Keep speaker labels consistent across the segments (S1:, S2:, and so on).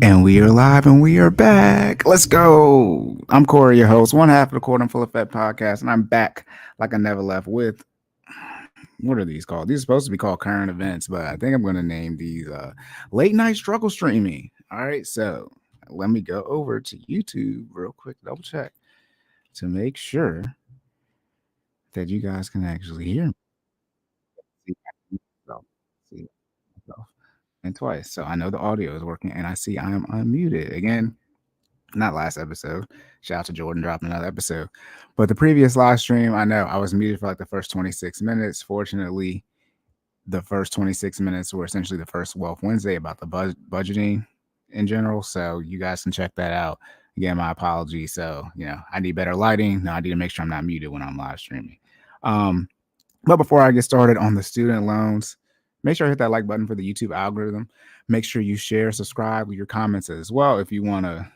S1: And we are live and we are back. Let's go. I'm Cory, your host, one half of the Cordan podcast, and I'm back like I never left with what are these called? These are supposed to be called current events, but I think I'm going to name these late night struggle streaming. All right, so let me go over to YouTube real quick, double check to make sure that you guys can actually hear me. See myself, see myself, and twice. So I know the audio is working, and I see I am unmuted again. Not last episode. Shout out to Jordan dropping another episode. But the previous live stream, I know I was muted for like the first 26 minutes. Fortunately, the first 26 minutes were essentially the first Wealth Wednesday about the budgeting in general. So you guys can check that out. Again, my apologies. So, I need better lighting. Now I need to make sure I'm not muted when I'm live streaming. But before I get started on the student loans, make sure I hit that like button for the YouTube algorithm. Make sure you share, subscribe with your comments as well if you want to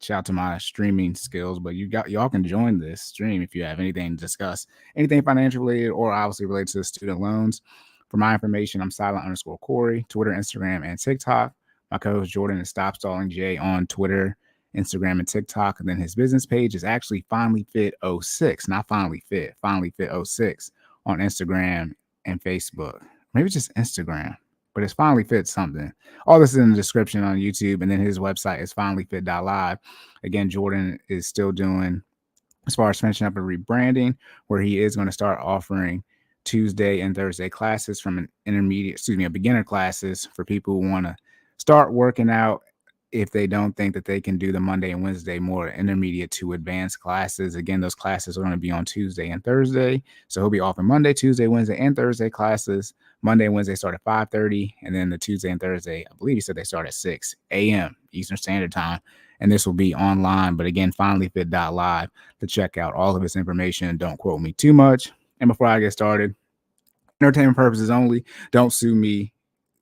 S1: shout out to my streaming skills, but y'all can join this stream if you have anything to discuss, anything financial related or obviously related to student loans. For my information, I'm silent_Cory, Twitter, Instagram, and TikTok. My co-host Jordan is Stop Stalling Jay on Twitter, Instagram, and TikTok. And then his business page is actually FinallyFit06, not Finally Fit, FinallyFit06 on Instagram and Facebook. Maybe just Instagram, but it's FinallyFit something. All this is in the description on YouTube, and then his website is FinallyFit.live. Again, Jordan is still doing, as far as finishing up a rebranding, where he is going to start offering Tuesday and Thursday classes from a beginner classes for people who want to start working out if they don't think that they can do the Monday and Wednesday more intermediate to advanced classes. Again, those classes are going to be on Tuesday and Thursday. So he'll be offering Monday, Tuesday, Wednesday, and Thursday classes. Monday and Wednesday start at 5:30, and then the Tuesday and Thursday, I believe he said they start at 6 a.m. Eastern Standard Time. And this will be online. But again, FinallyFit.live to check out all of his information. Don't quote me too much. And before I get started, entertainment purposes only. Don't sue me.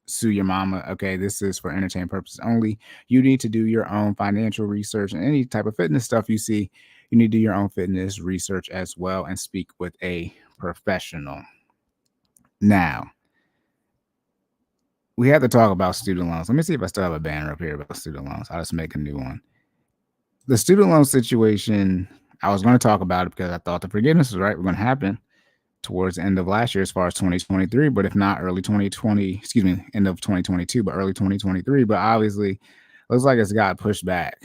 S1: Sue your mama. Okay, this is for entertainment purposes only. You need to do your own financial research and any type of fitness stuff you see. You need to do your own fitness research as well and speak with a professional. Now, we have to talk about student loans. Let me see if I still have a banner up here about student loans. I'll just make a new one. The student loan situation, I was going to talk about it because I thought the forgiveness was right. We're going to happen towards the end of last year as far as 2023, but if not early 2020, end of 2022, but early 2023. But obviously, looks like it's got pushed back.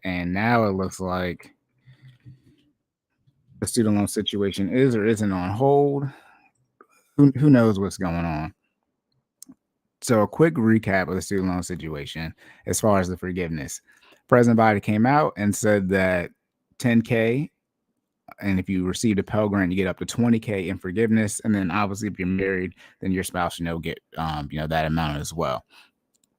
S1: And now it looks like the student loan situation is or isn't on hold. Who knows what's going on? So a quick recap of the student loan situation as far as the forgiveness. President Biden came out and said that 10K, and if you received a Pell Grant, you get up to 20K in forgiveness. And then obviously if you're married, then your spouse, get, that amount as well.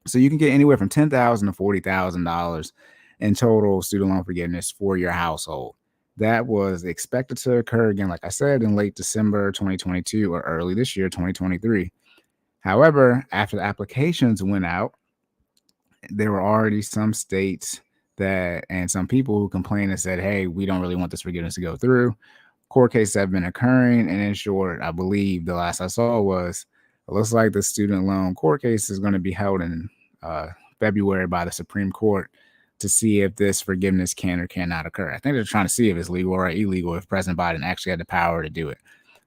S1: So you can get anywhere from $10,000 to $40,000 in total student loan forgiveness for your household. That was expected to occur again, like I said, in late December 2022 or early this year, 2023. However, after the applications went out, there were already some states and some people who complained and said, hey, we don't really want this forgiveness to go through. Court cases have been occurring. And in short, I believe the last I saw was it looks like the student loan court case is going to be held in February by the Supreme Court to see if this forgiveness can or cannot occur. I think they're trying to see if it's legal or illegal, if President Biden actually had the power to do it.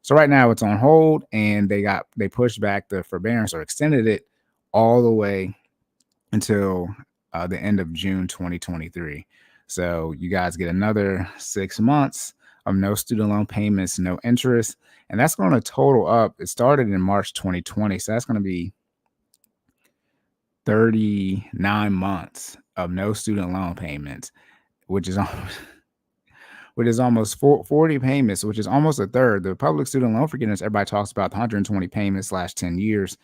S1: So right now it's on hold, and they pushed back the forbearance or extended it all the way until the end of June 2023. So you guys get another 6 months of no student loan payments, no interest, and that's going to total up. It started in March 2020, so that's going to be 39 months of no student loan payments, which is almost 40 payments, which is almost a third. The public student loan forgiveness, everybody talks about the 120 payments / 10 years.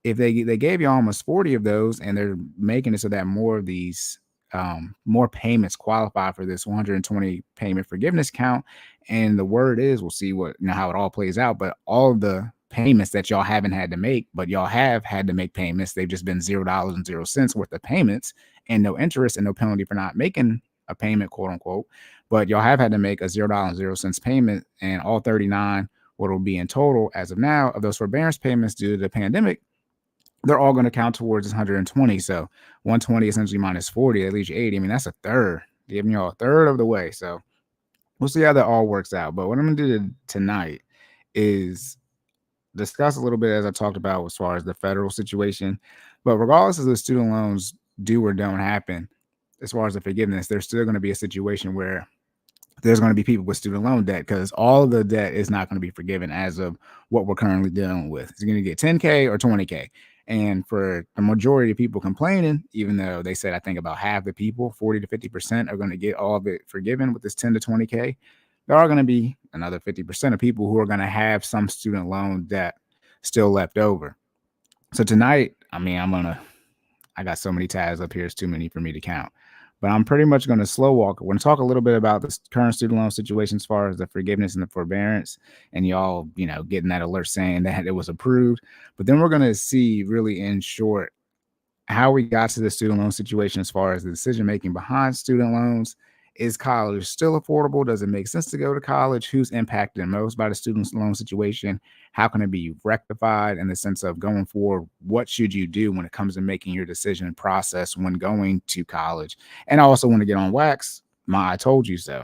S1: If they gave you almost 40 of those, and they're making it so that more of these more payments qualify for this 120 payment forgiveness count, and the word is, we'll see how it all plays out, but all of the payments that y'all haven't had to make, but y'all have had to make payments, they've just been $0.00 worth of payments and no interest and no penalty for not making a payment, quote unquote, but y'all have had to make a $0.00 payment, and all 39, what will be in total as of now of those forbearance payments due to the pandemic, they're all going to count towards this 120. So 120 essentially minus 40, that leaves you 80. I mean, that's a third. Giving you all a third of the way. So we'll see how that all works out. But what I'm going to do tonight is discuss a little bit, as I talked about, as far as the federal situation. But regardless of the student loans do or don't happen, as far as the forgiveness, there's still going to be a situation where there's going to be people with student loan debt, because all of the debt is not going to be forgiven as of what we're currently dealing with. It's going to get 10K or 20K. And for the majority of people complaining, even though they said, I think about half the people, 40 to 50% are going to get all of it forgiven with this 10 to 20K, there are going to be another 50% of people who are going to have some student loan debt still left over. So tonight, I mean, I got so many tabs up here, it's too many for me to count. But I'm pretty much going to slow walk. We're going to talk a little bit about the current student loan situation as far as the forgiveness and the forbearance, and y'all, getting that alert saying that it was approved. But then we're going to see really in short how we got to the student loan situation as far as the decision making behind student loans. Is college still affordable? Does it make sense to go to college? Who's impacted most by the student loan situation? How can it be rectified in the sense of going forward? What should you do when it comes to making your decision process when going to college? And I also want to get on wax my I told you so.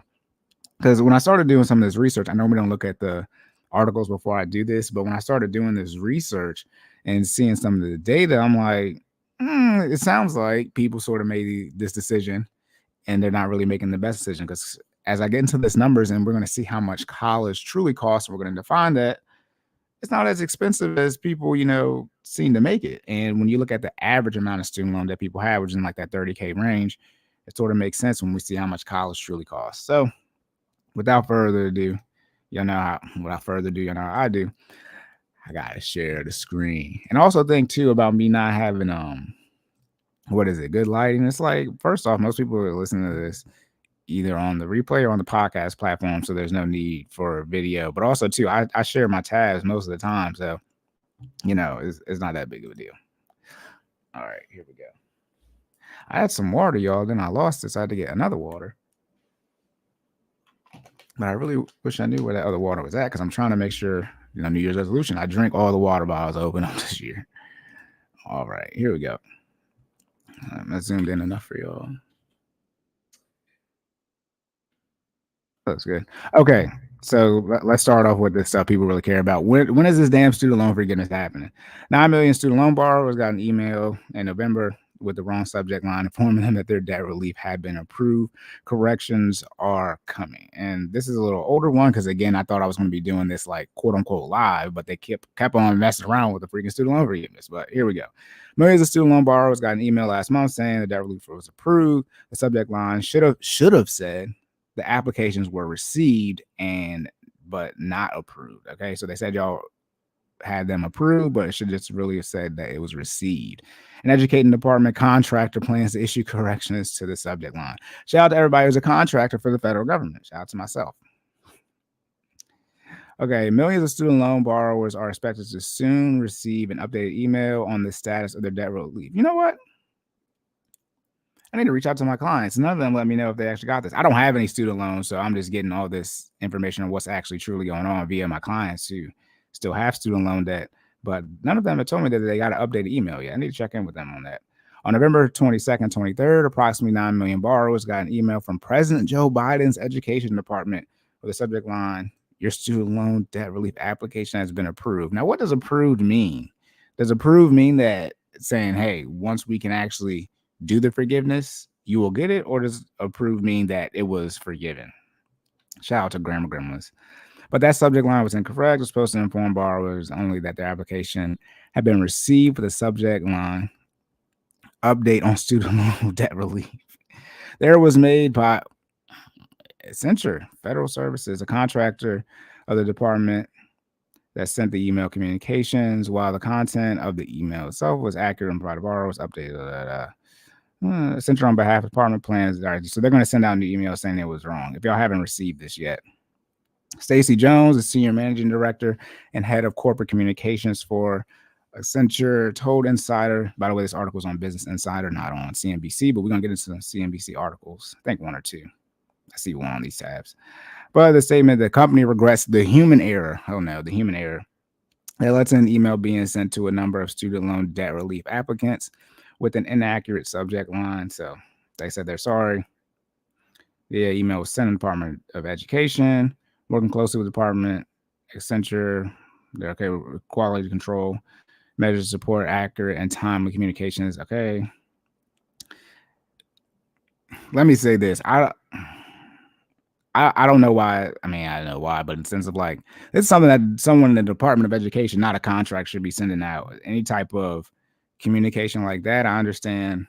S1: Because when I started doing some of this research, I normally don't look at the articles before I do this, but when I started doing this research and seeing some of the data, I'm like, it sounds like people sort of made this decision and they're not really making the best decision. Because as I get into this numbers and we're going to see how much college truly costs, we're going to define that it's not as expensive as people, seem to make it. And when you look at the average amount of student loan that people have, which is in like that 30K range, it sort of makes sense when we see how much college truly costs. So without further ado, I do. I gotta share the screen. And also think too about me not having good lighting. It's like, first off, most people are listening to this either on the replay or on the podcast platform, so there's no need for video. But also too, I share my tabs most of the time, so it's not that big of a deal. All right, here we go. I had some water, y'all, then I lost it, so I had to get another water. But I really wish I knew where that other water was at, because I'm trying to make sure, New Year's resolution, I drink all the water bottles I open up this year. All right, here we go. I zoomed in enough for y'all. That's good. Okay, so let's start off with this stuff people really care about. When is this damn student loan forgiveness happening? 9 million student loan borrowers got an email in November with the wrong subject line informing them that their debt relief had been approved. Corrections are coming. And this is a little older one because, again, I thought I was going to be doing this like quote unquote live, but they kept on messing around with the freaking student loan forgiveness. But here we go. Millions of student loan borrowers got an email last month saying the debt relief was approved. The subject line should have said the applications were received but not approved. Okay, so they said y'all had them approved, but it should just really have said that it was received. An educating department contractor plans to issue corrections to the subject line. Shout out to everybody who's a contractor for the federal government. Shout out to myself. Okay, millions of student loan borrowers are expected to soon receive an updated email on the status of their debt relief. You know what? I need to reach out to my clients. None of them let me know if they actually got this. I don't have any student loans, so I'm just getting all this information on what's actually truly going on via my clients who still have student loan debt. But none of them have told me that they got an updated email yet. I need to check in with them on that. On November 22nd, 23rd, approximately 9 million borrowers got an email from President Joe Biden's education department with the subject line, your student loan debt relief application has been approved. Now, what does approved mean? Does approved mean that saying, hey, once we can actually do the forgiveness, you will get it? Or does approved mean that it was forgiven? Shout out to Grammar Gremlins. But that subject line was incorrect. It was supposed to inform borrowers only that their application had been received for the subject line update on student loan debt relief. There was made by Accenture Federal Services, a contractor of the department that sent the email communications, while the content of the email itself was accurate and provided borrowers updated. Accenture on behalf of department plans. So they're going to send out a new email saying it was wrong. If y'all haven't received this yet. Stacy Jones, the senior managing director and head of corporate communications for Accenture, told Insider, by the way, this article is on Business Insider, not on CNBC, but we're going to get into some CNBC articles. I think one or two. I see one on these tabs. But the statement, the company regrets the human error. Oh no, the human error It lets an email being sent to a number of student loan debt relief applicants with an inaccurate subject line. So they said they're sorry. The email was sent to the Department of Education, working closely with the department, Accenture, they're okay with quality control, measures to support accurate and timely communications. Okay. Let me say this. I don't know why. I mean, I don't know why, but in the sense of like, it's something that someone in the Department of Education, not a contract, should be sending out. Any type of communication like that, I understand.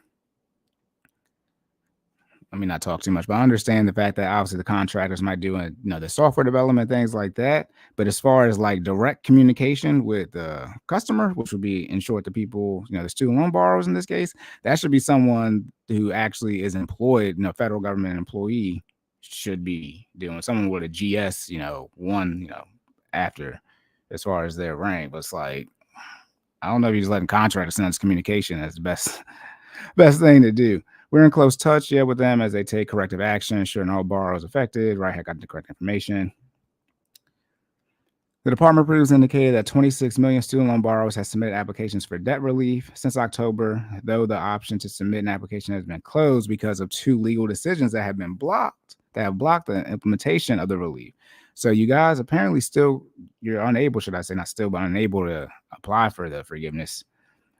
S1: Let me not talk too much, but I understand the fact that obviously the contractors might do, the software development, things like that. But as far as like direct communication with the customer, which would be in short the people, the student loan borrowers in this case, that should be someone who actually is employed, federal government employee should be doing. Someone with a GS, one, after as far as their rank. But it's like, I don't know if you're just letting contractors send us communication. That's the best thing to do. We're in close touch with them as they take corrective action, ensuring all borrowers affected. Right, I got the correct information. The department previously indicated that 26 million student loan borrowers have submitted applications for debt relief since October, though the option to submit an application has been closed because of 2 legal decisions that have blocked the implementation of the relief. So you guys apparently you're unable, should I say, not still, but unable to apply for the forgiveness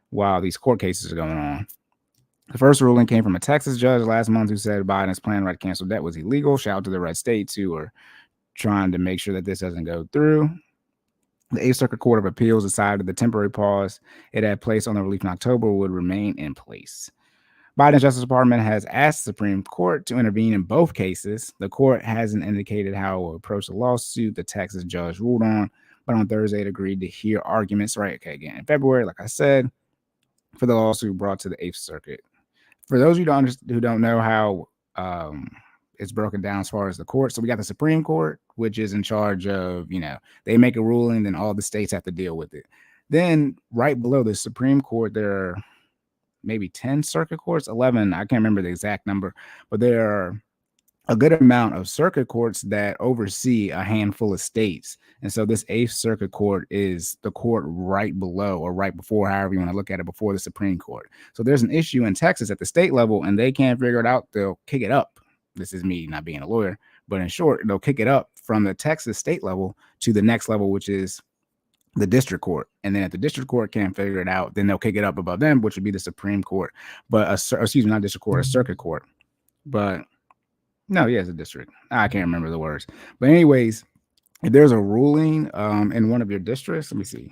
S1: while these court cases are going on. The first ruling came from a Texas judge last month who said Biden's plan to cancel debt was illegal. Shout out to the red states who are trying to make sure that this doesn't go through. The 8th Circuit Court of Appeals decided the temporary pause it had placed on the relief in October would remain in place. Biden's Justice Department has asked the Supreme Court to intervene in both cases. The court hasn't indicated how it will approach the lawsuit the Texas judge ruled on, but on Thursday it agreed to hear arguments. Right, okay, again in February, like I said, for the lawsuit brought to the 8th Circuit. For those who don't know how it's broken down as far as the court, so we got the Supreme Court, which is in charge of, they make a ruling, then all the states have to deal with it. Then right below the Supreme Court, there are maybe 10 circuit courts, 11, I can't remember the exact number, but there are a good amount of circuit courts that oversee a handful of states. And so this 8th Circuit Court is the court right below or right before, however you want to look at it, before the Supreme Court. So there's an issue in Texas at the state level and they can't figure it out. They'll kick it up. This is me not being a lawyer, but in short, they'll kick it up from the Texas state level to the next level, which is the district court. And then if the district court can't figure it out, then they'll kick it up above them, which would be the Supreme Court. But not district court, a circuit court. But no, yeah, it's a district. I can't remember the words. But anyways, if there's a ruling in one of your districts, let me see.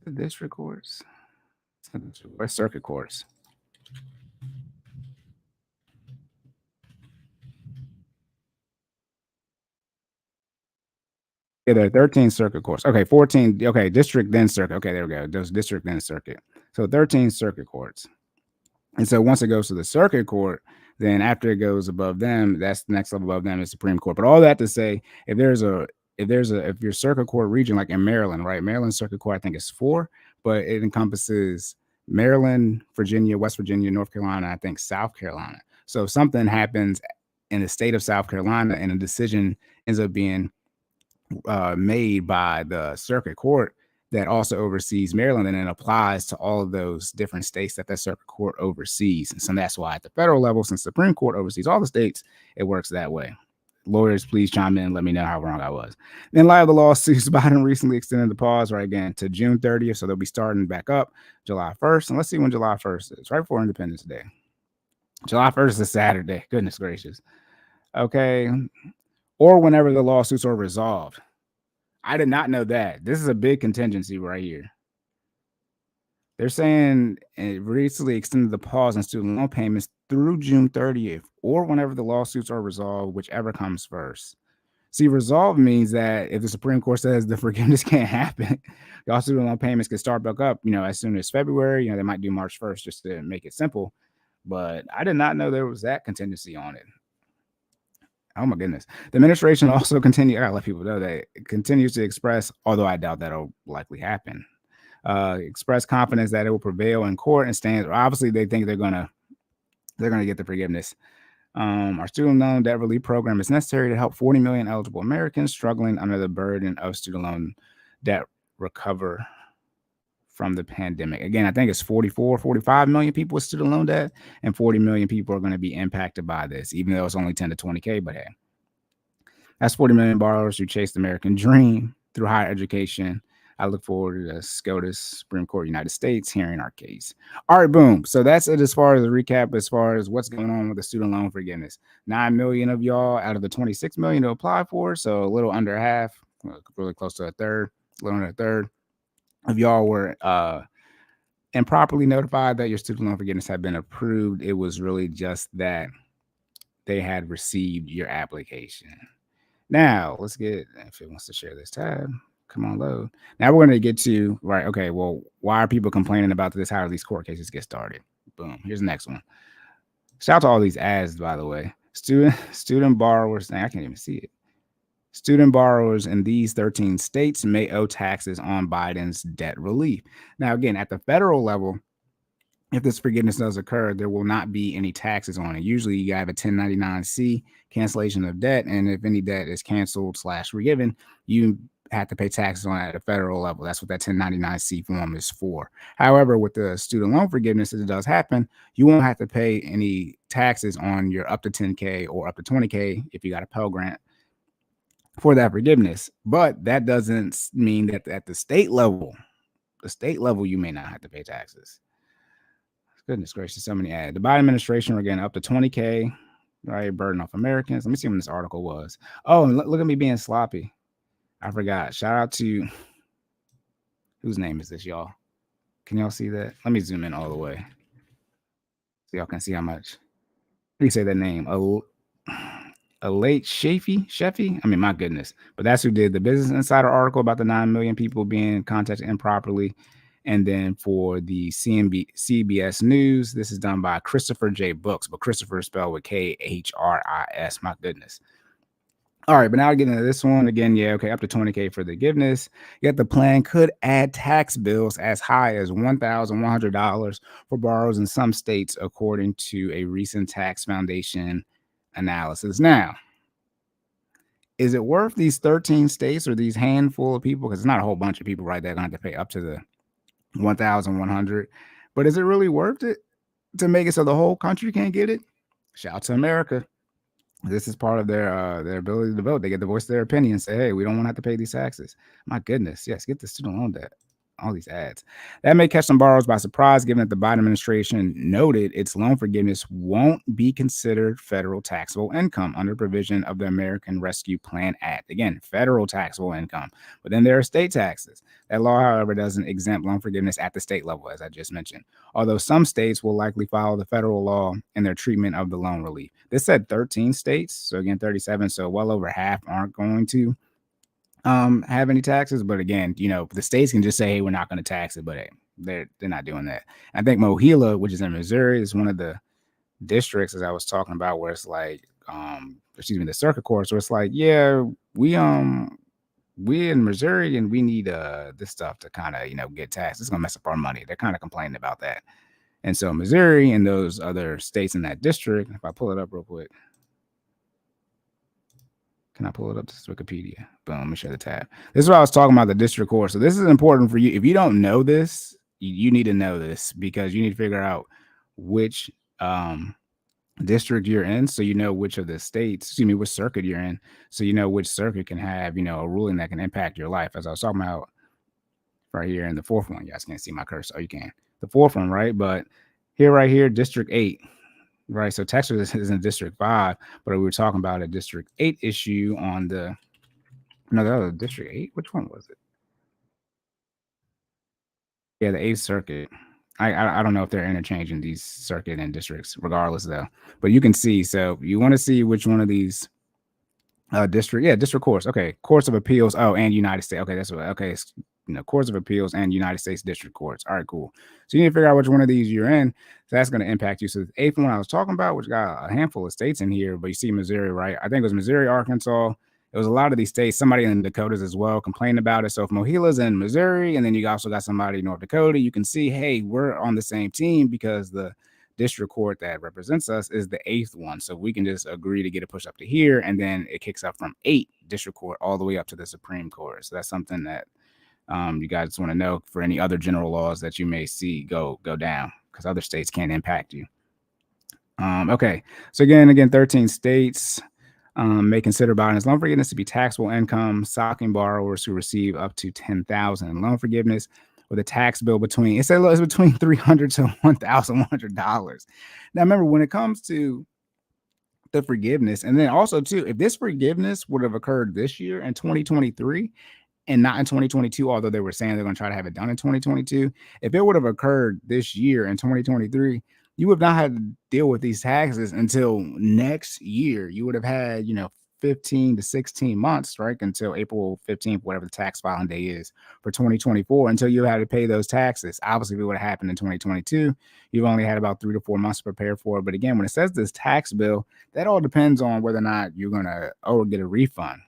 S1: The district courts or circuit courts. Yeah, there are 13 circuit courts. Okay, 14. Okay, district then circuit. Okay, there we go. There's district then circuit. So 13 circuit courts. And so once it goes to the circuit court, then after it goes above them, that's the next level above them is Supreme Court. But all that to say, if your circuit court region, like in Maryland, right? Maryland circuit court, I think is 4, but it encompasses Maryland, Virginia, West Virginia, North Carolina, I think South Carolina. So if something happens in the state of South Carolina and a decision ends up being made by the circuit court that also oversees Maryland, and it applies to all of those different states that circuit court oversees. And so that's why at the federal level, since the Supreme Court oversees all the states, it works that way. Lawyers, please chime in and let me know how wrong I was. In light of the lawsuits, Biden recently extended the pause right again to June 30th. So they'll be starting back up July 1st. And let's see when July 1st is, right before Independence Day. July 1st is a Saturday. Goodness gracious. Okay. Or whenever the lawsuits are resolved. I did not know that. This is a big contingency right here. They're saying it recently extended the pause on student loan payments through June 30th or whenever the lawsuits are resolved, whichever comes first. See, resolve means that if the Supreme Court says the forgiveness can't happen, the student loan payments can start back up, as soon as February. They might do March 1st just to make it simple. But I did not know there was that contingency on it. Oh my goodness. The administration also I gotta let people know that it continues to express, although I doubt that'll likely happen, express confidence that it will prevail in court and stand. Obviously, they think they're gonna get the forgiveness. Our student loan debt relief program is necessary to help 40 million eligible Americans struggling under the burden of student loan debt recover from the pandemic. Again, I think it's 44, 45 million people with student loan debt, and 40 million people are going to be impacted by this, even though it's only 10 to 20K. But hey, that's 40 million borrowers who chased the American dream through higher education. I look forward to the SCOTUS Supreme Court of the United States hearing our case. All right, boom. So that's it as far as the recap, as far as what's going on with the student loan forgiveness. 9 million of y'all out of the 26 million to apply for, so a little under half, really close to a third, a little under a third of y'all were improperly notified that your student loan forgiveness had been approved. It was really just that they had received your application. Now, let's get, if it wants to share this tab, come on, load. Now we're going to get to, right, okay, well, why are people complaining about this? How do these court cases get started? Boom, here's the next one. Shout out to all these ads, by the way. Student borrowers, I can't even see it. Student borrowers in these 13 states may owe taxes on Biden's debt relief. Now, again, at the federal level, if this forgiveness does occur, there will not be any taxes on it. Usually you have a 1099-C cancellation of debt, and if any debt is canceled / forgiven, you have to pay taxes on it at a federal level. That's what that 1099-C form is for. However, with the student loan forgiveness, if it does happen, you won't have to pay any taxes on your up to 10K or up to 20K if you got a Pell Grant for that forgiveness. But that doesn't mean that at the state level, you may not have to pay taxes. Goodness gracious, so many ads. The Biden administration are getting up to 20K, right? Burden off Americans. Let me see when this article was. Oh, and look at me being sloppy. I forgot. Shout out to, whose name is this, y'all? Can y'all see that? Let me zoom in all the way so y'all can see how much. How do you say that name? A late Sheffy? I mean, my goodness. But that's who did the Business Insider article about the 9 million people being contacted improperly. And then for the CBS News, this is done by Christopher J. Books, but Christopher is spelled with Khris. My goodness. All right, but now getting into this one again. Yeah, okay, up to 20K for the forgiveness. Yet the plan could add tax bills as high as $1,100 for borrowers in some states, according to a recent Tax Foundation analysis. Now, is it worth these 13 states or these handful of people? Because it's not a whole bunch of people, right? They're going to have to pay up to the 1,100, but is it really worth it to make it so the whole country can't get it? Shout out to America. This is part of their ability to vote. They get to voice their opinion and say, hey, we don't want to have to pay these taxes. My goodness. Yes, get the student loan debt. All these ads. That may catch some borrowers by surprise, given that the Biden administration noted its loan forgiveness won't be considered federal taxable income under provision of the American Rescue Plan Act. Again, federal taxable income. But then there are state taxes. That law, however, doesn't exempt loan forgiveness at the state level, as I just mentioned. Although some states will likely follow the federal law in their treatment of the loan relief. This said 13 states, so again, 37, so well over half aren't going to have any taxes. But again, the states can just say, hey, we're not going to tax it, but hey, they're not doing that. I think Mohila, which is in Missouri, is one of the districts, as I was talking about, where it's like the circuit courts, where it's like, yeah, we in Missouri and we need this stuff to kind of get taxed. It's gonna mess up our money. They're kind of complaining about that. And so Missouri and those other states in that district, if I pull it up real quick, can I pull it up? This is Wikipedia. Boom, let me share the tab. This is what I was talking about, the district court. So this is important for you. If you don't know this, you need to know this, because you need to figure out which district you're in, so you know which of the states, which circuit you're in, so you know which circuit can have, a ruling that can impact your life. As I was talking about right here in the fourth one. You guys can't see my cursor. Oh, you can. The fourth one, right? But right here, District 8. Right, so Texas is in District 5, but we were talking about a District 8 issue on the other District 8. Which one was it? Yeah, the 8th Circuit. I don't know if they're interchanging these circuit and districts, regardless though. But you can see. So you want to see which one of these district courts. Okay, courts of appeals. Oh, and United States. Okay, that's what. Okay, courts of appeals and United States district courts. All right, cool. So you need to figure out which one of these you're in. So that's going to impact you. So the 8th one I was talking about, which got a handful of states in here, but you see Missouri, right? I think it was Missouri, Arkansas. It was a lot of these states. Somebody in the Dakotas as well complained about it. So if Mohila's in Missouri, and then you also got somebody in North Dakota, you can see, hey, we're on the same team because the district court that represents us is the 8th one. So we can just agree to get it pushed up to here, and then it kicks up from 8 district court all the way up to the Supreme Court. So that's something that you guys want to know for any other general laws that you may see go down, because other states can't impact you. Okay, so again, 13 states may consider Biden's loan forgiveness to be taxable income, stocking borrowers who receive up to $10,000 in loan forgiveness with a tax bill between between $300 to $1,100. Now, remember, when it comes to the forgiveness, and then also too, if this forgiveness would have occurred this year in 2023 and not in 2022, although they were saying they're going to try to have it done in 2022, if it would have occurred this year in 2023, you would not have to deal with these taxes until next year. You would have had, 15 to 16 months, right? Until April 15th, whatever the tax filing day is for 2024, until you had to pay those taxes. Obviously, if it would have happened in 2022, you've only had about 3 to 4 months to prepare for it. But again, when it says this tax bill, that all depends on whether or not you're going to or get a refund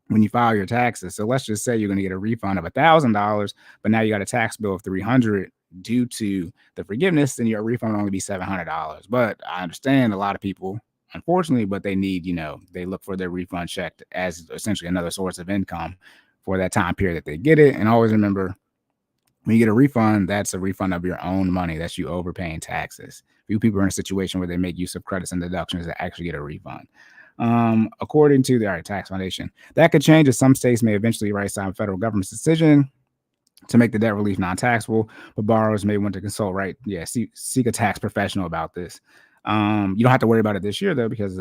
S1: when you file your taxes. So let's just say you're going to get a refund of $1,000, but now you got a tax bill of $300 due to the forgiveness, then your refund will only be $700. But I understand a lot of people, unfortunately, but they need, they look for their refund check as essentially another source of income for that time period that they get it. And always remember, when you get a refund, that's a refund of your own money. That's you overpaying taxes. Few people are in a situation where they make use of credits and deductions that actually get a refund. According to the Tax Foundation, that could change as some states may eventually ratify federal government's decision to make the debt relief non-taxable, but borrowers may want to consult, seek a tax professional about this. You don't have to worry about it this year, though, because,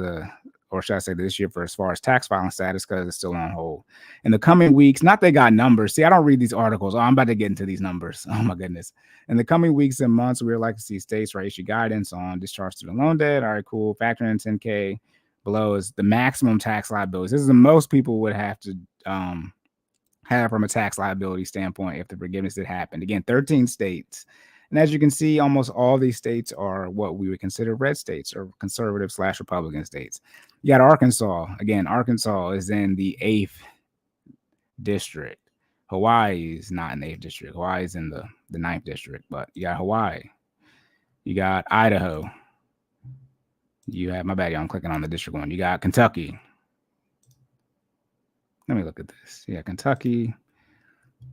S1: or should I say this year, for as far as tax filing status, because it's still on hold. In the coming weeks, not they got numbers. See, I don't read these articles. I'm about to get into these numbers. Oh, my goodness. In the coming weeks and months, we're likely to see states issue guidance on discharge student loan debt. All right, cool. Factor in 10K below is the maximum tax liabilities. This is the most people would have to have from a tax liability standpoint if the forgiveness did happen. Again, 13 states. And as you can see, almost all these states are what we would consider red states or conservative/Republican states. You got Arkansas. Again, Arkansas is in the 8th district. Hawaii is not in the 8th district. Hawaii is in the 9th district, but you got Hawaii. You got Idaho. You have, my bad, I'm clicking on the district one. You got Kentucky. Let me look at this. Yeah, Kentucky,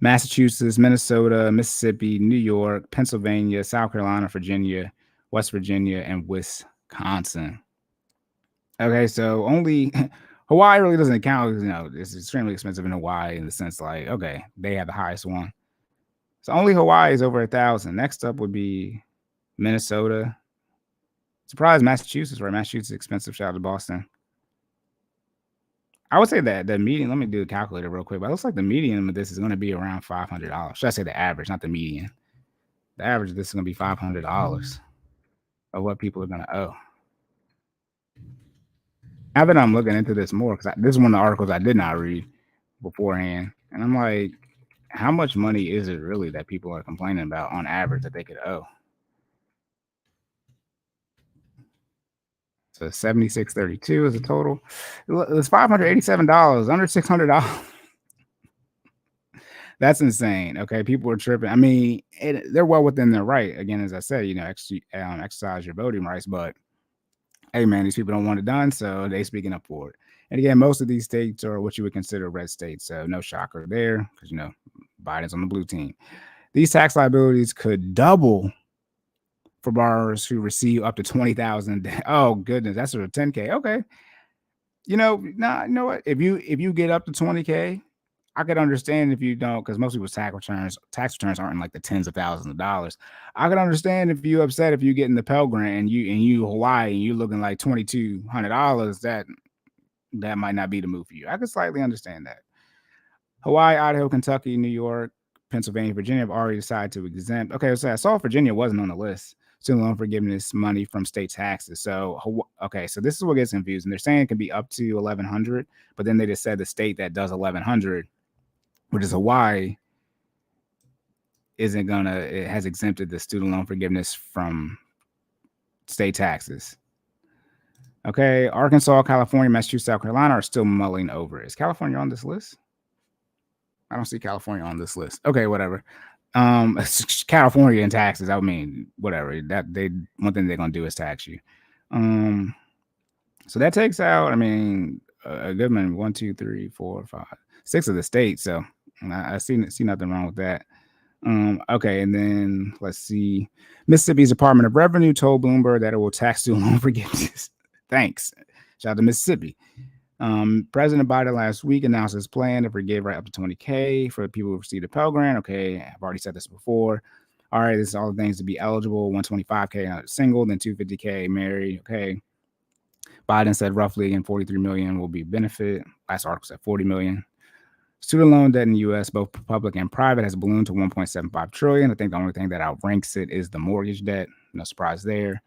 S1: Massachusetts, Minnesota, Mississippi, New York, Pennsylvania, South Carolina, Virginia, West Virginia, and Wisconsin. Okay, so only Hawaii really doesn't count because, it's extremely expensive in Hawaii in the sense like, okay, they have the highest one. So only Hawaii is over 1,000. Next up would be Minnesota. Surprised Massachusetts, right? Massachusetts is expensive. Shout out to Boston. I would say that the median, let me do a calculator real quick, but it looks like the median of this is going to be around $500. Should I say the average, not the median? The average of this is going to be $500 of what people are going to owe. Now that I'm looking into this more, because this is one of the articles I did not read beforehand, and I'm like, how much money is it really that people are complaining about on average that they could owe? So $76.32 is the total. It's $587, under $600. That's insane. Okay, people are tripping. I mean, they're well within their right. Again, as I said, exercise your voting rights. But hey, man, these people don't want it done, so they speaking up for it. And again, most of these states are what you would consider red states, so no shocker there, because Biden's on the blue team. These tax liabilities could double for borrowers who receive up to $20,000. Oh goodness, that's sort of $10K. Okay, you know what? If you get up to $20K, I could understand if you don't, because most people's tax returns aren't in like the tens of thousands of dollars. I could understand if you upset if you get in the Pell Grant and you Hawaii and you looking like $2,200. That might not be the move for you. I could slightly understand that. Hawaii, Idaho, Kentucky, New York, Pennsylvania, Virginia have already decided to exempt. Okay, so I saw Virginia wasn't on the list. Student loan forgiveness money from state taxes. So, okay, so this is what gets confusing. They're saying it can be up to $1,100, but then they just said the state that does $1,100, which is Hawaii, it has exempted the student loan forgiveness from state taxes. Okay, Arkansas, California, Massachusetts, South Carolina are still mulling over. Is California on this list? I don't see California on this list. Okay, whatever. California and taxes. I mean, whatever. That they one thing they're gonna do is tax you. So that takes out, I mean, a good many 1, 2, 3, 4, 5, 6 of the states. So I see nothing wrong with that. Okay, and then let's see. Mississippi's Department of Revenue told Bloomberg that it will tax student loan forgiveness. Thanks. Shout out to Mississippi. President Biden last week announced his plan to forgive right up to $20K for people who received a Pell Grant. Okay, I've already said this before. All right, this is all the things to be eligible: $125K single, then $250K married. Okay. Biden said roughly in 43 million will be benefit. Last article said 40 million. Student loan debt in the U.S., both public and private, has ballooned to 1.75 trillion. I think the only thing that outranks it is the mortgage debt. No surprise there.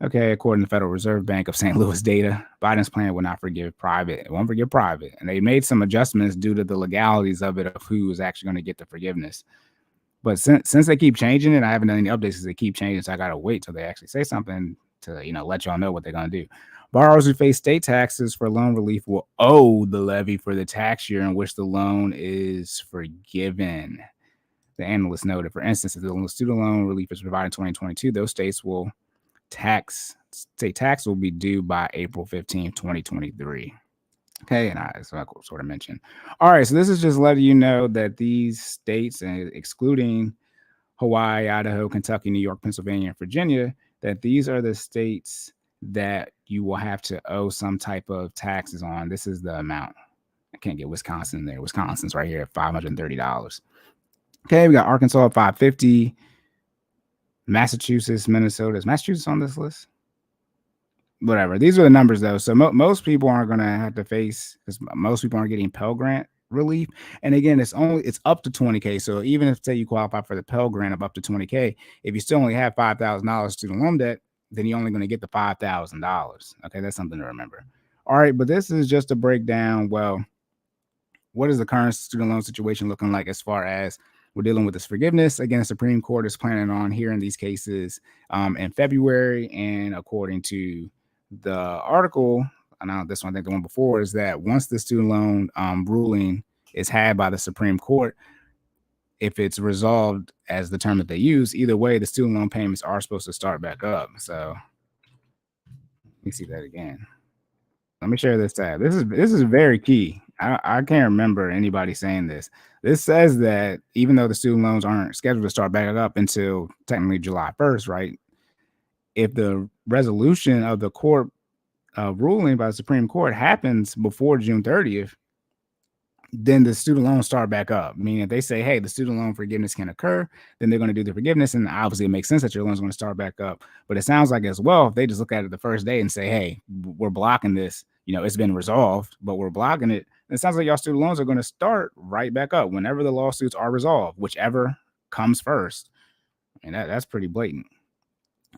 S1: Okay, according to the Federal Reserve Bank of St. Louis data, Biden's plan will not forgive private. It won't forgive private. And they made some adjustments due to the legalities of it, of who is actually going to get the forgiveness. But since they keep changing it, I haven't done any updates because they keep changing. So I got to wait till they actually say something to, let y'all know what they're going to do. Borrowers who face state taxes for loan relief will owe the levy for the tax year in which the loan is forgiven. The analyst noted, for instance, if the student loan relief is provided in 2022, those states will state tax will be due by April 15, 2023. Okay, and I sort of mentioned. All right, so this is just letting you know that these states, excluding Hawaii, Idaho, Kentucky, New York, Pennsylvania, and Virginia, that these are the states that you will have to owe some type of taxes on. This is the amount. I can't get Wisconsin there. Wisconsin's right here at $530. Okay, we got Arkansas at $550. Massachusetts, Minnesota. Is Massachusetts on this list? Whatever. These are the numbers, though. So most people aren't going to have to face, because most people aren't getting Pell Grant relief. And again, it's up to $20K. So even if, say, you qualify for the Pell Grant of up to $20K, if you still only have $5,000 student loan debt, then you're only going to get the $5,000. Okay, that's something to remember. All right, but this is just a breakdown. Well, what is the current student loan situation looking like as far as we're dealing with this forgiveness? Again, the Supreme Court is planning on hearing these cases in February. And according to the article, and this one, I think the one before, is that once the student loan ruling is had by the Supreme Court, if it's resolved as the term that they use, either way, the student loan payments are supposed to start back up. So let me see that again. Let me share this tab. This is very key. I can't remember anybody saying this. This says that even though the student loans aren't scheduled to start back up until technically July 1st, right? If the resolution of the court ruling by the Supreme Court happens before June 30th, then the student loans start back up. Meaning if they say, hey, the student loan forgiveness can occur, then they're going to do the forgiveness. And obviously it makes sense that your loan's going to start back up. But it sounds like as well, if they just look at it the first day and say, hey, we're blocking this, it's been resolved, but we're blocking it. It sounds like y'all student loans are going to start right back up whenever the lawsuits are resolved, whichever comes first. And that's pretty blatant.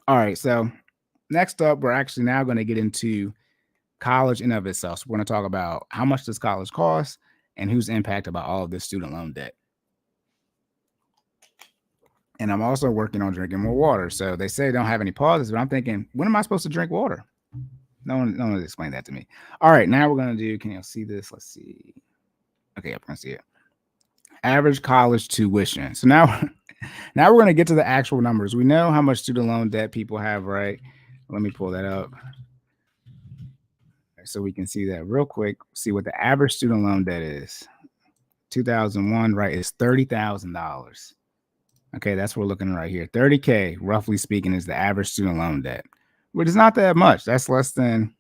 S1: All right. So next up, we're actually now going to get into college in of itself. So we're going to talk about how much does college cost and who's impacted by all of this student loan debt. And I'm also working on drinking more water. So they say don't have any pauses, but I'm thinking, when am I supposed to drink water? No one explained that to me. All right, now we're going to do, can you see this? Let's see. Okay, I'm going to see it. Average college tuition. So now we're going to get to the actual numbers. We know how much student loan debt people have, right? Let me pull that up so we can see that real quick. See what the average student loan debt is. 2001, right, is $30,000. Okay, that's what we're looking at right here. $30K, roughly speaking, is the average student loan debt, which is not that much. That's less than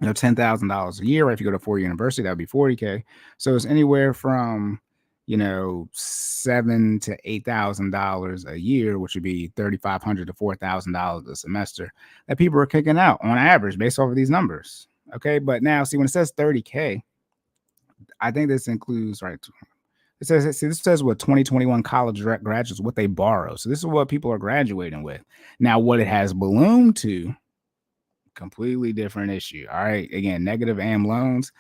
S1: $10,000 a year. Right? If you go to 4-year university, that would be $40K. So it's anywhere from $7,000 to $8,000 a year, which would be $3,500 to $4,000 a semester that people are kicking out on average based off of these numbers. Okay, but now see when it says $30K, I think this includes, right? It says, this says what 2021 college graduates, what they borrow. So this is what people are graduating with. Now, what it has ballooned to, completely different issue. All right. Again, negative AM loans,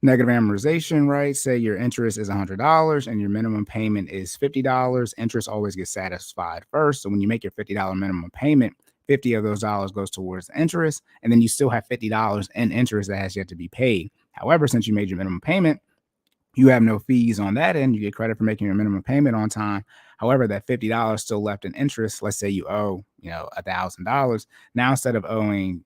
S1: negative amortization, right? Say your interest is $100 and your minimum payment is $50. Interest always gets satisfied first. So when you make your $50 minimum payment, 50 of those dollars goes towards the interest, and then you still have $50 in interest that has yet to be paid. However, since you made your minimum payment, You have no fees on that end. You get credit for making your minimum payment on time. However, that $50 still left in interest. Let's say you owe, $1,000. Now, instead of owing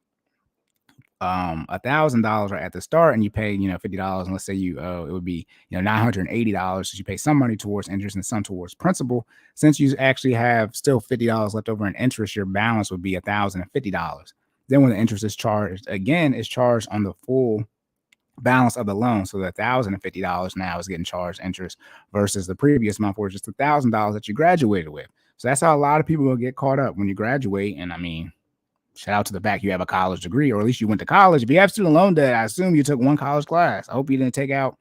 S1: $1,000 right at the start, and you pay $50, and let's say you owe, it would be $980. So you pay some money towards interest and some towards principal. Since you actually have still $50 left over in interest, your balance would be $1,050. Then when the interest is charged again, it's charged on the full balance of the loan. So the $1,050 now is getting charged interest versus the previous month where it's just $1,000 that you graduated with. So that's how a lot of people will get caught up when you graduate. And I mean, shout out to the fact you have a college degree, or at least you went to college. If you have student loan debt, I assume you took one college class. I hope you didn't take out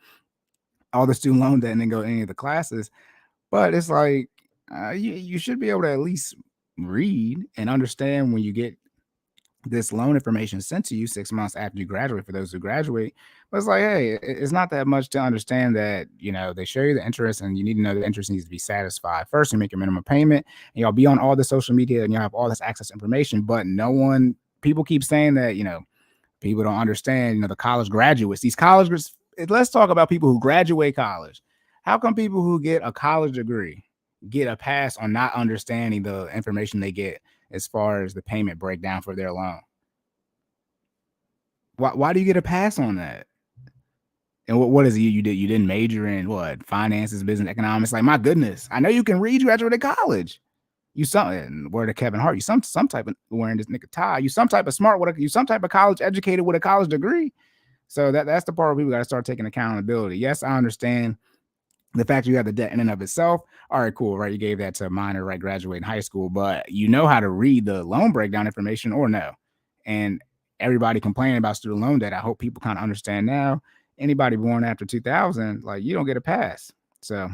S1: all the student loan debt and then go to any of the classes. But it's like you should be able to at least read and understand when you get this loan information sent to you 6 months after you graduate, for those who graduate. But it's like, hey, it's not that much to understand that, they show you the interest, and you need to know the interest needs to be satisfied. First, you make your minimum payment, and y'all be on all the social media, and you'll have all this access information. But people keep saying that, people don't understand, the college graduates, these college, let's talk about people who graduate college. How come people who get a college degree get a pass on not understanding the information they get as far as the payment breakdown for their loan? Why do you get a pass on that? And what is it you did? You didn't major in what? Finances, business, economics? Like, my goodness, I know you can read. You graduated college. You word of Kevin Hart. You some type of wearing this nigga tie. You some type of smart. You some type of college educated with a college degree. So that's the part where people got to start taking accountability. Yes, I understand the fact you have the debt in and of itself. All right, cool, right? You gave that to a minor, right, graduating high school, but you know how to read the loan breakdown information or no? And everybody complaining about student loan debt, I hope people kind of understand now. Anybody born after 2000, like, you don't get a pass. So,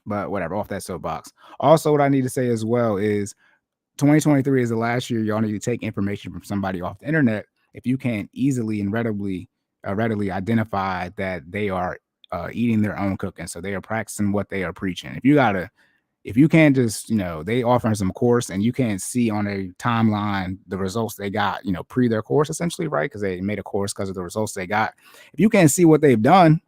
S1: but whatever, off that soapbox. Also, what I need to say as well is 2023 is the last year y'all need to take information from somebody off the internet if you can't easily and readily identify that they are eating their own cooking. So they are practicing what they are preaching. If you can't just, they offering some course and you can't see on a timeline the results they got, pre their course, essentially, right? Because they made a course because of the results they got. If you can't see what they've done,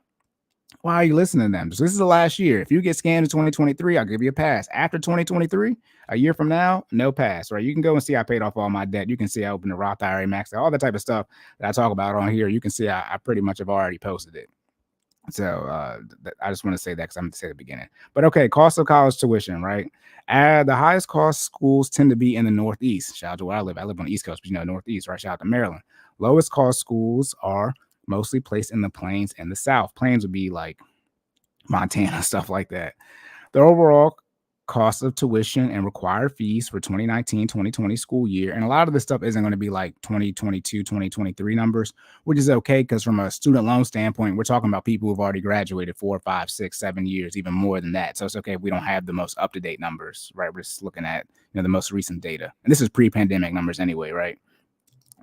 S1: why are you listening to them? So this is the last year. If you get scammed in 2023, I'll give you a pass. After 2023, a year from now, no pass, right? You can go and see I paid off all my debt. You can see I opened a Roth IRA, maxed out, all the type of stuff that I talk about on here. You can see I pretty much have already posted it. So I just want to say that because I'm going to say the beginning. But okay, cost of college tuition, right? The highest cost schools tend to be in the Northeast. Shout out to where I live. I live on the East Coast, but Northeast, right? Shout out to Maryland. Lowest cost schools are mostly placed in the Plains and the South. Plains would be like Montana, stuff like that. The overall cost of tuition and required fees for 2019-2020 school year, and a lot of this stuff isn't going to be like 2022-2023 numbers, which is okay because from a student loan standpoint, we're talking about people who've already graduated 4, 5, 6, 7 years, even more than that. So it's okay if we don't have the most up-to-date numbers, right? We're just looking at the most recent data, and this is pre-pandemic numbers anyway, right?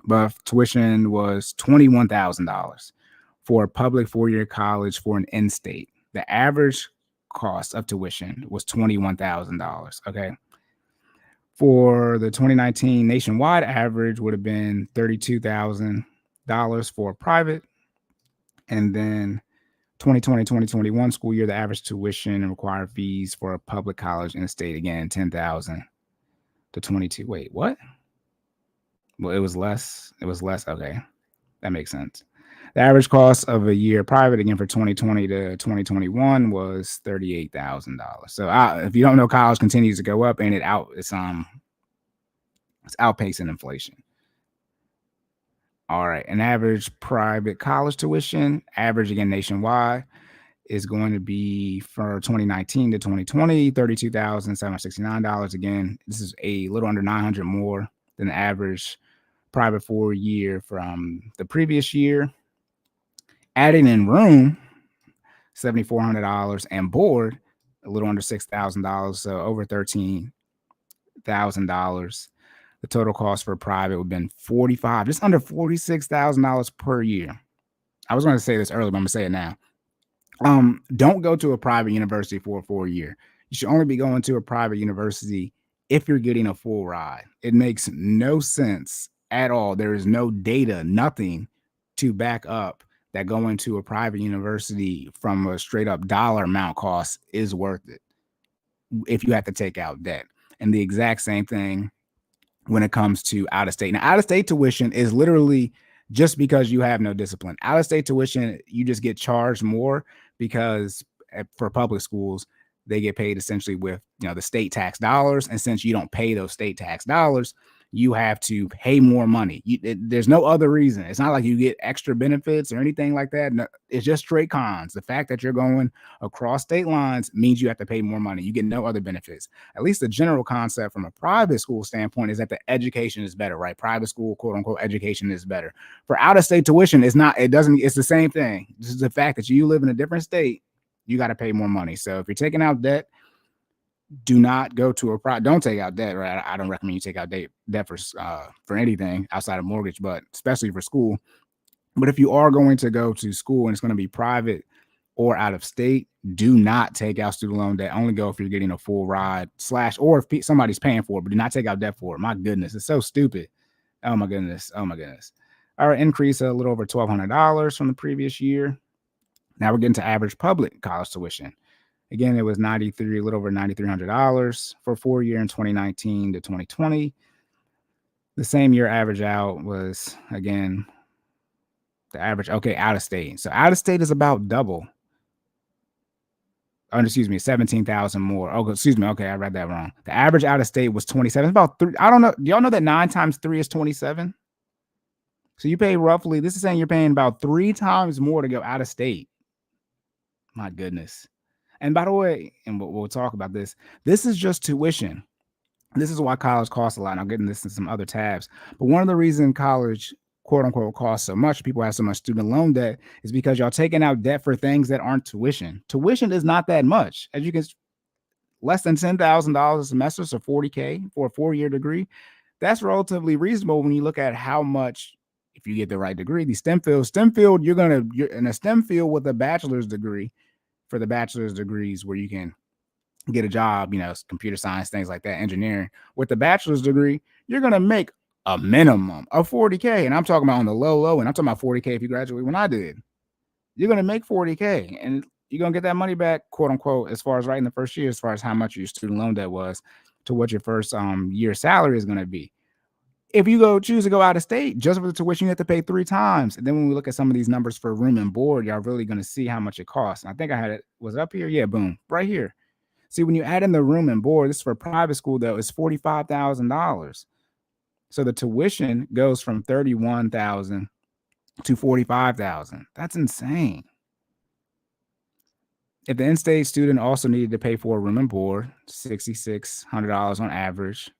S1: But tuition was $21,000 for a public 4-year college for an in-state. The average cost of tuition was $21,000. Okay. For the 2019 nationwide average would have been $32,000 for private. And then 2020-2021 school year, the average tuition and required fees for a public college in the state, again, $10,000 to $22,000. Wait, what? Well, it was less. Okay. That makes sense. The average cost of a year private, again, for 2020 to 2021 was $38,000. So if you don't know, college continues to go up, and it's outpacing inflation. All right. An average private college tuition, average again nationwide, is going to be for 2019 to 2020, $32,769. Again, this is a little under $900 more than the average private 4-year from the previous year. Adding in room, $7,400, and board, a little under $6,000, so over $13,000. The total cost for private would have been just under $46,000 per year. I was going to say this earlier, but I'm going to say it now. Don't go to a private university for a 4-year. You should only be going to a private university if you're getting a full ride. It makes no sense at all. There is no data, nothing to back up that going to a private university from a straight up dollar amount cost is worth it if you have to take out debt. And the exact same thing when it comes to out of state. Now, out of state tuition is literally just because you have no discipline. Out of state tuition, you just get charged more because for public schools, they get paid essentially with, the state tax dollars. And since you don't pay those state tax dollars, you have to pay more money. There's no other reason. It's not like you get extra benefits or anything like that. No, it's just straight cons. The fact that you're going across state lines means you have to pay more money. You get no other benefits. At least the general concept from a private school standpoint is that the education is better, right? Private school, quote unquote, education is better. For out of state tuition, it's the same thing. This is the fact that you live in a different state, you got to pay more money. So if you're taking out debt, do not go to don't take out debt, right? I don't recommend you take out debt for anything outside of mortgage, but especially for school. But if you are going to go to school and it's going to be private or out of state, do not take out student loan debt. Only go if you're getting a full ride or if somebody's paying for it, but do not take out debt for it. My goodness, it's so stupid. Oh my goodness. All right, increase a little over $1,200 from the previous year. Now we're getting to average public college tuition. Again, it was a little over $9,300 for 4 year in 2019 to 2020. The same year average out was, again, the average, out of state. So out of state is about double. Oh, excuse me, 17,000 more. Oh, excuse me. Okay, I read that wrong. The average out of state was 27. It's about 3. I don't know. Do y'all know that 9 times 3 is 27? So you pay roughly, this is saying you're paying about 3 times more to go out of state. My goodness. And by the way, and we'll talk about this, this is just tuition. This is why college costs a lot. And I'll get into this in some other tabs. But one of the reasons college, quote unquote, costs so much, people have so much student loan debt, is because y'all taking out debt for things that aren't tuition. Tuition is not that much. As you can, less than $10,000 a semester, so $40K for a 4-year degree. That's relatively reasonable when you look at how much, if you get the right degree, the STEM field, you're in a STEM field with a bachelor's degree. For the bachelor's degrees where you can get a job, computer science, things like that, engineering. With the bachelor's degree, you're going to make a minimum of $40K. And I'm talking about on the low, and I'm talking about $40K if you graduate when I did. You're going to make $40K and you're going to get that money back, quote unquote, as far as right in the first year, as far as how much your student loan debt was to what your first year salary is going to be. If you choose to go out of state, just for the tuition, you have to pay 3 times. And then when we look at some of these numbers for room and board, y'all really going to see how much it costs. And I think I had it. Was it up here? Yeah, boom, right here. See, when you add in the room and board, this is for private school, though, it's $45,000. So the tuition goes from $31,000 to $45,000. That's insane. If the in-state student also needed to pay for a room and board, $6,600 on average.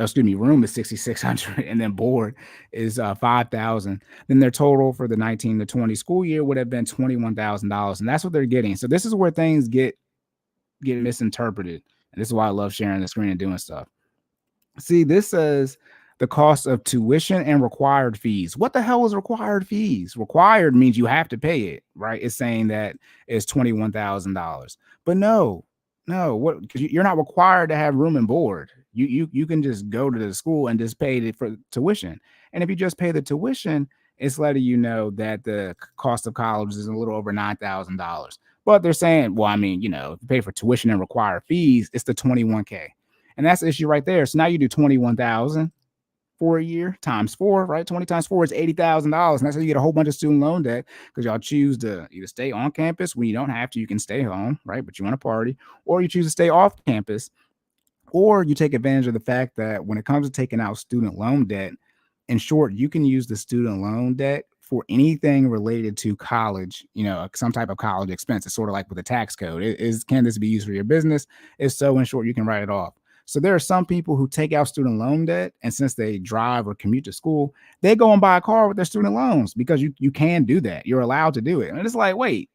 S1: Room is $6,600 and then board is $5,000. Then their total for the 19 to 20 school year would have been $21,000, and that's what they're getting. So this is where things get misinterpreted, and this is why I love sharing the screen and doing stuff. See, this says the cost of tuition and required fees. What the hell is required fees? Required means you have to pay it, right? It's saying that it's $21,000, but no, what? Because you're not required to have room and board. You can just go to the school and just pay it for tuition. And if you just pay the tuition, it's letting you know that the cost of college is a little over $9,000. But they're saying, well, if you pay for tuition and required fees, it's the $21K. And that's the issue right there. So now you do $21,000 for a year times 4, right? 20 times 4 is $80,000. And that's how you get a whole bunch of student loan debt, because y'all choose to either stay on campus when you don't have to, you can stay home, right? But you want to party, or you choose to stay off campus, or you take advantage of the fact that when it comes to taking out student loan debt, in short, you can use the student loan debt for anything related to college, some type of college expense. It's sort of like with the tax code. Can this be used for your business? If so, in short, you can write it off. So there are some people who take out student loan debt, and since they drive or commute to school, they go and buy a car with their student loans, because you can do that. You're allowed to do it. And it's like, wait,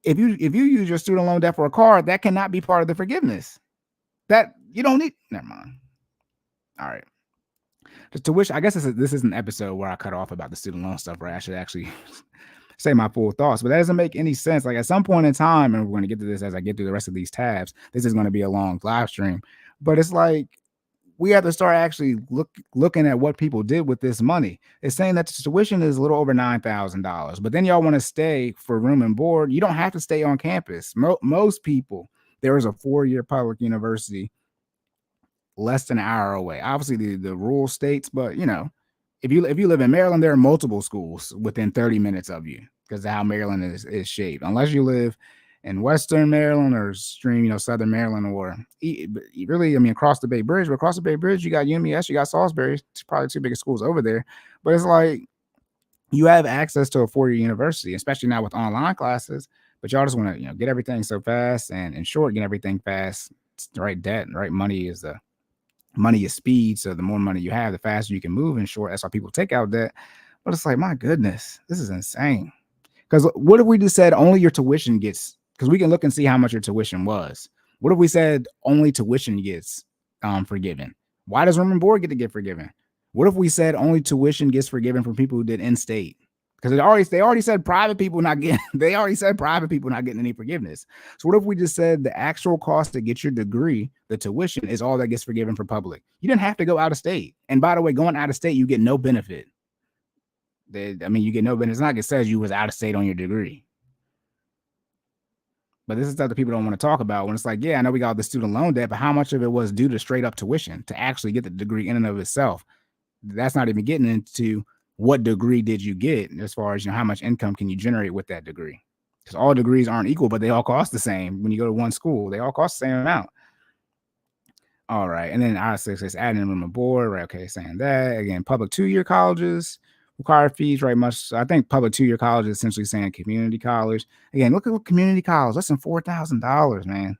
S1: if you use your student loan debt for a car, that cannot be part of the forgiveness. That you don't need. Never mind. All right. Just to wish, I guess this is an episode where I cut off about the student loan stuff, right? I should actually say my full thoughts, but that doesn't make any sense. Like, at some point in time, and we're going to get to this as I get through the rest of these tabs, this is going to be a long live stream, but it's like, we have to start actually looking at what people did with this money. It's saying that the tuition is a little over $9,000, but then y'all want to stay for room and board. You don't have to stay on campus. Most people, there is a 4-year public university less than an hour away. Obviously, the rural states, but if you live in Maryland, there are multiple schools within 30 minutes of you because of how Maryland is shaped. Unless you live in Western Maryland or extreme, Southern Maryland, or really, across the Bay Bridge. But across the Bay Bridge, you got UMES, you got Salisbury. It's probably two biggest schools over there. But it's like you have access to a 4-year university, especially now with online classes. But y'all just want to, get everything so fast, and in short, get everything fast. It's the right debt, right? Money is speed. So the more money you have, the faster you can move. In short, that's why people take out debt. But it's like, my goodness, this is insane. Because what if we just said only your tuition gets? Because we can look and see how much your tuition was. What if we said only tuition gets forgiven? Why does room and board get forgiven? What if we said only tuition gets forgiven from people who did in-state? Because they already said private people not getting. They already said private people not getting any forgiveness. So what if we just said the actual cost to get your degree, the tuition, is all that gets forgiven for public? You didn't have to go out of state. And by the way, going out of state, you get no benefit. You get no benefit. It's not like it says you was out of state on your degree. But this is stuff that people don't want to talk about when it's like, yeah, I know we got the student loan debt, but how much of it was due to straight up tuition to actually get the degree in and of itself? That's not even getting into what degree did you get as far as, how much income can you generate with that degree? Because all degrees aren't equal, but they all cost the same. When you go to one school, they all cost the same amount. All right. And then I6 is adding in room and board, right? Okay, saying that. Again, public 2-year colleges require fees, right? Much. I think public 2-year college is essentially saying community college. Again, look at community college, less than $4,000, man.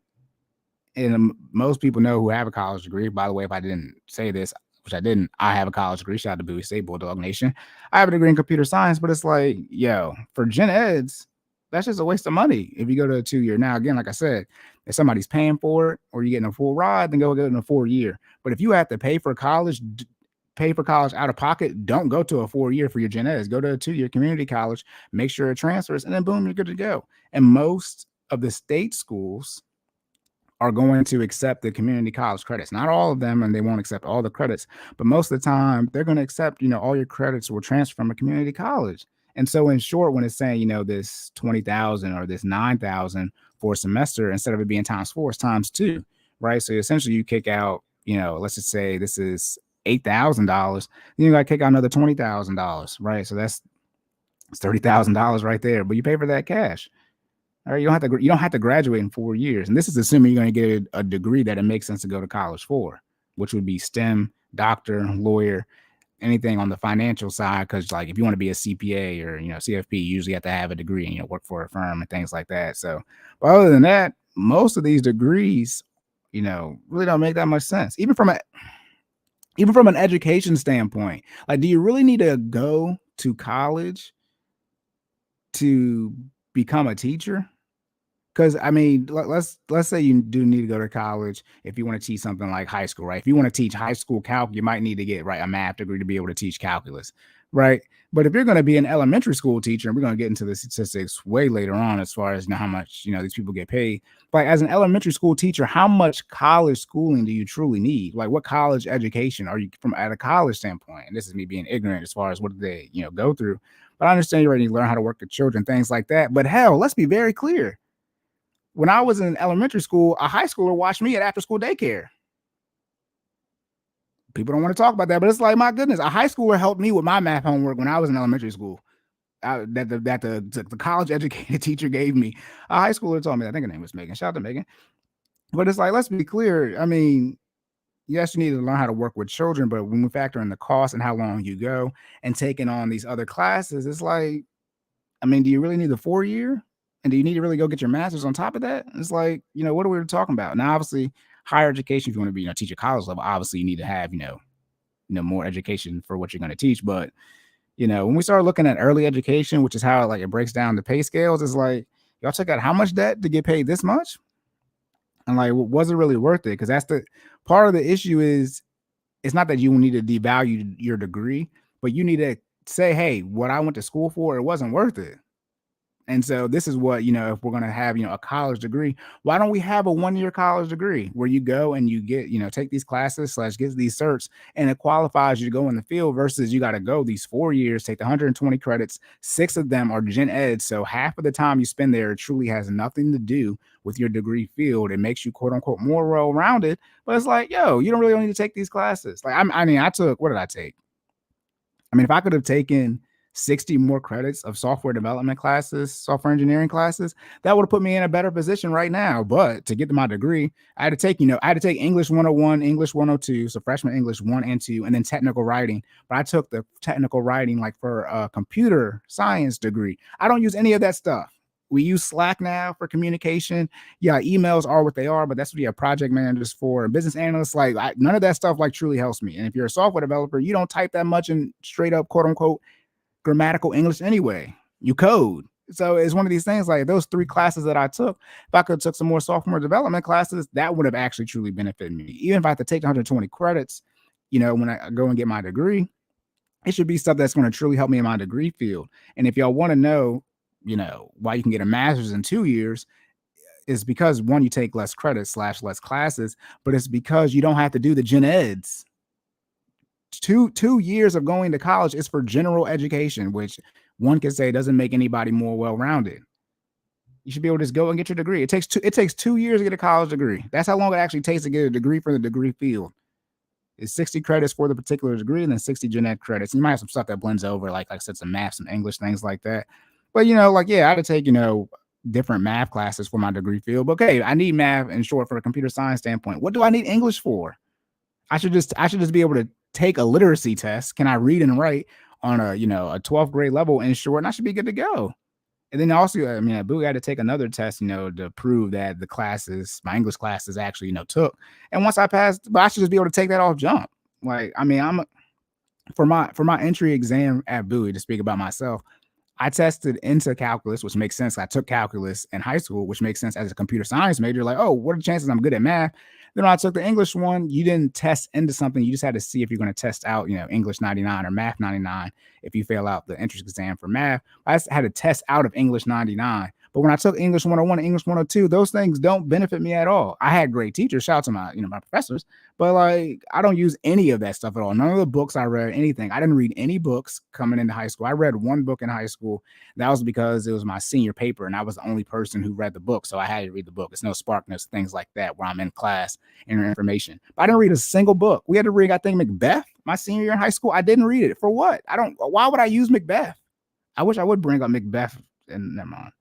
S1: And most people know who have a college degree. By the way, if I didn't say this, which I didn't, I have a college degree. Shout out to Bowie State, Bulldog Nation. I have a degree in computer science, but it's like, for gen eds, that's just a waste of money if you go to a 2-year. Now, again, like I said, if somebody's paying for it or you're getting a full ride, then go get in a 4-year. But if you have to pay for college out of pocket, don't go to a 4-year for your gen eds. Go to a 2-year community college, make sure it transfers, and then boom, you're good to go. And most of the state schools are going to accept the community college credits. Not all of them, and they won't accept all the credits, but most of the time they're going to accept, all your credits will transfer from a community college. And so in short, when it's saying, this 20,000 or this 9,000 for a semester, instead of it being times 4, it's times 2, right? So essentially you kick out, let's just say this is $8,000, then you got to kick out another $20,000, right? So it's $30,000 right there, but you pay for that cash. All right, you don't have to graduate in 4 years, and this is assuming you're going to get a degree that it makes sense to go to college for, which would be STEM, doctor, lawyer, anything on the financial side. Because like if you want to be a CPA or CFP, you usually have to have a degree and work for a firm and things like that. So, but other than that, most of these degrees, really don't make that much sense. Even from an education standpoint, like, do you really need to go to college to become a teacher? Because let's say you do need to go to college if you want to teach something like high school, right? If you want to teach high school calc, you might need to get a math degree to be able to teach calculus, right? But if you're going to be an elementary school teacher, and we're going to get into the statistics way later on as far as how much these people get paid. Like as an elementary school teacher, how much college schooling do you truly need? Like what college education are you from at a college standpoint? And this is me being ignorant as far as what they go through. But I understand you already learn how to work with children, things like that. But hell, let's be very clear. When I was in elementary school, a high schooler watched me at after-school daycare. People don't want to talk about that, but it's like, my goodness, a high schooler helped me with my math homework when I was in elementary school. That the college educated teacher gave me. A high schooler told me, I think her name was Megan. Shout out to Megan. But it's like, let's be clear. Yes, you need to learn how to work with children, but when we factor in the cost and how long you go and taking on these other classes, it's like, do you really need the 4-year? And do you need to really go get your master's on top of that? It's like, what are we talking about? Now, obviously, higher education, if you want to be, teach at college level, obviously you need to have, more education for what you're going to teach. But, when we start looking at early education, which is how it breaks down the pay scales, it's like, y'all check out how much debt to get paid this much? And like, was it really worth it? Because that's the part of the issue is, it's not that you need to devalue your degree, but you need to say, hey, what I went to school for, it wasn't worth it. And so this is what, if we're going to have, a college degree, why don't we have a 1-year college degree where you go and you get, take these classes / get these certs, and it qualifies you to go in the field, versus you got to go these 4 years, take the 120 credits, 6 of them are gen ed. So half of the time you spend there, it truly has nothing to do with your degree field. It makes you quote unquote more well-rounded, but it's like, yo, you don't really need to take these classes. Like, I took, what did I take? If I could have taken 60 more credits of software development classes, software engineering classes, that would have put me in a better position right now. But to get to my degree, I had to take, English 101, English 102, so freshman English 1 and 2, and then technical writing. But I took the technical writing like for a computer science degree. I don't use any of that stuff. We use Slack now for communication. Yeah, emails are what they are, but that's what you have project managers for, and business analysts. Like, none of that stuff like truly helps me. And if you're a software developer, you don't type that much in straight up quote unquote grammatical English anyway. You code. So it's one of these things, like those 3 classes that I took, if I could have took some more software development classes, that would have actually truly benefited me. Even if I had to take 120 credits, when I go and get my degree, it should be stuff that's going to truly help me in my degree field. And if y'all want to know, why you can get a master's in 2 years, is because, one, you take less credits / less classes, but it's because you don't have to do the gen eds. 2 years of going to college is for general education, which one can say doesn't make anybody more well-rounded. You should be able to just go and get your degree. It takes 2 years to get a college degree. That's how long it actually takes to get a degree for the degree field. It's 60 credits for the particular degree, and then 60 gen ed credits. And you might have some stuff that blends over, like I said, some math, some English, things like that. But I had to take, different math classes for my degree field. But okay, I need math in short for a computer science standpoint. What do I need English for? I should just be able to take a literacy test. Can I read and write on a 12th grade level in short, and I should be good to go. And then also, at Bowie, I had to take another test, to prove that the classes, my English classes actually, took. And once I passed, but I should just be able to take that off jump. Like, for my entry exam at Bowie, to speak about myself, I tested into calculus, which makes sense. I took calculus in high school, which makes sense as a computer science major. Like, oh, what are the chances I'm good at math? Then when I took the English one, you didn't test into something. You just had to see if you're going to test out, English 99 or math 99 if you fail out the entrance exam for math. I just had to test out of English 99. But when I took English 101 and English 102, those things don't benefit me at all. I had great teachers, shout out to my, my professors, but like, I don't use any of that stuff at all. None of the books I read, anything. I didn't read any books coming into high school. I read one book in high school. That was because it was my senior paper and I was the only person who read the book. So I had to read the book. It's no Spark Notes, things like that, where I'm in class and information. But I didn't read a single book. We had to read, I think, Macbeth my senior year in high school. I didn't read it. For what? Why would I use Macbeth? I wish I would bring up Macbeth, and never mind.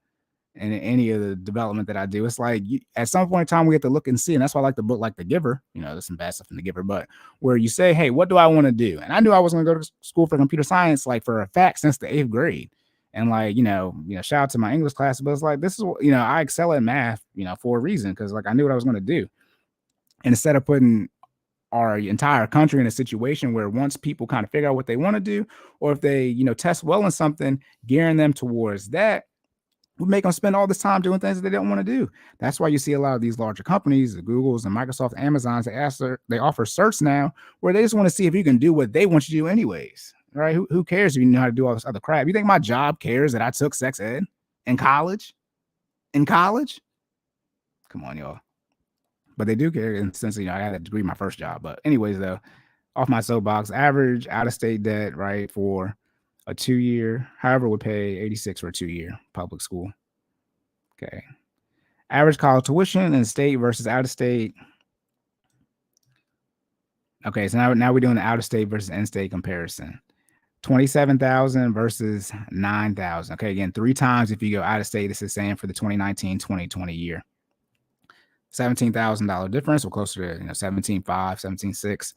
S1: And any of the development that I do, it's like at some point in time we have to look and see. And that's why I like the book like The Giver. There's some bad stuff in The Giver, but where you say, hey, what do I want to do? And I knew I was going to go to school for computer science, like for a fact, since the 8th grade. And like, shout out to my English class, but it's like, this is what, I excel at math, for a reason, because like I knew what I was going to do. And instead of putting our entire country in a situation where once people kind of figure out what they want to do, or if they, test well in something, gearing them towards that, we make them spend all this time doing things that they don't want to do. That's why you see a lot of these larger companies, the Googles and Microsoft, Amazons, they offer certs now where they just want to see if you can do what they want you to do anyways, right? Who cares if you know how to do all this other crap? You think my job cares that I took sex ed in college? Come on, y'all. But they do care, and since, I had a degree in my first job. But anyways, though, off my soapbox, average out-of-state debt, right, for a 2-year, however, would pay 86 for a 2-year public school. Okay. Average college tuition in state versus out of state. Okay, so now we're doing the out of state versus in-state comparison. 27,000 versus 9,000. Okay, again, 3 times if you go out of state. This is saying for the 2019-2020 year. $17,000 difference, or closer to 17.5, 17.6.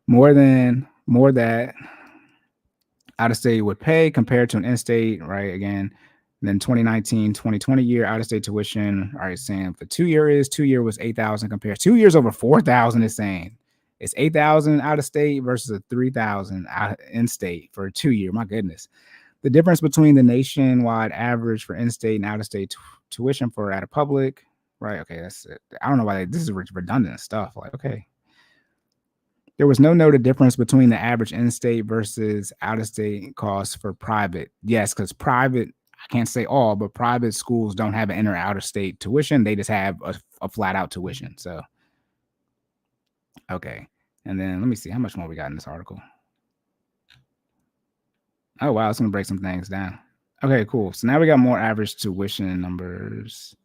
S1: More that out of state would pay compared to an in-state, right? Again, then 2019-2020 year out of state tuition, all right, saying for 2 year was 8,000 compared 2 years over 4,000 is saying it's 8,000 out of state versus a 3,000 out in state for a 2 year. My goodness. The difference between the nationwide average for in-state and out of state tuition for at a public, right? Okay, that's it. I don't know why this is redundant stuff. Like, okay. There was no noted difference between the average in-state versus out-of-state costs for private. Yes, because private, I can't say all, but private schools don't have an in or out of state tuition. They just have a flat out tuition. So, okay. And then let me see how much more we got in this article. Oh, wow. It's going to break some things down. Okay, cool. So now we got more average tuition numbers.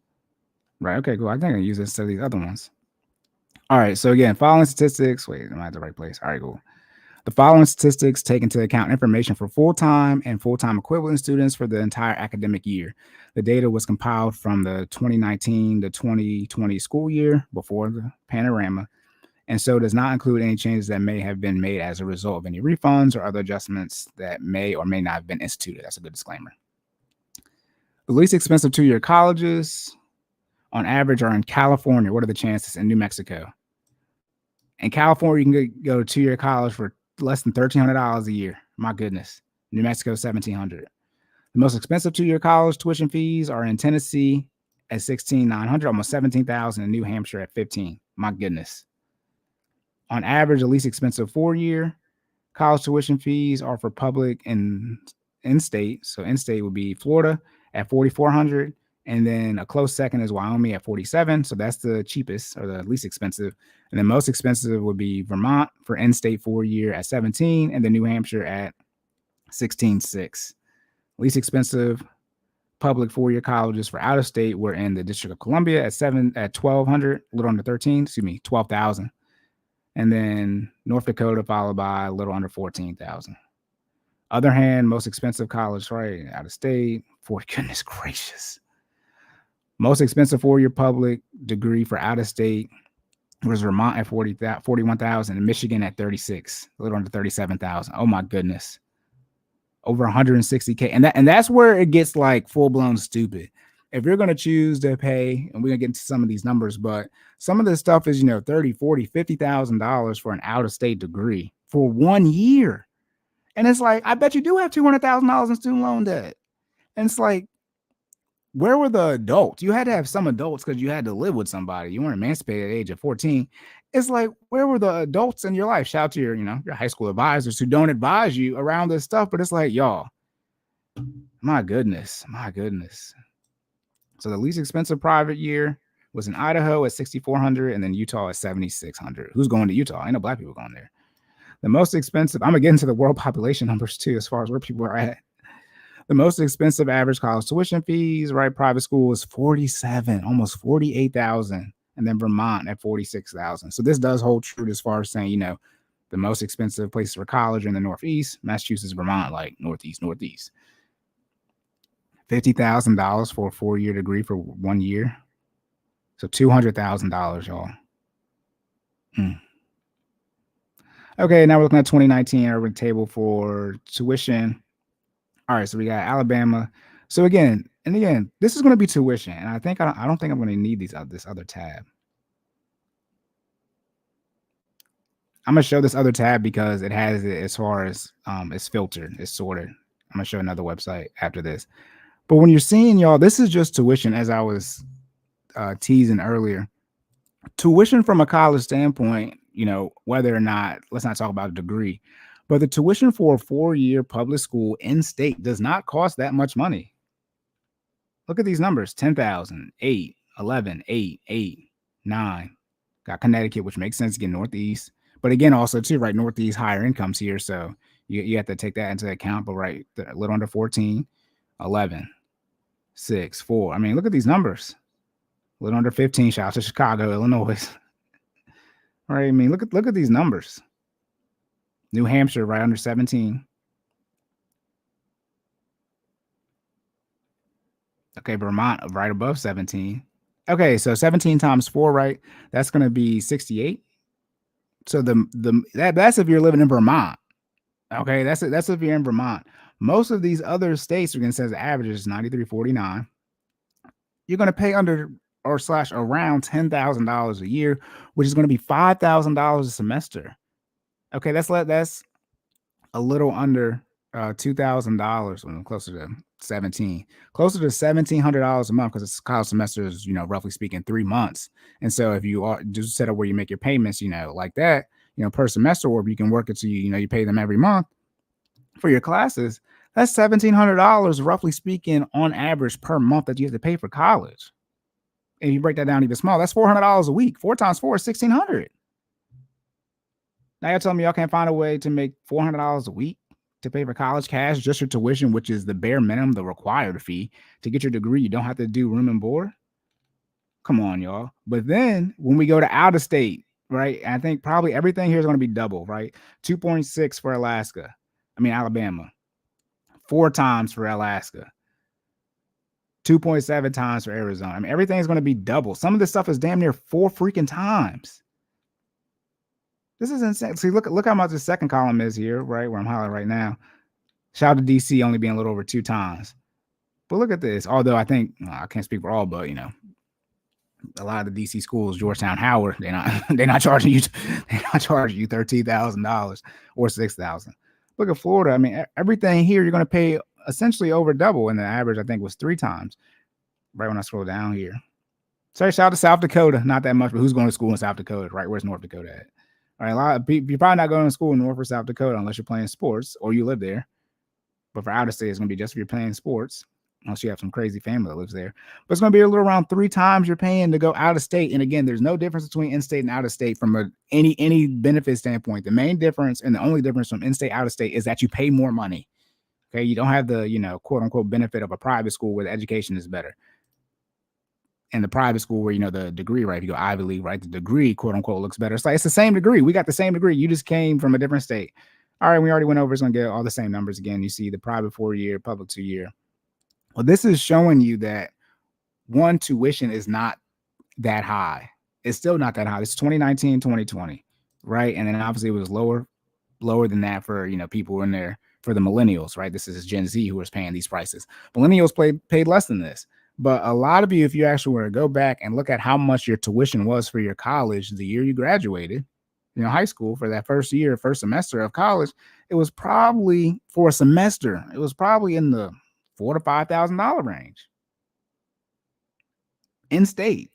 S1: Right. Okay, cool. I think I can use this to these other ones. All right. So again, following statistics. Wait, am I at the right place? All right, cool. The following statistics take into account information for full-time and full-time equivalent students for the entire academic year. The data was compiled from the 2019 to 2020 school year before the panorama, and so does not include any changes that may have been made as a result of any refunds or other adjustments that may or may not have been instituted. That's a good disclaimer. The least expensive two-year colleges on average are in California. What are the chances? In New Mexico. In California, you can go to two-year college for less than $1,300 a year. My goodness. New Mexico, $1,700. The most expensive two-year college tuition fees are in Tennessee at $16,900, almost $17,000, in New Hampshire at $15,000. My goodness. On average, the least expensive four-year college tuition fees are for public and in-state. So in-state would be Florida at $4,400, and then a close second is Wyoming at $47,000. So that's the cheapest or the least expensive. And then most expensive would be Vermont for in-state four-year at $17,000, and then New Hampshire at $16,600. Least expensive public four-year colleges for out of state were in the District of Columbia at $1,200, a little under $12,000. And then North Dakota followed by a little under $14,000. Other hand, most expensive college, right, out of state, for goodness gracious. Most expensive four-year public degree for out of state was Vermont at $41,000 and Michigan at $36,000, a little under $37,000. Oh my goodness. Over $160K. And that's where it gets like full-blown stupid. If you're going to choose to pay, and we're going to get into some of these numbers, but some of this stuff is, $30,000, $40,000, $50,000 for an out-of-state degree for 1 year. And it's like, I bet you do have $200,000 in student loan debt. And it's like, where were the adults? You had to have some adults because you had to live with somebody. You weren't emancipated at the age of 14. It's like, where were the adults in your life? Shout out to your, your high school advisors who don't advise you around this stuff. But it's like, y'all, my goodness. So the least expensive private year was in Idaho at $6,400 and then Utah at $7,600. Who's going to Utah? Ain't no black people going there. The most expensive, I'm going to get into the world population numbers too, as far as where people are at. The most expensive average college tuition fees, right? Private school is $47,000, almost $48,000. And then Vermont at $46,000. So this does hold true as far as saying, the most expensive places for college are in the Northeast, Massachusetts, Vermont, like Northeast. $50,000 for a four-year degree for 1 year. So $200,000, y'all. Okay, now we're looking at 2019 urban table for tuition. All right, so we got Alabama. So again, this is going to be tuition, and I don't think I'm going to need this other tab. I'm going to show this other tab because it has it as far as it's filtered, it's sorted. I'm going to show another website after this. But when you're seeing, y'all, this is just tuition, as I was teasing earlier. Tuition from a college standpoint, whether or not, let's not talk about a degree, but the tuition for a four-year public school in state does not cost that much money. Look at these numbers: 10,000, 8, 11, 8, 8, 9. Got Connecticut, which makes sense, again, Northeast. But again, also too, right, Northeast higher incomes here, so you have to take that into account. But right, a little under 14, 11, 6, 4. I mean, look at these numbers. A little under 15. Shout out to Chicago, Illinois. Right, I mean, look at these numbers. New Hampshire right under 17. Okay, Vermont right above 17. Okay, so 17 times 4, right? That's going to be 68. So that's if you're living in Vermont. Okay, that's if you're in Vermont. Most of these other states, we're going to say the average is 93.49. You're going to pay under or / around $10,000 a year, which is going to be $5,000 a semester. Okay, that's a little under $2,000, when closer to 17, closer to $1,700 a month, because it's college semester is, roughly speaking, 3 months. And so if you are just set up where you make your payments, like that, per semester, or you can work it so you pay them every month for your classes, That's $1,700, roughly speaking, on average per month that you have to pay for college. And you break that down even small, that's $400 a week. 4 times 4 is $1,600. Now you're telling me y'all can't find a way to make $400 a week to pay for college cash, just your tuition, which is the bare minimum, the required fee to get your degree. You don't have to do room and board. Come on, y'all. But then when we go to out of state, right? I think probably everything here is going to be double, right? 2.6 for Alabama. 4 times for Alaska. 2.7 times for Arizona. I mean, everything's going to be double. Some of this stuff is damn near 4 freaking times. This is insane. See, look how much the second column is here, right? Where I'm highlighting right now. Shout out to DC only being a little over 2 times. But look at this. Although I think I can't speak for all, but a lot of the DC schools, Georgetown, Howard, they're not charging you $13,000 or $6,000. Look at Florida. I mean, everything here you're going to pay essentially over double, and the average I think was 3 times. Right when I scroll down here. Sorry, shout out to South Dakota. Not that much, but who's going to school in South Dakota? Right? Where's North Dakota at? All right, a lot of people, you're probably not going to school in North or South Dakota unless you're playing sports or you live there. But for out of state, it's going to be just if you're playing sports, unless you have some crazy family that lives there. But it's going to be a little around 3 times you're paying to go out of state. And again, there's no difference between in-state and out of state from any benefit standpoint. The main difference and the only difference from in-state, out of state is that you pay more money. Okay, you don't have the quote unquote benefit of a private school where the education is better. And the private school where, the degree, right? If you go Ivy League, right? The degree, quote unquote, looks better. It's like, it's the same degree. We got the same degree. You just came from a different state. All right, we already went over. It's going to get all the same numbers again. You see the private 4-year, public 2-year. Well, this is showing you that one, tuition is not that high. It's still not that high. It's 2019, 2020, right? And then obviously it was lower than that for, people who are in there for the millennials, right? This is Gen Z who was paying these prices. Millennials paid less than this. But a lot of you, if you actually were to go back and look at how much your tuition was for your college the year you graduated, high school, for that first semester of college, it was probably for a semester. It was probably in the $4,000 to $5,000 range in state.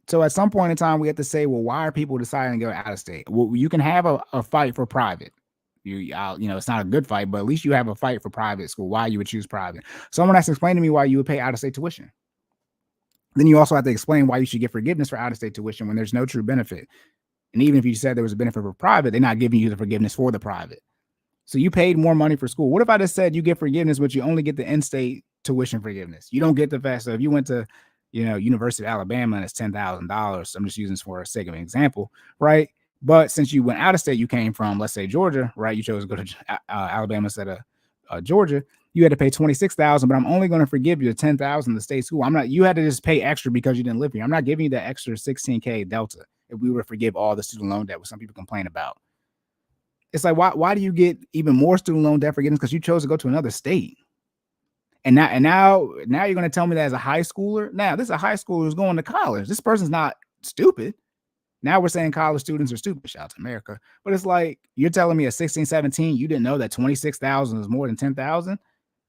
S1: So at some point in time, we have to say, well, why are people deciding to go out of state? Well, you can have a fight for private. It's not a good fight, but at least you have a fight for private school. Why you would choose private? Someone has to explain to me why you would pay out-of-state tuition. Then you also have to explain why you should get forgiveness for out-of-state tuition when there's no true benefit. And even if you said there was a benefit for private, they're not giving you the forgiveness for the private. So you paid more money for school. What if I just said you get forgiveness, but you only get the in-state tuition forgiveness? You don't get the fact. So if you went to, University of Alabama and it's $10,000, I'm just using this for the sake of an example, right? But since you went out of state, you came from, let's say, Georgia, right? You chose to go to Alabama instead of Georgia. You had to pay $26,000, but I'm only going to forgive you the $10,000 the state school. You had to just pay extra because you didn't live here. I'm not giving you that extra $16K delta if we were to forgive all the student loan debt, which some people complain about. It's like, why do you get even more student loan debt forgiveness? Because you chose to go to another state. And now you're going to tell me that as a high schooler. Now, this is a high schooler who's going to college. This person's not stupid. Now we're saying college students are stupid. Shout out to America. But it's like, you're telling me at 16, 17, you didn't know that 26,000 is more than 10,000.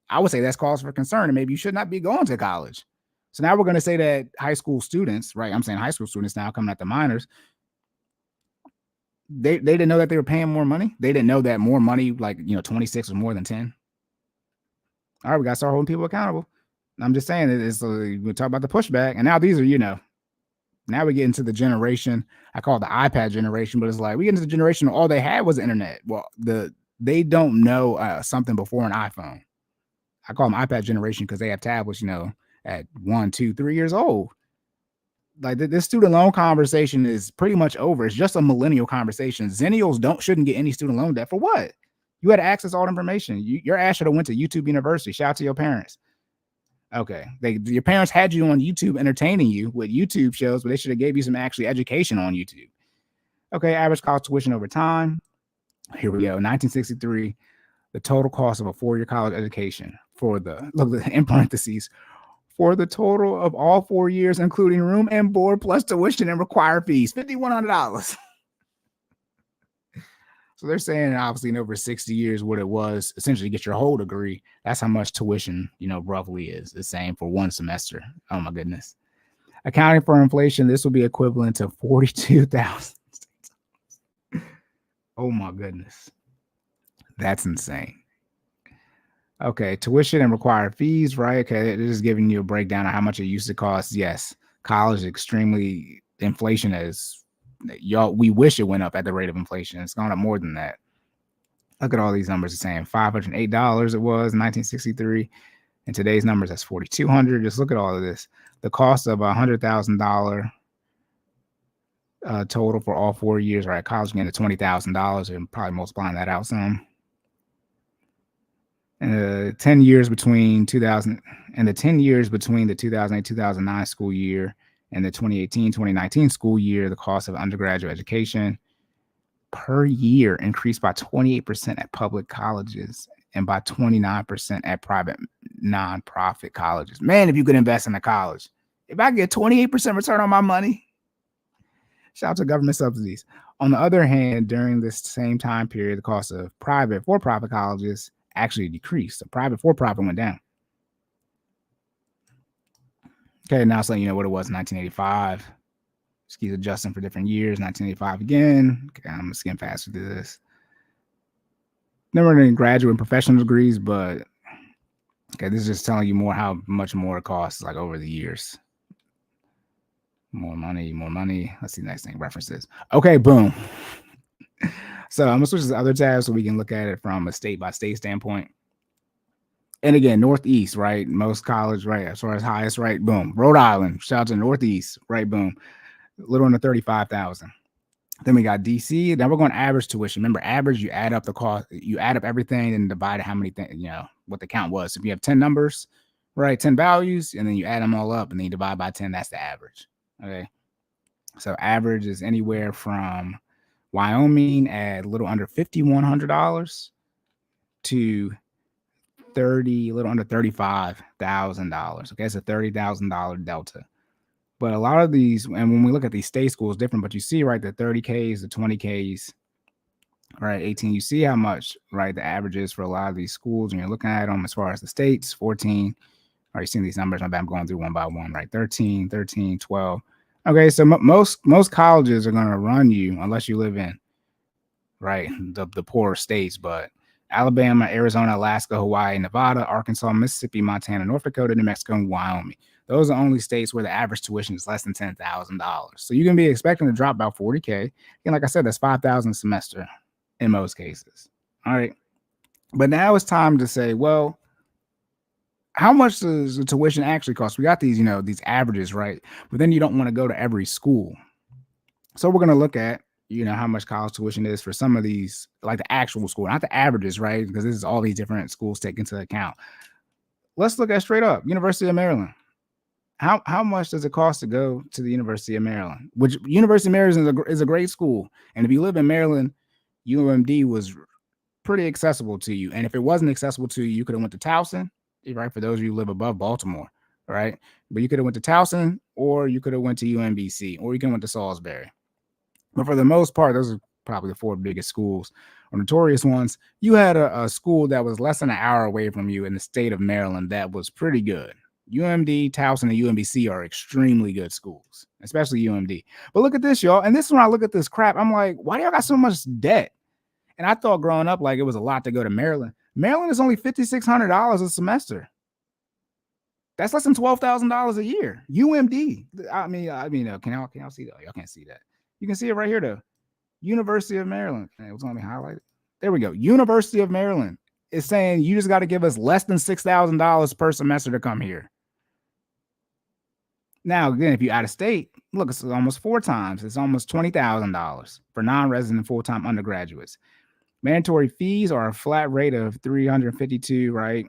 S1: I would say that's cause for concern, and maybe you should not be going to college. So now we're going to say that high school students, right? I'm saying high school students now coming at the minors. They didn't know that they were paying more money. They didn't know that more money, 26 was more than 10. All right, we got to start holding people accountable. I'm just saying we talk about the pushback, and now these are, now we get into the generation, I call it the iPad generation, but it's like we get into the generation all they had was the internet. Well, they don't know something before an iPhone. I call them iPad generation because they have tablets, at 1, 2, 3 years old. Like this student loan conversation is pretty much over. It's just a millennial conversation. Zennials shouldn't get any student loan debt. For what? You had to access all the information. Your ass should have went to YouTube University. Shout out to your parents. Okay. Your parents had you on YouTube entertaining you with YouTube shows, but they should have gave you some actually education on YouTube. Okay. Average college tuition over time. Here we go. 1963, the total cost of a 4-year college education in parentheses, for the total of all 4 years, including room and board plus tuition and required fees, $5,100. So they're saying, obviously, in over 60 years, what it was essentially to get your whole degree. That's how much tuition, roughly is the same for one semester. Oh my goodness. Accounting for inflation, this will be equivalent to $42,000. Oh my goodness. That's insane. Okay, tuition and required fees, right? Okay, it is giving you a breakdown of how much it used to cost. Yes, college extremely inflation is y'all. We wish it went up at the rate of inflation. It's gone up more than that. Look at all these numbers. It's saying $508 it was in 1963. And today's numbers, that's $4,200. Just look at all of this. The cost of $100,000 total for all 4 years, right? College getting to $20,000 and probably multiplying that out some. And 10 years between 2000 and the 10 years between the 2008-2009 school year and the 2018-2019 school year, the cost of undergraduate education per year increased by 28% at public colleges and by 29% at private nonprofit colleges. Man, if you could invest in a college, if I get 28% return on my money, shout out to government subsidies. On the other hand, during this same time period, the cost of private for-profit colleges actually decreased. So private for-profit went down. Okay, now it's letting you know what it was in 1985. Just keep adjusting for different years. 1985 again. Okay, I'm gonna skim faster through this. Never any graduate and professional degrees, but okay, this is just telling you more how much more it costs like over the years. More money, more money. Let's see the next thing, references. Okay, boom. So I'm gonna switch to the other tab so we can look at it from a state by state standpoint. And again, Northeast, right? Most college, right? As far as highest, right? Boom. Rhode Island. Shout out to Northeast, right? Boom. A little under 35,000. Then we got DC. Now we're going average tuition. Remember, average, you add up the cost, you add up everything and divide how many things, what the count was. So if you have 10 numbers, right? 10 values, and then you add them all up and then you divide by 10, that's the average. Okay. So average is anywhere from Wyoming at a little under $5,100 to a little under $35,000. Okay, it's a $30,000 delta. But a lot of these, and when we look at these state schools, different. But you see, right, the 30Ks, the 20Ks, right, 18. You see how much, right, the average is for a lot of these schools, and you're looking at them as far as the states, 14. Are you seeing these numbers? I'm going through one by one, right? 13, 12. Okay, so most colleges are going to run you unless you live in, right, the poorer states, but Alabama, Arizona, Alaska, Hawaii, Nevada, Arkansas, Mississippi, Montana, North Dakota, New Mexico, and Wyoming. Those are only states where the average tuition is less than $10,000. So you can be expecting to drop about $40K. And like I said, that's $5,000 a semester in most cases. All right. But now it's time to say, well, how much does the tuition actually cost? We got these, these averages, right? But then you don't want to go to every school. So we're going to look at, how much college tuition is for some of these, like the actual school, not the averages, right? Because this is all these different schools take into account. Let's look at straight up University of Maryland. How much does it cost to go to the University of Maryland? Which University of Maryland is a great school. And if you live in Maryland, UMD was pretty accessible to you. And if it wasn't accessible to you, you could have went to Towson, right? For those of you who live above Baltimore, right? But you could have went to Towson, or you could have went to UMBC, or you could have went to Salisbury. But for the most part, those are probably the four biggest schools or notorious ones. You had a school that was less than an hour away from you in the state of Maryland that was pretty good. UMD, Towson, and UMBC are extremely good schools, especially UMD. But look at this, y'all. And this is when I look at this crap, I'm like, why do y'all got so much debt? And I thought growing up, like it was a lot to go to Maryland. Maryland is only $5,600 a semester. That's less than $12,000 a year. UMD. Can y'all see that? Y'all can't see that. You can see it right here, though. University of Maryland. It was only highlighted. There we go. University of Maryland is saying you just got to give us less than $6,000 per semester to come here. Now, again, if you're out of state, look, it's almost 4 times. It's almost $20,000 for non-resident full-time undergraduates. Mandatory fees are a flat rate of $352, right?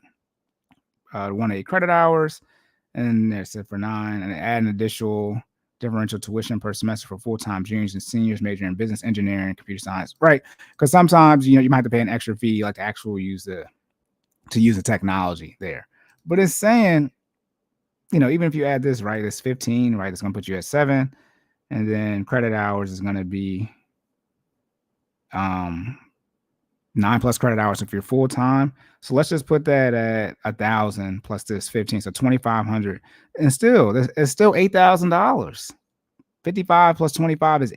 S1: 180 credit hours. And there's it for 9, and add an additional differential tuition per semester for full-time juniors and seniors majoring in business engineering and computer science, right? Because sometimes you might have to pay an extra fee, like to actually use the technology there. But it's saying, even if you add this, right, it's 15, right, it's going to put you at 7, and then credit hours is going to be 9 plus credit hours if you're full-time. So let's just put that at 1,000 plus this 15, so 2,500, and still it's still $8,000. 55 plus 25 is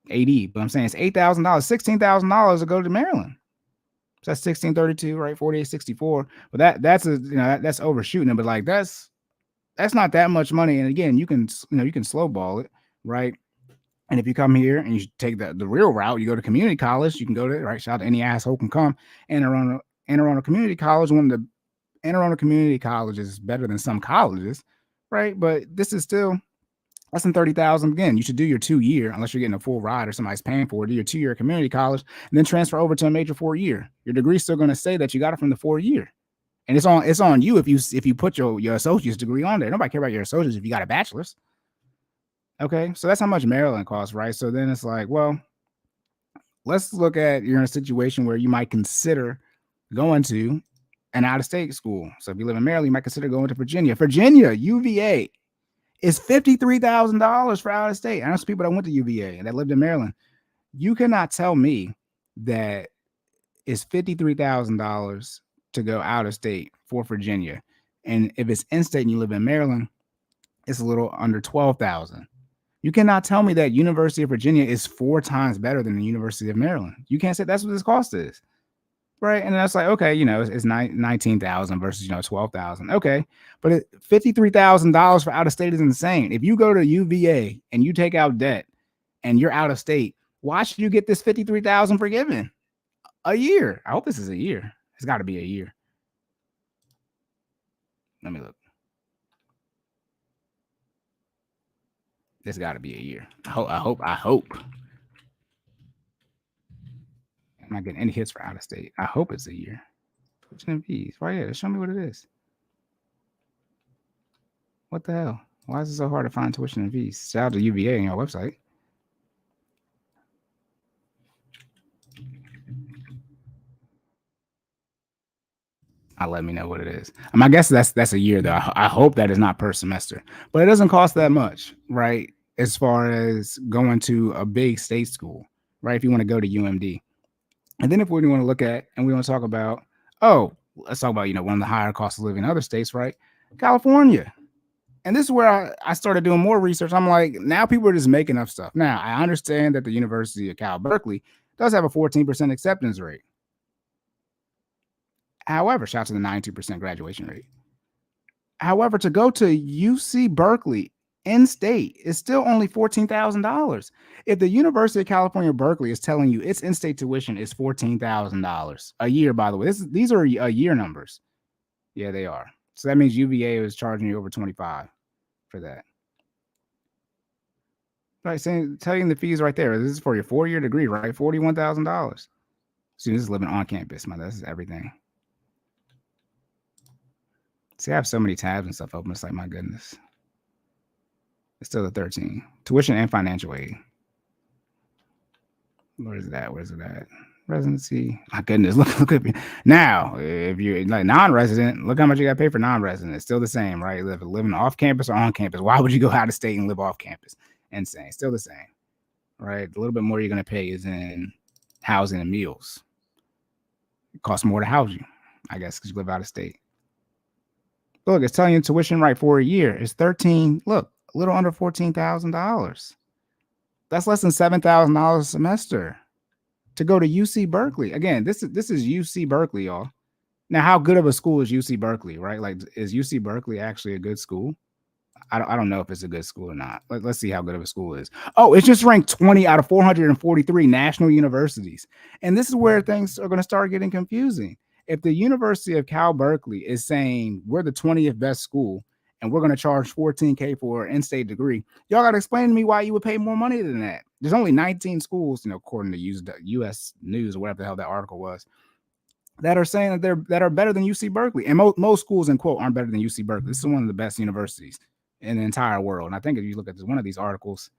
S1: 80. But I'm saying it's $8,000, $16,000 to go to Maryland. So that's 1632, right? 4864. But that's that's overshooting it. But like that's not that much money. And again, you can slow ball it, right? And if you come here and you take the real route, you go to community college, you can go to, right? Shout out to any asshole can come. Anne Arundel Community College, one of the Anne Arundel Community Colleges is better than some colleges, right? But this is still less than 30,000. Again, you should do your 2-year, unless you're getting a full ride or somebody's paying for it. Do your 2-year community college, and then transfer over to a major 4-year. Your degree's still going to say that you got it from the 4-year, and it's on you if you put your associate's degree on there. Nobody care about your associate's if you got a bachelor's. Okay, so that's how much Maryland costs, right? So then it's like, well, let's look at you're in a situation where you might consider going to an out-of-state school. So if you live in Maryland, you might consider going to Virginia. Virginia, UVA is $53,000 for out-of-state. I know some people that went to UVA and that lived in Maryland. You cannot tell me that it's $53,000 to go out-of-state for Virginia. And if it's in-state and you live in Maryland, it's a little under $12,000. You cannot tell me that University of Virginia is 4 times better than the University of Maryland. You can't say that's what this cost is, right? And that's like, okay, it's 19,000 versus 12,000. Okay, but $53,000 for out of state is insane. If you go to UVA and you take out debt and you're out of state, why should you get this $53,000 forgiven? A year. I hope this is a year. It's got to be a year. Let me look. It's got to be a year. I hope. I'm not getting any hits for out of state. I hope it's a year. Tuition and fees. Right here. Show me what it is. What the hell? Why is it so hard to find tuition and fees? Shout out to UVA on your website. Let me know what it is. I guess that's a year though. I hope that is not per semester, but it doesn't cost that much, right? As far as going to a big state school, right? If you want to go to UMD, and then if we want to look at and we want to talk about, let's talk about one of the higher cost of living in other states, right? California. And this is where I started doing more research. I'm like, now people are just making up stuff. Now I understand that the University of Cal Berkeley does have a 14% acceptance rate. However, shout out to the 92% graduation rate. However, to go to UC Berkeley in state is still only $14,000. If the University of California, Berkeley is telling you its in-state tuition is $14,000 a year, by the way, these are year numbers. Yeah, they are. So that means UVA is charging you over $25 for that. Right, telling the fees right there. This is for your 4-year degree, right? $41,000. Students living on campus. This is everything. See, I have so many tabs and stuff open. It's like, my goodness. It's still the 13. Tuition and financial aid. Where is that? Where's it at? Residency. My goodness, look at me. Now, if you're like non-resident, look how much you got to pay for non-resident. It's still the same, right? Living off campus or on campus. Why would you go out of state and live off campus? Insane. Still the same, right? A little bit more you're going to pay is in housing and meals. It costs more to house you, I guess, because you live out of state. Look, it's telling you tuition right for a year is 13. Look, a little under $14,000. That's less than $7,000 a semester to go to UC Berkeley. Again, this is UC Berkeley, y'all. Now, how good of a school is UC Berkeley, right? Like, is UC Berkeley actually a good school? I don't know if it's a good school or not. Let's see how good of a school it is. Oh, it's just ranked 20 out of 443 national universities. And this is where things are going to start getting confusing. If the University of Cal Berkeley is saying we're the 20th best school and we're going to charge $14,000 for an in-state degree, y'all got to explain to me why you would pay more money than that. There's only 19 schools, according to U.S. News or whatever the hell that article was, that are saying that are better than UC Berkeley. And most schools, in quote, aren't better than UC Berkeley. This is one of the best universities in the entire world. And I think if you look at one of these articles,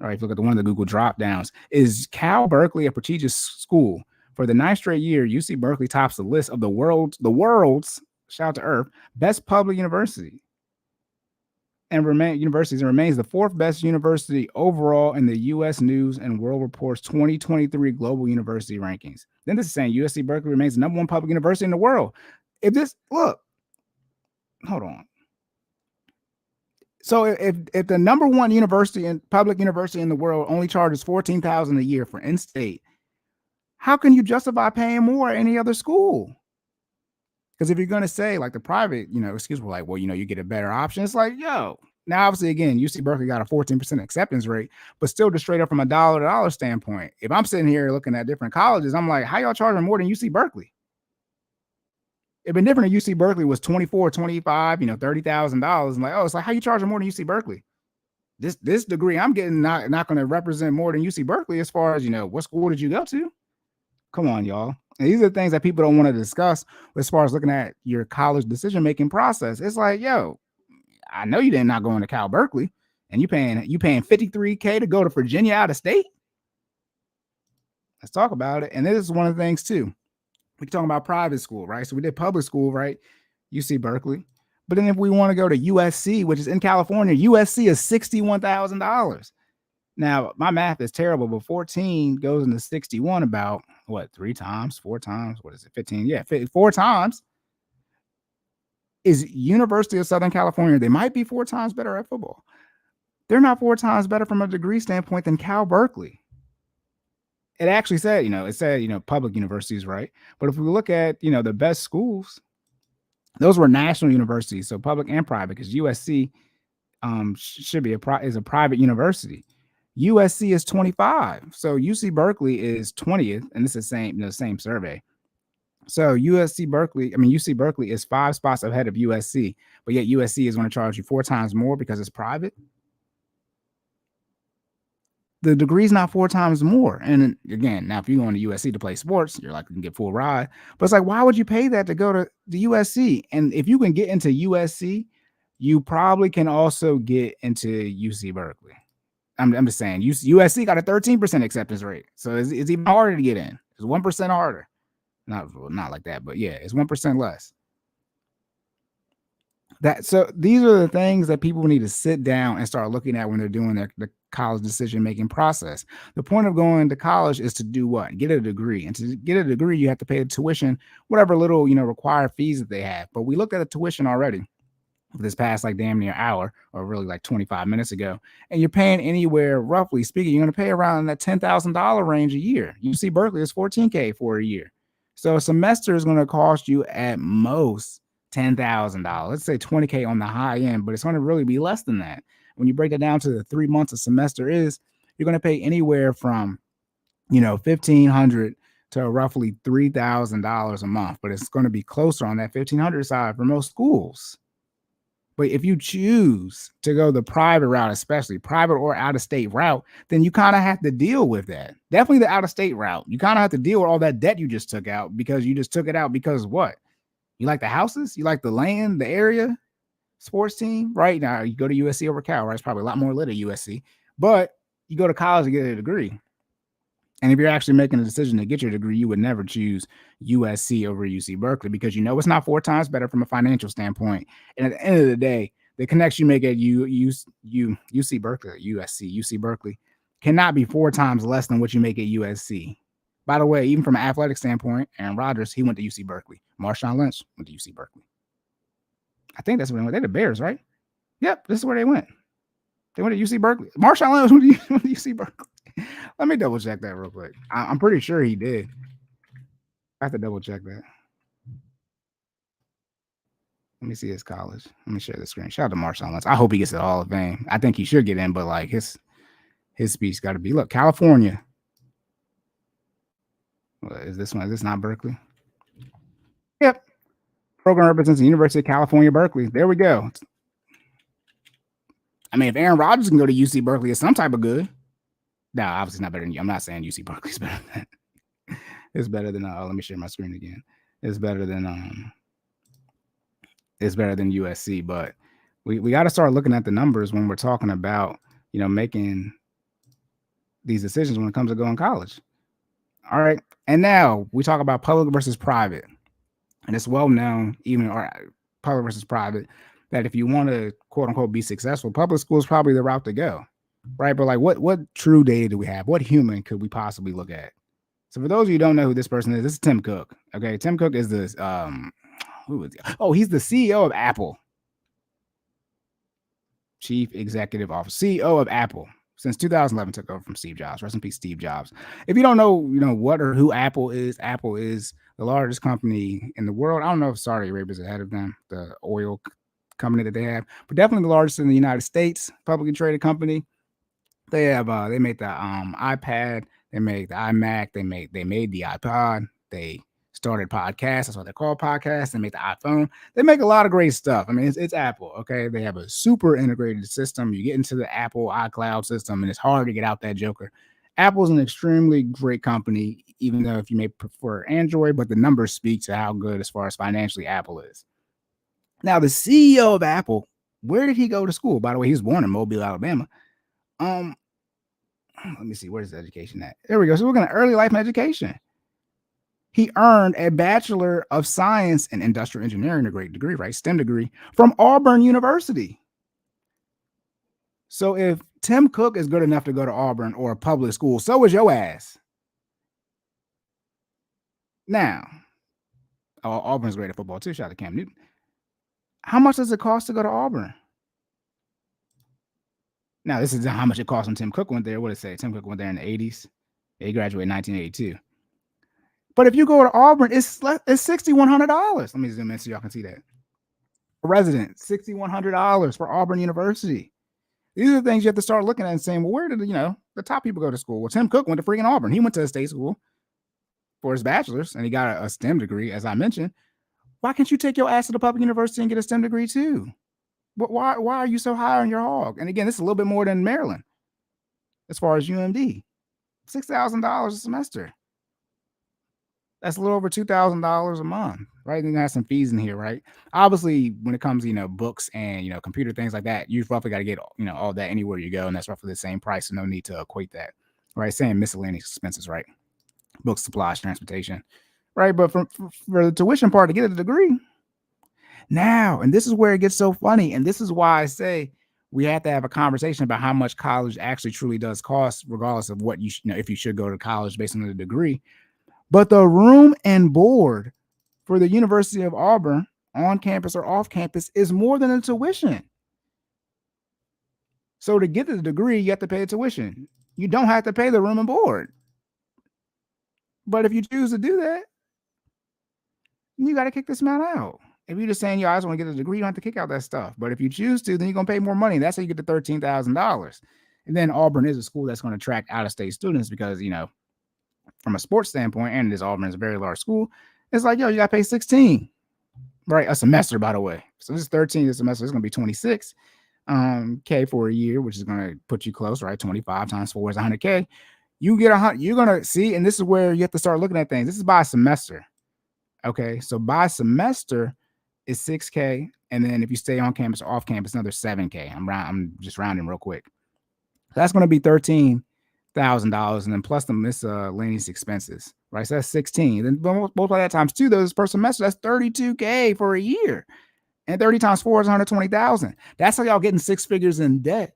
S1: all right, if you look at one of the Google drop downs, is Cal Berkeley a prestigious school? For the 9th straight year, UC Berkeley tops the list of the world's, shout out to Earth, best public university. And universities and remains the 4th best university overall in the U.S. News and World Report's 2023 Global University Rankings. Then this is saying USC Berkeley remains the number 1 public university in the world. Hold on. So if the number 1 university and public university in the world only charges $14,000 a year for in-state, How can you justify paying more at any other school? Because if you're going to say like the private, excuse me, like, well, you get a better option. It's like, yo, now obviously again, UC Berkeley got a 14% acceptance rate, but still just straight up from a dollar to dollar standpoint. If I'm sitting here looking at different colleges, I'm like, how y'all charging more than UC Berkeley? It'd been different if UC Berkeley was 24, 25, $30,000. And like, oh, it's like, how you charging more than UC Berkeley? This degree I'm getting not going to represent more than UC Berkeley as far as, what school did you go to? Come on, y'all. And these are the things that people don't want to discuss as far as looking at your college decision-making process. It's like, yo, I know you did not go into Cal Berkeley and you paying $53K to go to Virginia out of state. Let's talk about it. And this is one of the things too. We're talking about private school, right? So we did public school, right? UC Berkeley. But then if we want to go to USC, which is in California, USC is $61,000. Now, my math is terrible, but 14 goes into 61 about, what, 3 times, 4 times? What is it, 15? Yeah, 4 times. Is University of Southern California, they might be 4 times better at football. They're not 4 times better from a degree standpoint than Cal Berkeley. It actually said, it said, public universities, right? But if we look at, the best schools, those were national universities, so public and private, because USC should be is a private university. USC is 25, so UC Berkeley is 20th, and this is the same survey. So UC Berkeley is 5 spots ahead of USC, but yet USC is going to charge you 4 times more because it's private. The degree's not 4 times more. And again, now if you're going to USC to play sports, you're likely to get full ride. But it's like, why would you pay that to go to the USC? And if you can get into USC, you probably can also get into UC Berkeley. I'm just saying, USC got a 13% acceptance rate, so it's even harder to get in. It's 1% harder. Not like that, but yeah, it's 1% less. So these are the things that people need to sit down and start looking at when they're doing the college decision-making process. The point of going to college is to do what? Get a degree. And to get a degree, you have to pay the tuition, whatever little, required fees that they have. But we looked at the tuition already this past like damn near hour, or really like 25 minutes ago, and you're paying anywhere, roughly speaking, you're going to pay around that $10,000 range a year. UC Berkeley is $14K for a year. So a semester is going to cost you at most $10,000. Let's say $20K on the high end, but it's going to really be less than that. When you break it down to the 3 months a semester is, you're going to pay anywhere from, $1,500 to roughly $3,000 a month, but it's going to be closer on that $1,500 side for most schools. But if you choose to go the private route, especially private or out-of-state route, then you kind of have to deal with that. Definitely the out-of-state route. You kind of have to deal with all that debt you just took out, because you just took it out because what? You like the houses? You like the land, the area, sports team? Right now, you go to USC over Cal, right? It's probably a lot more lit at USC. But you go to college to get a degree. And if you're actually making a decision to get your degree, you would never choose USC over UC Berkeley, because it's not 4 times better from a financial standpoint. And at the end of the day, the connection you make at UC Berkeley, UC Berkeley cannot be 4 times less than what you make at USC. By the way, even from an athletic standpoint, Aaron Rodgers, he went to UC Berkeley. Marshawn Lynch went to UC Berkeley. I think that's where they went. They're the Bears, right? Yep, this is where they went. They went to UC Berkeley. Marshawn Lynch went to UC Berkeley. Let me double check that real quick. I'm pretty sure he did. I have to double check that. Let me see his college. Let me share the screen. Shout out to Marshawn Lynch. I hope he gets the Hall of Fame. I think he should get in, but like his speech got to be, look, California. What is this one? Is this not Berkeley? Yep. Program represents the University of California, Berkeley. There we go. I mean, if Aaron Rodgers can go to UC Berkeley, it's some type of good. No, obviously not better than you. I'm not saying UC Berkeley's better than that. It's better than let me share my screen again. It's better than USC, but we got to start looking at the numbers when we're talking about, making these decisions when it comes to going to college. All right. And now we talk about public versus private. And it's well known, public versus private, that if you want to quote unquote be successful, public school is probably the route to go. Right. But like what true data do we have? What human could we possibly look at? So for those of you who don't know who this person is, this is Tim Cook. Okay. Tim Cook is this who is he? Oh, he's the CEO of Apple. Chief Executive Officer, CEO of Apple. since 2011 took over from Steve Jobs. Rest in peace, Steve Jobs. If you don't know, what or who Apple is the largest company in the world. I don't know if Saudi Arabia is ahead of them, the oil company that they have, but definitely the largest in the United States, publicly traded company. They have they make the iPad, they make the iMac, they made the iPod, they started podcasts, that's what they call podcasts, they make the iPhone. They make a lot of great stuff. I mean, it's Apple, okay? They have a super integrated system. You get into the Apple iCloud system and it's hard to get out that joker. Apple's an extremely great company, even though if you may prefer Android, but the numbers speak to how good as far as financially Apple is. Now, the CEO of Apple, where did he go to school? By the way, he was born in Mobile, Alabama. Let me see, where's the education at? There we go. So we're going to early life education. He earned a Bachelor of Science in Industrial Engineering, a great degree, right? STEM degree from Auburn University. So if Tim Cook is good enough to go to Auburn or a public school, so is your ass. Now, Auburn's great at football too. Shout out to Cam Newton. How much does it cost to go to Auburn? Now, this is how much it cost when Tim Cook went there. What did it say? Tim Cook went there in the 80s. He graduated in 1982. But if you go to Auburn, it's $6,100. Let me zoom in so y'all can see that. A resident, $6,100 for Auburn University. These are the things you have to start looking at and saying, well, where did the top people go to school? Well, Tim Cook went to freaking Auburn. He went to a state school for his bachelor's, and he got a STEM degree, as I mentioned. Why can't you take your ass to the public university and get a STEM degree too? But why are you so high on your hog? And again, this is a little bit more than Maryland as far as UMD. $6,000 a semester. That's a little over $2,000 a month, right? And there's some fees in here, right? Obviously, when it comes to, books and, computer things like that, you've roughly got to get, all that anywhere you go. And that's roughly the same price. So no need to equate that, right? Same miscellaneous expenses, right? Books, supplies, transportation, right? But for the tuition part to get a degree, now, and this is where it gets so funny. And this is why I say we have to have a conversation about how much college actually truly does cost, regardless of what if you should go to college based on the degree. But the room and board for the University of Auburn on campus or off campus is more than the tuition. So to get the degree, you have to pay the tuition. You don't have to pay the room and board. But if you choose to do that, you got to kick this man out. If you're just saying, I just want to get a degree, you don't have to kick out that stuff. But if you choose to, then you're going to pay more money. That's how you get the $13,000. And then Auburn is a school that's going to attract out-of-state students because, from a sports standpoint, and this Auburn is a very large school, it's like, you got to pay 16, right? A semester, by the way. So this is 13 this semester. It's going to be 26 K for a year, which is going to put you close, right? 25 times 4 is 100K. You get 100. You're going to see, and this is where you have to start looking at things. This is by semester. Okay, so by semester is 6K, and then if you stay on campus or off campus, another 7K. I'm just rounding real quick. That's going to be $13,000, and then plus the miscellaneous expenses, right? So that's 16. Then multiply that times 2, those per semester, that's 32K for a year. And 30 times 4 is 120,000. That's how y'all getting 6 figures in debt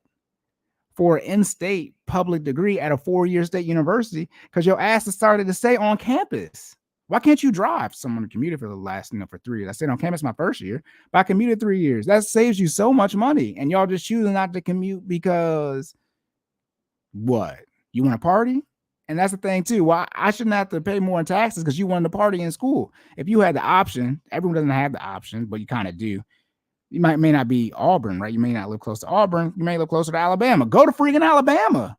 S1: for an in-state public degree at a 4-year state university because your ass has started to stay on campus. Why can't you drive? Someone commuted for the last, for 3 years. I stayed on campus my first year, but I commuted 3 years. That saves you so much money. And y'all just choosing not to commute because what? You want to party? And that's the thing too. Why I shouldn't have to pay more in taxes because you wanted to party in school. If you had the option, everyone doesn't have the option, but you kind of do. You may not be Auburn, right? You may not live close to Auburn. You may live closer to Alabama. Go to freaking Alabama.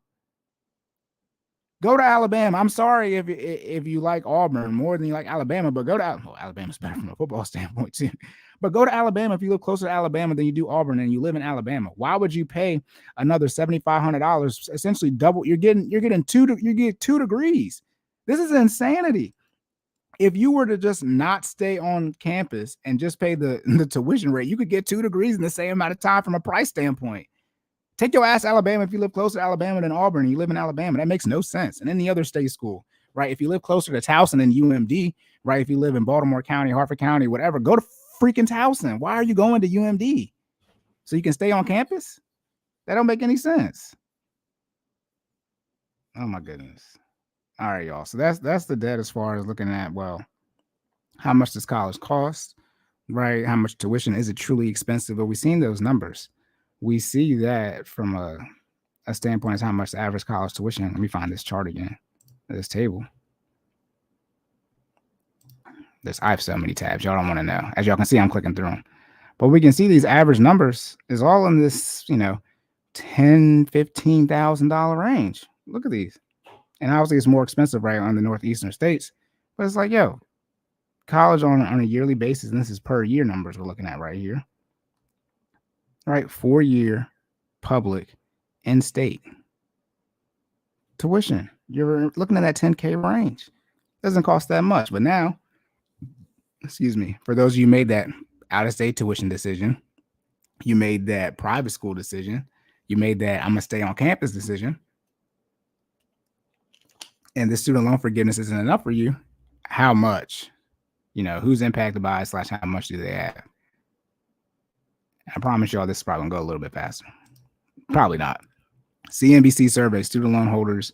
S1: Go to Alabama. I'm sorry if you like Auburn more than you like Alabama, but go to Alabama's better from a football standpoint too. But go to Alabama if you live closer to Alabama than you do Auburn and you live in Alabama. Why would you pay another $7,500? Essentially double. You get 2 degrees. This is insanity. If you were to just not stay on campus and just pay the tuition rate, you could get 2 degrees in the same amount of time from a price standpoint. Take your ass to Alabama if you live closer to Alabama than Auburn and you live in Alabama. That makes no sense. And any other state school, right? If you live closer to Towson than UMD, right? If you live in Baltimore County, Hartford County, whatever, go to freaking Towson. Why are you going to UMD? So you can stay on campus? That don't make any sense. Oh my goodness. All right, y'all. So that's the debt as far as looking at, well, how much does college cost, right? How much tuition? Is it truly expensive? But we've seen those numbers. We see that from a a standpoint is how much the average college tuition. Let me find this chart again. This table. I have so many tabs. Y'all don't want to know. As y'all can see, I'm clicking through them. But we can see these average numbers is all in this, $10,000, $15,000 range. Look at these. And obviously it's more expensive right on the northeastern states. But it's like, yo, college on a yearly basis, and this is per year numbers we're looking at right here. Right, 4-year public and state tuition. You're looking at that $10K range. Doesn't cost that much. But now, for those of you who made that out-of-state tuition decision, you made that private school decision, you made that I'm going to stay on campus decision, and this student loan forgiveness isn't enough for you, how much, who's impacted by it / how much do they have? I promise y'all this is probably going to go a little bit faster. Probably not. CNBC survey, student loan holders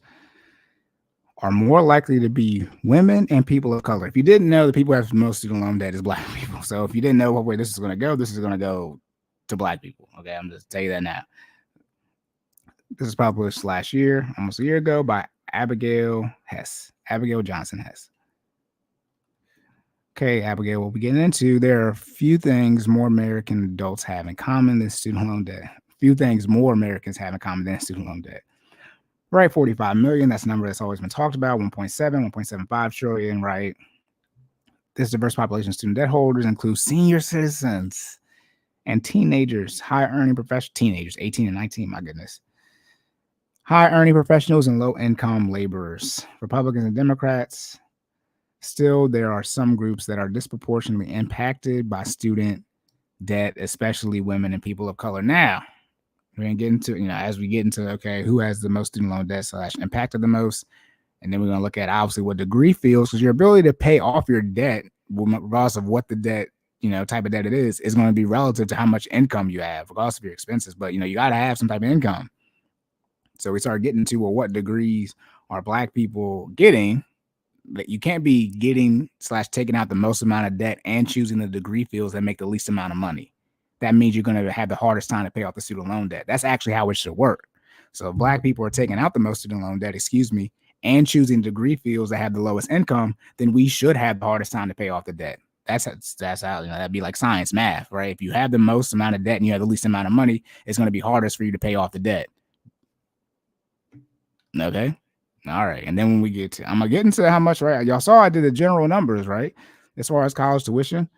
S1: are more likely to be women and people of color. If you didn't know, the people who have the most student loan debt is black people. So if you didn't know what way this is going to go, this is going to go to black people. Okay, I'm just tell you that now. This is published last year, almost a year ago, by Abigail Johnson Hess. Okay, Abigail, we'll be getting into. There are a few things more American adults have in common than student loan debt. Few things more Americans have in common than student loan debt. Right, 45 million. That's a number that's always been talked about. 1.7, 1.75 trillion. Right. This diverse population of student debt holders includes senior citizens and teenagers, high earning teenagers, 18 and 19. My goodness. High earning professionals and low income laborers, Republicans and Democrats. Still, there are some groups that are disproportionately impacted by student debt, especially women and people of color. Now, we're going to get into, as we get into, okay, who has the most student loan debt / impacted the most. And then we're going to look at, obviously, what degree feels, because your ability to pay off your debt, regardless of what the debt, type of debt it is going to be relative to how much income you have, regardless of your expenses. But, you got to have some type of income. So we start getting to, well, what degrees are black people getting? That you can't be getting / taking out the most amount of debt and choosing the degree fields that make the least amount of money. That means you're going to have the hardest time to pay off the student loan debt. That's actually how it should work. So if black people are taking out the most student loan debt, and choosing degree fields that have the lowest income, then we should have the hardest time to pay off the debt. That's how, that'd be like science, math, right? If you have the most amount of debt and you have the least amount of money, it's going to be hardest for you to pay off the debt. Okay. All right. And then when we get to, I'm going to get into how much, right? Y'all saw I did the general numbers, right? As far as college tuition,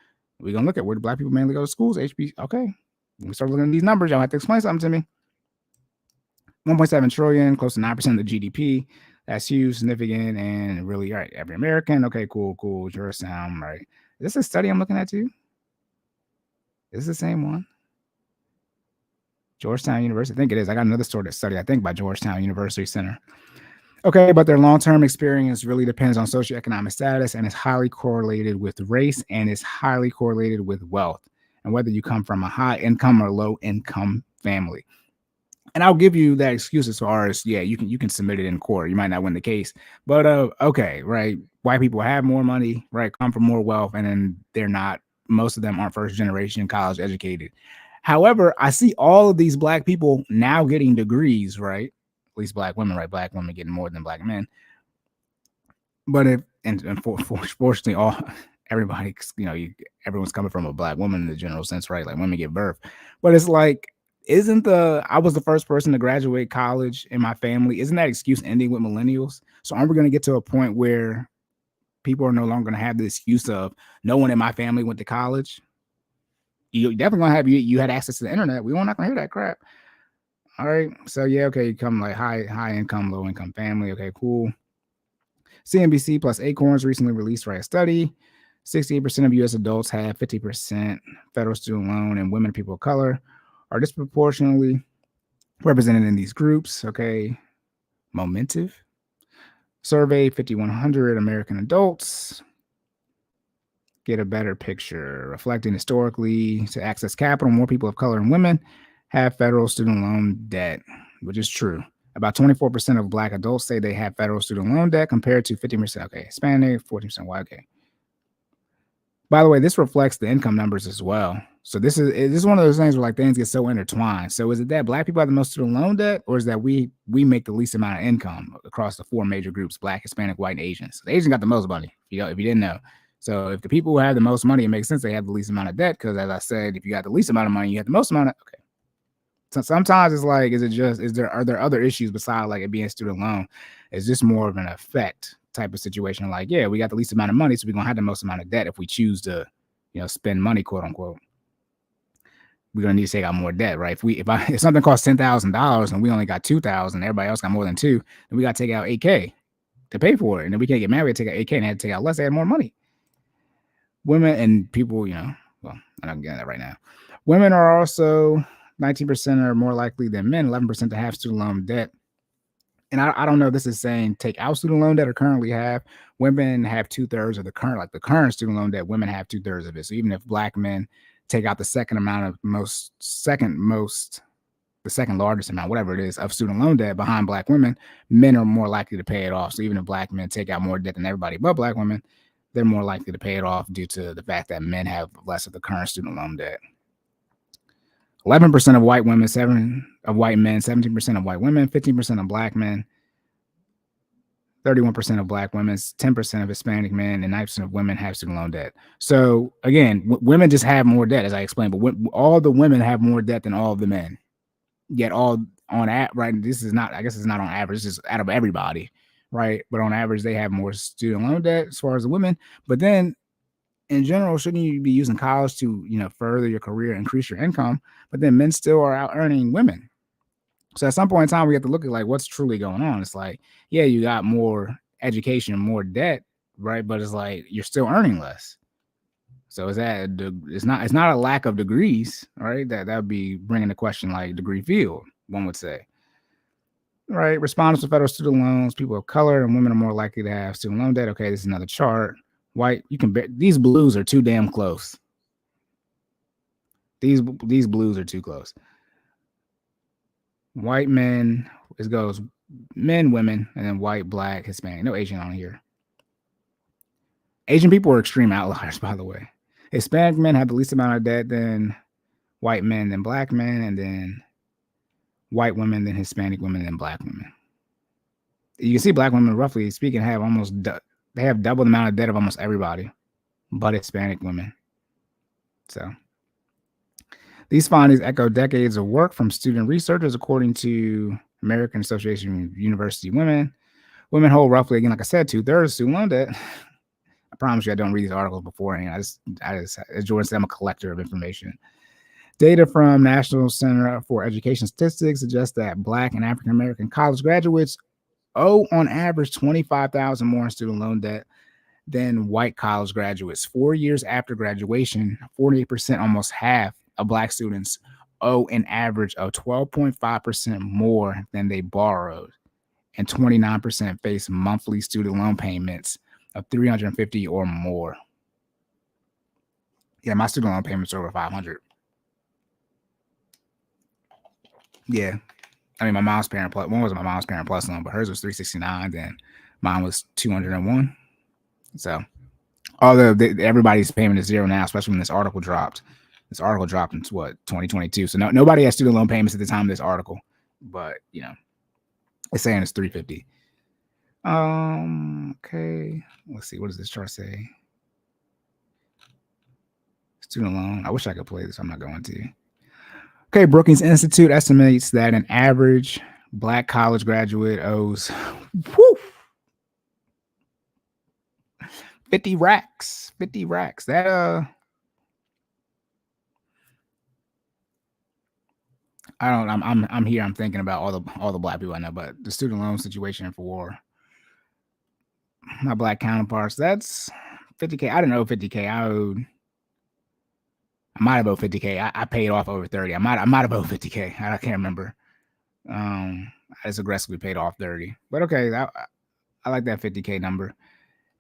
S1: we're going to look at where do black people mainly go to schools, HB. Okay. When we start looking at these numbers, y'all have to explain something to me. 1.7 trillion, close to 9% of the GDP. That's huge, significant, and really, all right, every American. Okay, cool. Georgetown, right? Is this a study I'm looking at too? Is this the same one? Georgetown University? I think it is. I got another study, I think, by Georgetown University Center. Okay, but their long-term experience really depends on socioeconomic status and is highly correlated with race and is highly correlated with wealth and whether you come from a high-income or low-income family. And I'll give you that excuse as far as, yeah, you can submit it in court. You might not win the case, but okay, right? White people have more money, right? Come from more wealth, and then most of them aren't first generation college educated. However, I see all of these black people now getting degrees, right? At least black women, right? Black women getting more than black men. But fortunately, everybody, everyone's coming from a black woman in the general sense, right? Like women give birth, but it's like, I was the first person to graduate college in my family. Isn't that excuse ending with millennials? So aren't we going to get to a point where people are no longer going to have the excuse of no one in my family went to college? You're definitely going to have, you had access to the internet. We're not going to hear that crap. All right. So yeah, okay. You come like high income, low income family. Okay, cool. CNBC plus Acorns recently released a study. 68% of U.S. adults have 50% federal student loan, and women and people of color are disproportionately represented in these groups. Okay. Momentive survey 5,100 American adults. Get a better picture. Reflecting historically, to access capital, more people of color and women have federal student loan debt, which is true. About 24% of black adults say they have federal student loan debt compared to 50%. Okay. Hispanic, 14% white. Okay. By the way, this reflects the income numbers as well. So this is one of those things where like things get so intertwined. So is it that Black people have the most student loan debt, or is that we make the least amount of income across the four major groups: Black, Hispanic, White, and Asians? The Asians got the most money. If you didn't know. So if the people who have the most money, it makes sense they have the least amount of debt, because as I said, if you got the least amount of money, you have the most amount of. Okay. So sometimes it's like, are there other issues besides like it being student loan? Is this more of an effect type of situation? Like, yeah, we got the least amount of money, so we're gonna have the most amount of debt if we choose to, spend money, quote unquote. We're gonna need to take out more debt, right? If something costs $10,000 and we only got 2,000, everybody else got more than 2, then we gotta take out 8K to pay for it, and then we can't get married, take out 8K, and have to take out less, they had more money. Women and people, well, I'm not getting that right now. Women are also 19% are more likely than men, 11% to have student loan debt. And I don't know if this is saying take out student loan debt or currently have. Women have 2/3 of the current student loan debt. Women have 2/3 of it. So even if Black men take out the second largest amount, whatever it is, of student loan debt behind Black women, men are more likely to pay it off. So even if Black men take out more debt than everybody but Black women, they're more likely to pay it off due to the fact that men have less of the current student loan debt. 11% of white women, 7% of white men, 17% of white women, 15% of Black men, 31% of Black women, 10% of Hispanic men, and 9% of women have student loan debt. So again, women just have more debt, as I explained, but all the women have more debt than all of the men. Yet all on right, this is not, I guess it's not on average, it's just out of everybody, right? But on average, they have more student loan debt as far as the women. But then in general, shouldn't you be using college to, further your career, increase your income? But then men still are out earning women. So at some point in time, we have to look at like what's truly going on. It's like, yeah, you got more education, more debt, right? But it's like you're still earning less. So is that it's not a lack of degrees, right? That would be bringing the question like degree field, one would say. Right, respondents to federal student loans, people of color and women are more likely to have student loan debt. Okay, this is another chart. White, these blues are too damn close. These blues are too close. White men, it goes men, women, and then white, Black, Hispanic. No Asian on here. Asian people are extreme outliers, by the way. Hispanic men have the least amount of debt than white men, then Black men, and then white women, then Hispanic women, then Black women. You can see Black women, roughly speaking, have they have double the amount of debt of almost everybody, but Hispanic women. So these findings echo decades of work from student researchers, according to American Association of University Women. Women hold roughly, again, like I said, 2/3 of student loan debt. I promise you, I don't read these articles beforehand. As Jordan said, I'm a collector of information. Data from National Center for Education Statistics suggests that Black and African American college graduates owe on average $25,000 more in student loan debt than white college graduates. 4 years after graduation, 48%, almost half of Black students owe an average of 12.5% more than they borrowed, and 29% face monthly student loan payments of $350 or more. Yeah, my student loan payments are over $500. Yeah. I mean, my mom's parent plus one was my mom's parent plus loan, but hers was $369. Then mine was $201. So, although everybody's payment is zero now, especially when this article dropped. This article dropped in 2022. So nobody has student loan payments at the time of this article, but it's saying it's $350. Okay. Let's see. What does this chart say? Student loan. I wish I could play this. I'm not going to. Okay, Brookings Institute estimates that an average Black college graduate owes 50 racks. 50 racks. That I'm here. I'm thinking about all the Black people I know, but the student loan situation for my Black counterparts, that's $50K. I didn't owe $50K. I might have owed $50K. I paid off over 30. I might have owed $50K. I can't remember. I just aggressively paid off 30. But okay, I like that $50K number.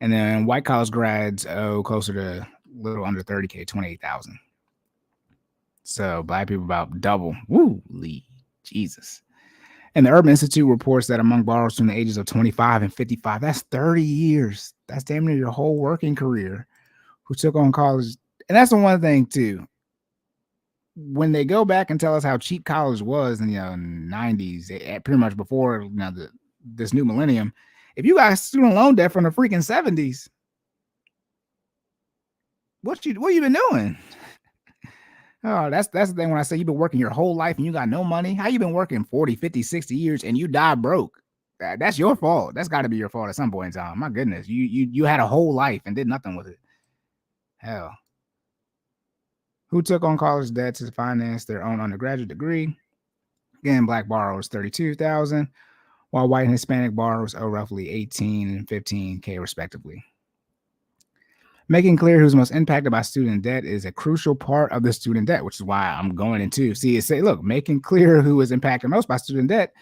S1: And then white college grads owe closer to a little under $30K, $28,000. So Black people about double. Woo, Jesus. And the Urban Institute reports that among borrowers from the ages of 25 and 55, that's 30 years. That's damn near your whole working career. who took on college. And that's the one thing too. When they go back and tell us how cheap college was in the 90s, pretty much before this new millennium, if you got student loan debt from the freaking 70s, what you been doing? Oh, that's the thing when I say you've been working your whole life and you got no money. How you been working 40, 50, 60 years and you die broke? That's your fault. That's got to be your fault at some point in time. My goodness, you had a whole life and did nothing with it. Hell. Who took on college debt to finance their own undergraduate degree? Again, black borrowers 32,000, while white and Hispanic borrowers owe roughly 18 and 15K respectively. Making clear who's most impacted by student debt is a crucial part of the student debt, which is why I'm going into making clear who is impacted most by student debt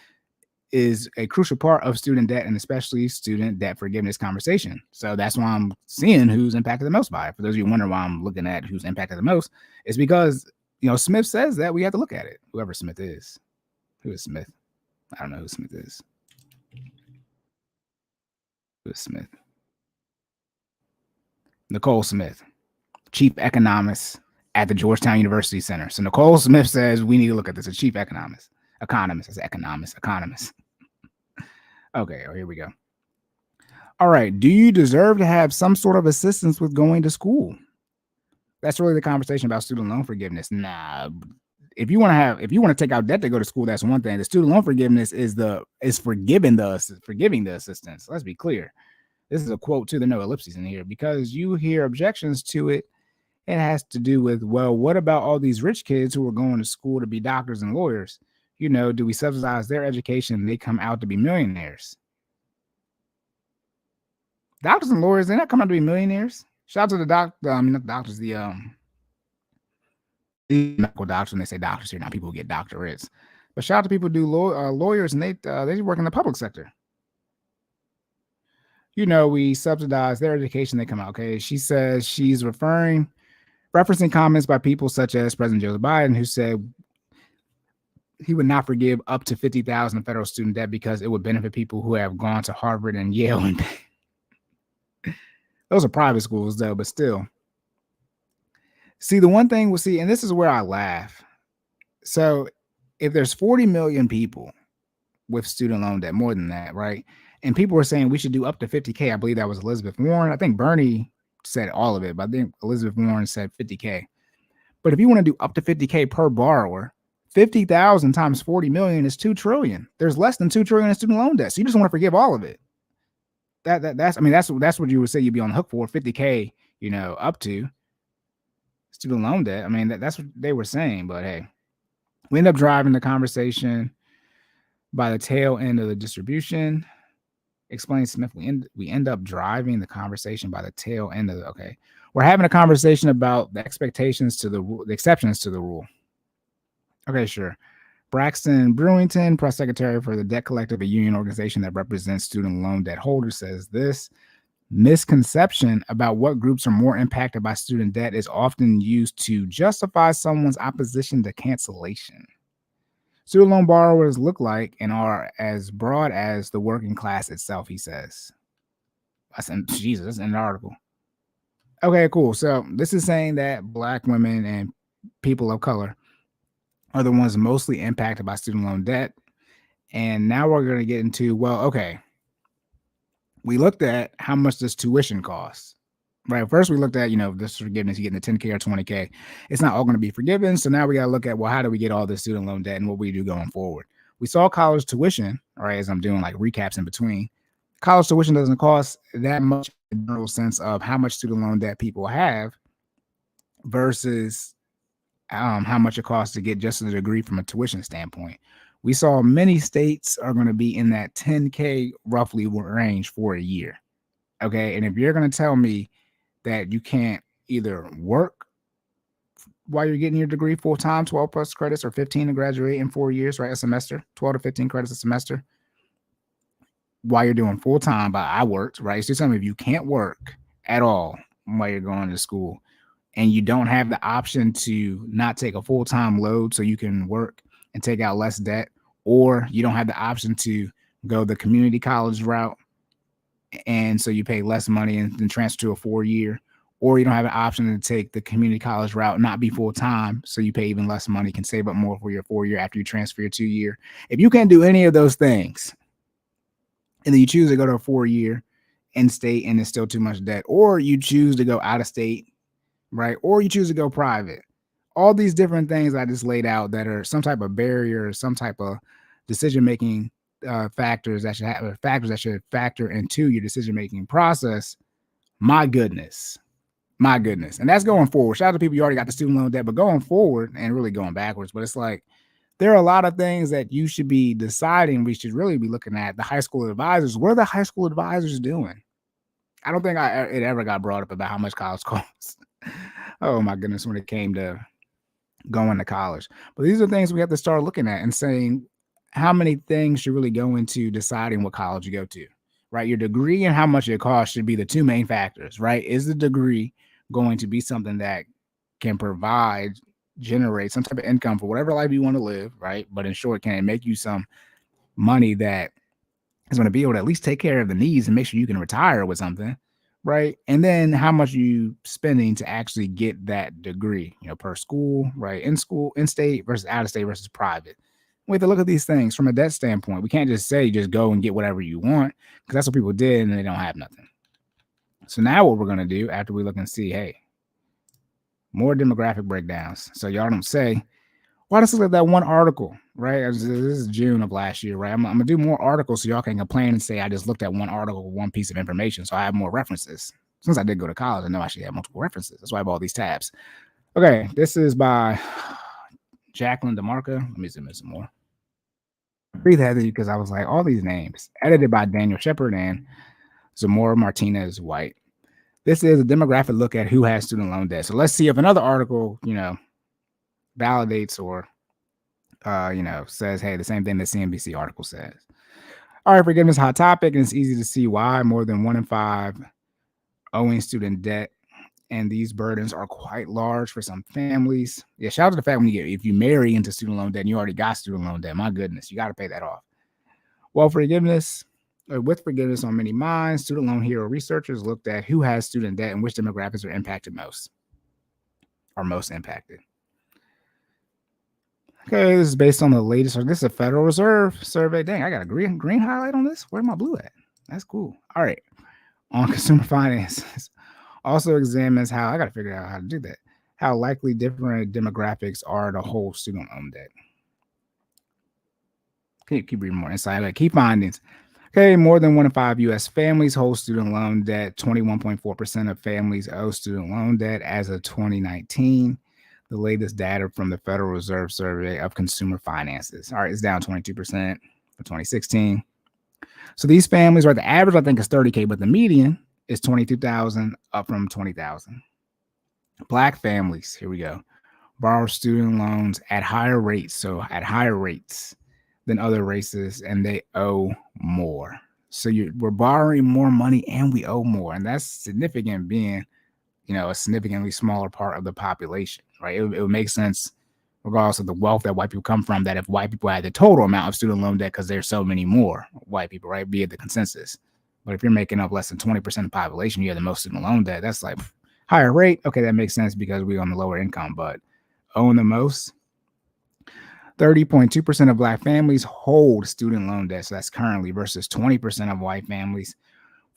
S1: is a crucial part of student debt, and especially student debt forgiveness conversation. So that's why I'm seeing who's impacted the most by it. For those of you wondering why I'm looking at who's impacted the most, it's because Smith says that we have to look at it. Whoever Smith is. Who is Smith? I don't know who Smith is. Who is Smith? Nicole Smith, chief economist at the Georgetown University Center. So Nicole Smith says we need to look at this. A chief economist. Economist. Okay, here we go. All right. Do you deserve to have some sort of assistance with going to school? That's really the conversation about student loan forgiveness. Nah. If you want to take out debt to go to school, that's one thing. The student loan forgiveness is forgiving the assistance. Let's be clear. This is a quote too. There are no ellipses in here because you hear objections to it. It has to do with, well, what about all these rich kids who are going to school to be doctors and lawyers? Do we subsidize their education and they come out to be millionaires? Doctors and lawyers, they're not coming out to be millionaires. Shout out to the not doctors, the medical doctors. When they say doctors here, now people who get doctorates. But shout out to people who do lawyers, and they work in the public sector. We subsidize their education. They come out. Okay. She says she's referencing comments by people such as President Joe Biden, who said he would not forgive up to $50,000 in federal student debt because it would benefit people who have gone to Harvard and Yale. And those are private schools, though, but still. See, the one thing and this is where I laugh. So if there's 40 million people with student loan debt, more than that, right? And people were saying we should do up to 50K. I believe that was Elizabeth Warren. I think Bernie said all of it, but I think Elizabeth Warren said 50K. But if you want to do up to 50K per borrower, 50,000 times 40 million is 2 trillion. There's less than 2 trillion in student loan debt. So you just want to forgive all of it. That's what you would say you'd be on the hook for, 50K, up to student loan debt. I mean, that's what they were saying. But hey, we end up driving the conversation by the tail end of the distribution. Explain Smith. We end up driving the conversation by the tail end of okay. We're having a conversation about the expectations to the exceptions to the rule. Okay, sure. Braxton Brewington, press secretary for the Debt Collective, a union organization that represents student loan debt holders, says this misconception about what groups are more impacted by student debt is often used to justify someone's opposition to cancellation. Student loan borrowers look like and are as broad as the working class itself, he says. That's in an article. Okay, cool. So this is saying that Black women and people of color are the ones mostly impacted by student loan debt. And now we're going to get into, we looked at how much does tuition cost. Right. First, we looked at, this forgiveness, you're getting the 10K or 20K. It's not all going to be forgiven. So now we got to look at, how do we get all this student loan debt and what we do going forward? We saw college tuition, all right, as I'm doing like recaps in between. College tuition doesn't cost that much in the general sense of how much student loan debt people have versus how much it costs to get just a degree from a tuition standpoint. We saw many states are going to be in that 10K roughly range for a year. Okay. And if you're going to tell me that you can't either work while you're getting your degree full time, 12 plus credits, or 15 to graduate in 4 years, right? A semester, 12 to 15 credits a semester, while you're doing full time, but I worked, right? So tell me if you can't work at all while you're going to school and you don't have the option to not take a full time load so you can work and take out less debt, or you don't have the option to go the community college route and so you pay less money and then transfer to a 4 year, or you don't have an option to take the community college route, not be full time, so you pay even less money, can save up more for your 4-year after you transfer your 2-year. If you can't do any of those things, and then you choose to go to a 4-year in state and it's still too much debt, or you choose to go out of state, right? Or you choose to go private. All these different things I just laid out that are some type of barrier, some type of decision-making factors that should factor into your decision-making process. My goodness. And that's going forward. Shout out to people you already got the student loan debt, but going forward and really going backwards. But it's like, there are a lot of things that you should be deciding. We should really be looking at the high school advisors. What are the high school advisors doing? I don't think it ever got brought up about how much college costs. Oh my goodness, when it came to going to college. But these are things we have to start looking at and saying how many things should really go into deciding what college you go to, right? Your degree and how much it costs should be the two main factors, right? Is the degree going to be something that can generate some type of income for whatever life you want to live, right? But in short, can it make you some money that is going to be able to at least take care of the needs and make sure you can retire with something, right? And then how much you spending to actually get that degree, per school, right? In school, in state versus out of state versus private. We have to look at these things from a debt standpoint. We can't just say just go and get whatever you want, because that's what people did and they don't have nothing. So now what we're going to do after we look and see, hey, more demographic breakdowns. So y'all don't say, why does it look at that one article, right? This is June of last year, right? I'm going to do more articles so y'all can complain and say I just looked at one article, one piece of information, so I have more references. Since I did go to college, I know I should have multiple references. That's why I have all these tabs. Okay, this is by Jacqueline DeMarca. Let me zoom in some more. Breathe heavy because I was like, all these names. Edited by Daniel Shepard and Zamora Martinez White. This is a demographic look at who has student loan debt. So let's see if another article, validates or, says, hey, the same thing the CNBC article says. All right, forgiveness, hot topic, and it's easy to see why more than 1 in 5 owing student debt, and these burdens are quite large for some families. Yeah, shout out to the fact if you marry into student loan debt and you already got student loan debt, my goodness, you got to pay that off. Well, with forgiveness on many minds, Student Loan Hero researchers looked at who has student debt and which demographics are impacted most. Okay, this is based on the latest. This is a Federal Reserve survey. Dang, I got a green highlight on this. Where's my blue at? That's cool. All right. On consumer finances. Also examines how, I got to figure out how to do that, how likely different demographics are to hold student loan debt. Keep reading more insight. Like key findings. Okay, more than 1 in 5 U.S. families hold student loan debt. 21.4% of families owe student loan debt as of 2019. The latest data from the Federal Reserve Survey of Consumer Finances. All right, it's down 22% for 2016. So these families, right, the average I think is 30K, but the median is 22,000, up from 20,000. Black families, here we go, borrow student loans at higher rates. So at higher rates than other races, and they owe more. So we're borrowing more money and we owe more. And that's significant, being, a significantly smaller part of the population, right? It would make sense regardless of the wealth that white people come from, that if white people had the total amount of student loan debt, because there's so many more white people, right, be it the consensus. But if you're making up less than 20% of the population, you have the most student loan debt. That's like higher rate. Okay, that makes sense because we're on the lower income, but owing the most. 30.2% of Black families hold student loan debt. So that's currently versus 20% of white families.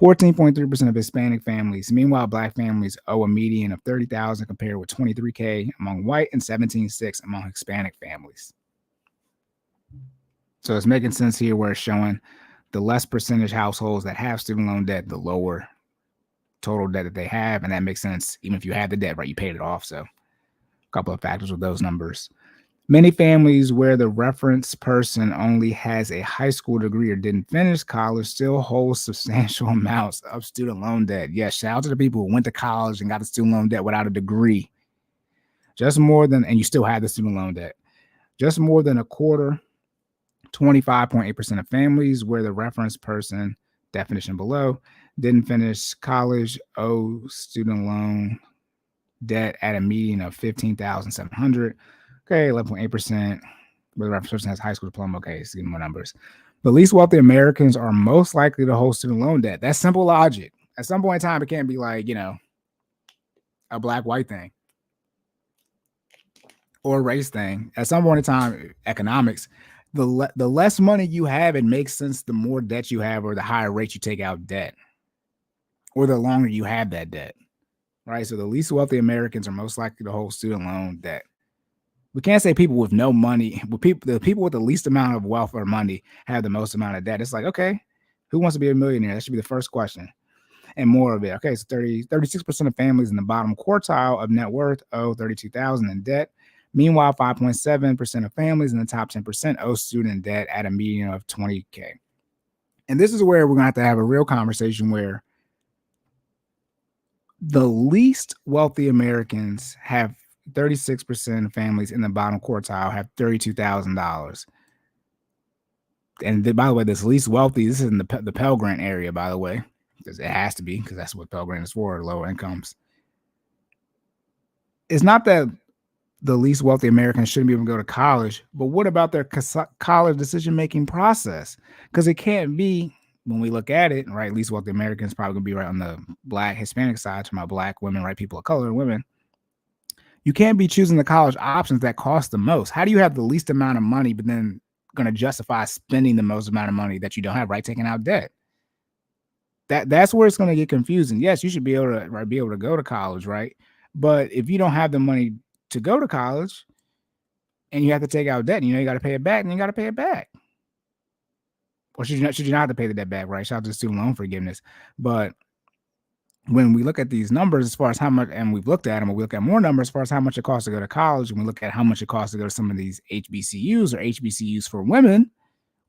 S1: 14.3% of Hispanic families. Meanwhile, Black families owe a median of $30,000 compared with $23K among white and $17,600 among Hispanic families. So it's making sense here where it's showing the less percentage households that have student loan debt, the lower total debt that they have. And that makes sense. Even if you have the debt, right, you paid it off. So a couple of factors with those numbers. Many families where the reference person only has a high school degree or didn't finish college still hold substantial amounts of student loan debt. Yes, shout out to the people who went to college and got a student loan debt without a degree. And you still have the student loan debt. Just more than a quarter, 25.8% of families where the reference person, definition below, didn't finish college owe student loan debt at a median of $15,700. Okay, 11.8%. Where the reference person has high school diploma. Okay, it's getting more numbers. The least wealthy Americans are most likely to hold student loan debt. That's simple logic. At some point in time, it can't be like, a black white thing or a race thing. At some point in time, economics, the less money you have, it makes sense the more debt you have or the higher rate you take out debt or the longer you have that debt, right? So the least wealthy Americans are most likely to hold student loan debt. We can't say people with no money, but the people with the least amount of wealth or money have the most amount of debt. It's like, okay, who wants to be a millionaire? That should be the first question. And more of it. Okay, so 36% of families in the bottom quartile of net worth owe $32,000 in debt. Meanwhile, 5.7% of families in the top 10% owe student debt at a median of $20K. And this is where we're going to have a real conversation where the least wealthy Americans have 36% of families in the bottom quartile have $32,000. And by the way, this least wealthy, this is in the Pell Grant area, by the way, because it has to be, because that's what Pell Grant is for, lower incomes. It's not that the least wealthy Americans shouldn't be able to go to college, but what about their college decision-making process? Because it can't be, when we look at it, right, least wealthy Americans probably going to be right on the black, Hispanic side, to my black women, right, people of color and women. You can't be choosing the college options that cost the most. How do you have the least amount of money, but then going to justify spending the most amount of money that you don't have, right, taking out debt? That's where it's going to get confusing. Yes, you should be able to go to college, right? But if you don't have the money to go to college and you have to take out debt, and you got to pay it back, and you got to pay it back. Or should you not have to pay the debt back, right? Shout out to student loan forgiveness. But when we look at these numbers as far as how much, and we've looked at them, and we look at more numbers as far as how much it costs to go to college, and we look at how much it costs to go to some of these HBCUs or HBCUs for women,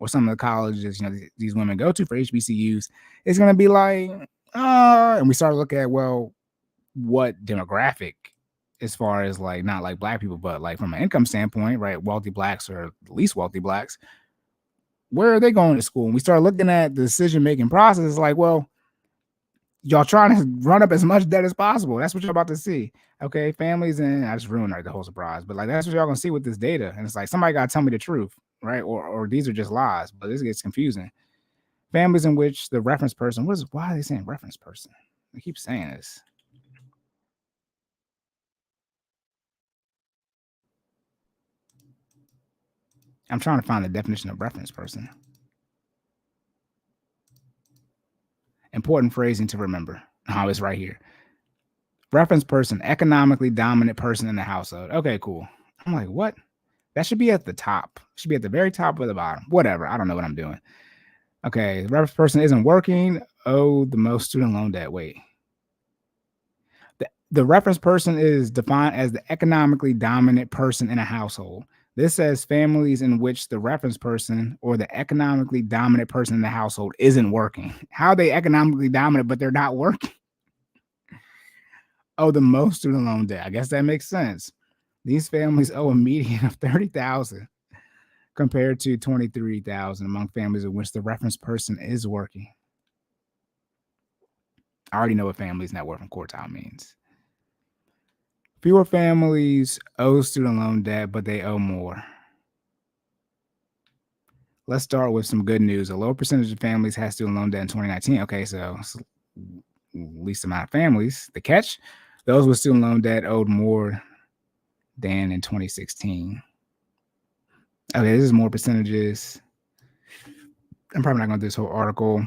S1: or some of the colleges, these women go to for HBCUs, it's going to be like, and we start to look at, well, what demographic, as far as like, not like black people, but like from an income standpoint, right? Wealthy blacks or least wealthy blacks, where are they going to school? And we start looking at the decision-making process, like, well, y'all trying to run up as much debt as possible. That's what you're about to see. Okay, families, and I just ruined the whole surprise, but like that's what y'all gonna see with this data. And it's like, somebody gotta tell me the truth, right? Or these are just lies, but this gets confusing. Families in which the reference person, why are they saying reference person? They keep saying this. I'm trying to find the definition of reference person. Important phrasing to remember. Oh, it's right here. Reference person, economically dominant person in the household. Okay, cool. I'm like, what? That should be at the top. It should be at the very top or the bottom. Whatever. I don't know what I'm doing. Okay, the reference person isn't working. Oh, the most student loan debt. Wait. The reference person is defined as the economically dominant person in a household. This says families in which the reference person or the economically dominant person in the household isn't working. How are they economically dominant, but they're not working? Oh, the most student loan debt. I guess that makes sense. These families owe a median of $30,000 compared to $23,000 among families in which the reference person is working. I already know what families net worth and quartile means. Fewer families owe student loan debt, but they owe more. Let's start with some good news. A low percentage of families had student loan debt in 2019. Okay, so least amount of families. The catch, those with student loan debt owed more than in 2016. Okay, this is more percentages. I'm probably not going to do this whole article.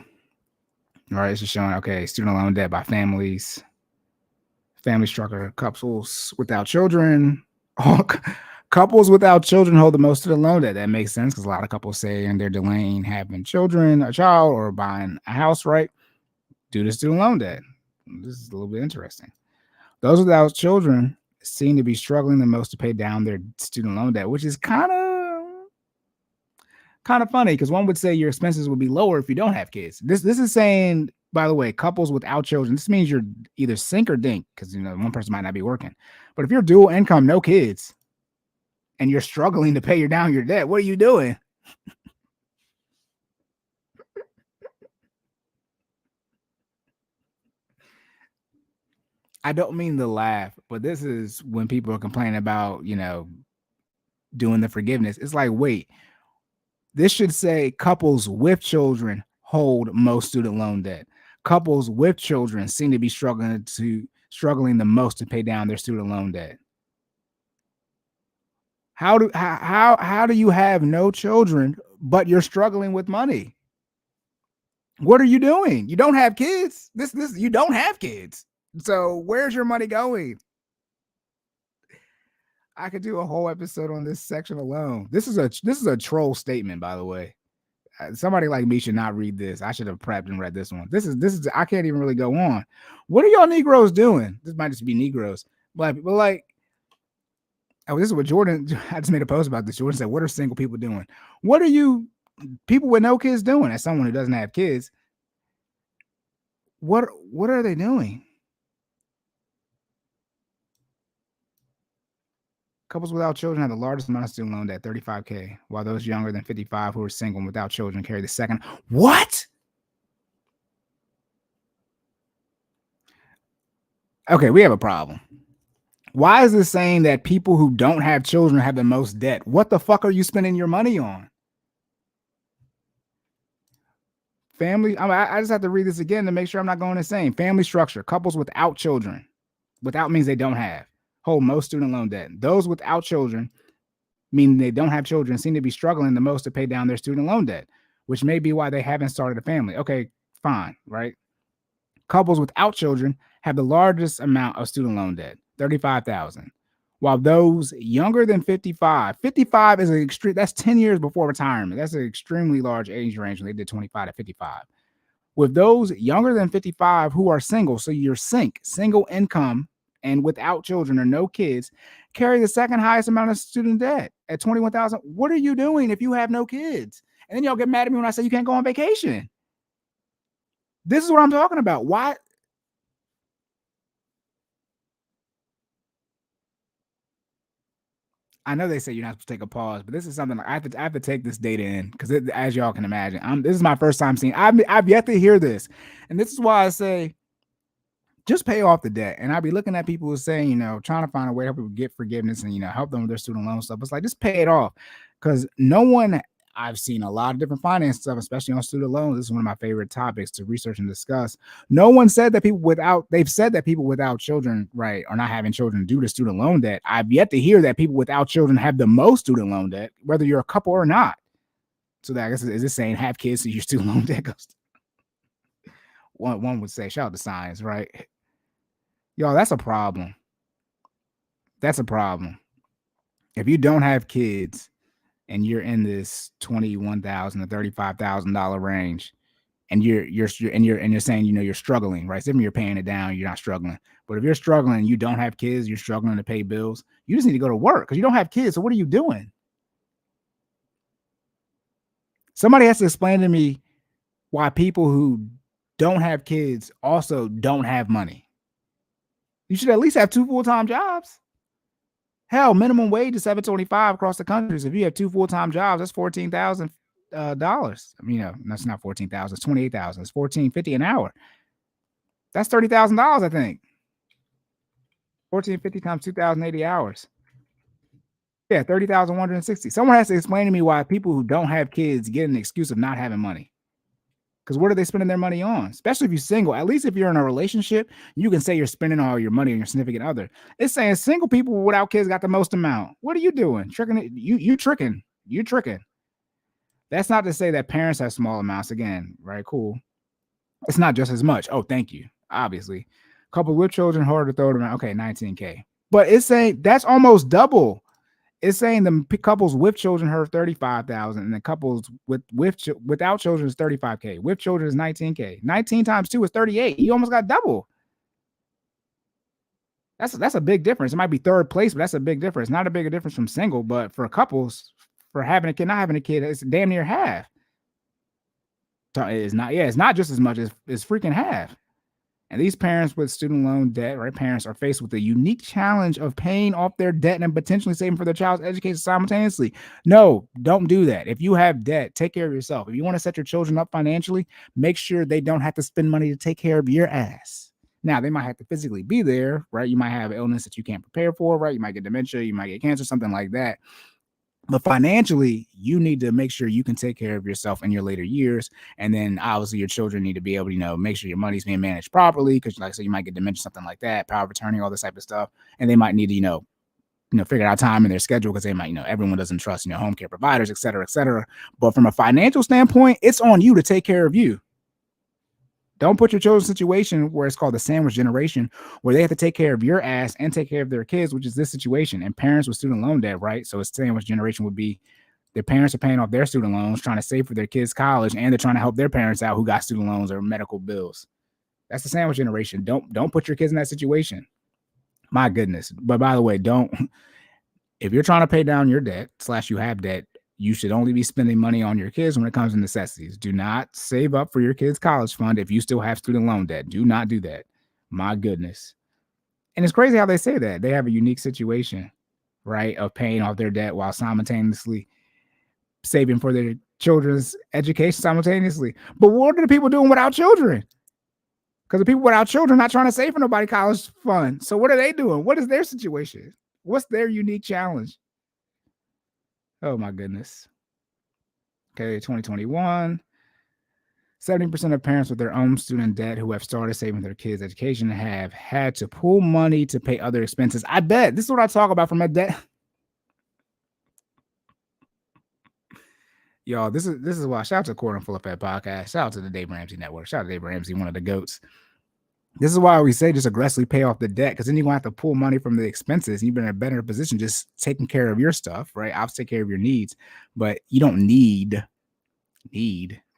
S1: All right, it's just showing, okay, student loan debt by families. Family structure, couples without children. Couples without children hold the most of the loan debt. That makes sense because a lot of couples say they're delaying having children, a child, or buying a house, right, due to student loan debt. This is a little bit interesting. Those without children seem to be struggling the most to pay down their student loan debt, which is kind of funny because one would say your expenses would be lower if you don't have kids. This is saying, by the way, couples without children. This means you're either sink or dink because one person might not be working. But if you're dual income, no kids, and you're struggling to pay down your debt, what are you doing? I don't mean to laugh, but this is when people are complaining about, doing the forgiveness. It's like, wait, this should say couples with children hold most student loan debt. Couples with children seem to be struggling to struggling the most to pay down their student loan debt? How do you have no children but you're struggling with money? What are you doing? You don't have kids. This you don't have kids. So where's your money going? I could do a whole episode on this section alone. This is a troll statement, by the way. Somebody like me should not read this. I should have prepped and read this one. This is I can't even really go on. What are y'all Negroes doing? This might just be Negroes. Black people, like, oh, this is what Jordan, I just made a post about this. Jordan said, what are single people doing? What are you people with no kids doing? As someone who doesn't have kids, what are they doing? Couples without children have the largest amount of student loan debt, $35K, while those younger than 55 who are single and without children carry the second. What? Okay, we have a problem. Why is this saying that people who don't have children have the most debt? What the fuck are you spending your money on? Family, I just have to read this again to make sure I'm not going insane. Family structure, couples without children. Without means they don't have. Hold most student loan debt. Those without children, meaning they don't have children, seem to be struggling the most to pay down their student loan debt, which may be why they haven't started a family. Okay, fine, right? Couples without children have the largest amount of student loan debt, $35,000. While those younger than 55 is an extreme, that's 10 years before retirement. That's an extremely large age range when they did 25 to 55. With those younger than 55 who are single, so you're single income and without children or no kids, carry the second highest amount of student debt at $21,000. What are you doing if you have no kids? And then y'all get mad at me when I say you can't go on vacation. This is what I'm talking about. Why? I know they say you're not supposed to take a pause, but this is something I have to take this data in because, as y'all can imagine, this is my first time seeing. I've yet to hear this, and this is why I say just pay off the debt. And I'll be looking at people who are saying, trying to find a way to help people get forgiveness and help them with their student loan stuff. It's like just pay it off because no one. I've seen a lot of different finance stuff, especially on student loans. This is one of my favorite topics to research and discuss. No one said that they've said that people without children, right, are not having children due to student loan debt. I've yet to hear that people without children have the most student loan debt, whether you're a couple or not. So that I guess is this saying have kids so your student loan debt goes? One would say, shout out to science, right? Y'all, that's a problem. That's a problem. If you don't have kids, and you're in this $21,000 to $35,000 range, and you're saying you're struggling, right? So if you're paying it down, you're not struggling. But if you're struggling, you don't have kids, you're struggling to pay bills. You just need to go to work because you don't have kids. So what are you doing? Somebody has to explain to me why people who don't have kids also don't have money. You should at least have 2 full-time jobs. Hell, minimum wage is $7.25 across the country. So if you have 2 full-time jobs, that's $14,000. I mean, that's not 14,000. It's 28,000. It's $14.50 an hour. That's $30,000, I think. 1450 times 2,080 hours. Yeah, 30,160. Someone has to explain to me why people who don't have kids get an excuse of not having money. Because what are they spending their money on? Especially if you're single. At least if you're in a relationship, you can say you're spending all your money on your significant other. It's saying single people without kids got the most amount. What are you doing? Tricking? You tricking. You tricking. That's not to say that parents have small amounts. Again, right? Cool. It's not just as much. Oh, thank you. Obviously. Couple with children, harder to throw around. Okay, $19K. But it's saying that's almost double. It's saying the couples with children have $35,000, and the couples without children is $35K. With children is $19K. 19 times 2 is 38. You almost got double. That's a big difference. It might be third place, but that's a big difference. Not a bigger difference from single, but for couples, for having a kid, not having a kid, it's damn near half. It's not. Yeah, it's not just as much as freaking half. And these parents with student loan debt, right? Parents are faced with the unique challenge of paying off their debt and potentially saving for their child's education simultaneously. No, don't do that. If you have debt, take care of yourself. If you want to set your children up financially, make sure they don't have to spend money to take care of your ass. Now, they might have to physically be there, right? You might have illness that you can't prepare for, right? You might get dementia, you might get cancer, something like that. But financially, you need to make sure you can take care of yourself in your later years. And then obviously your children need to be able to, make sure your money's being managed properly. Cause like I said, you might get dementia, something like that, power of attorney, all this type of stuff. And they might need to, figure out time in their schedule because they might, everyone doesn't trust, home care providers, et cetera, et cetera. But from a financial standpoint, it's on you to take care of you. Don't put your children's situation where it's called the sandwich generation, where they have to take care of your ass and take care of their kids, which is this situation. And parents with student loan debt, right? So a sandwich generation would be their parents are paying off their student loans, trying to save for their kids' college, and they're trying to help their parents out who got student loans or medical bills. That's the sandwich generation. Don't put your kids in that situation. My goodness. But by the way, if you're trying to pay down your debt / you have debt, you should only be spending money on your kids when it comes to necessities. Do not save up for your kids' college fund if you still have student loan debt. Do not do that. My goodness. And it's crazy how they say that. They have a unique situation, right, of paying off their debt while simultaneously saving for their children's education simultaneously. But what are the people doing without children? Because the people without children are not trying to save for nobody college fund. So what are they doing? What is their situation? What's their unique challenge? Oh, my goodness. Okay, 2021. 70% of parents with their own student debt who have started saving their kids' education have had to pull money to pay other expenses. I bet. This is what I talk about from my debt. Y'all, this is why. Shout out to Cordan FinallyFit podcast. Shout out to the Dave Ramsey Network. Shout out to Dave Ramsey, one of the GOATs. This is why we say just aggressively pay off the debt, because then you're going to have to pull money from the expenses. You've been in a better position just taking care of your stuff, right? I'll take care of your needs, but you don't need,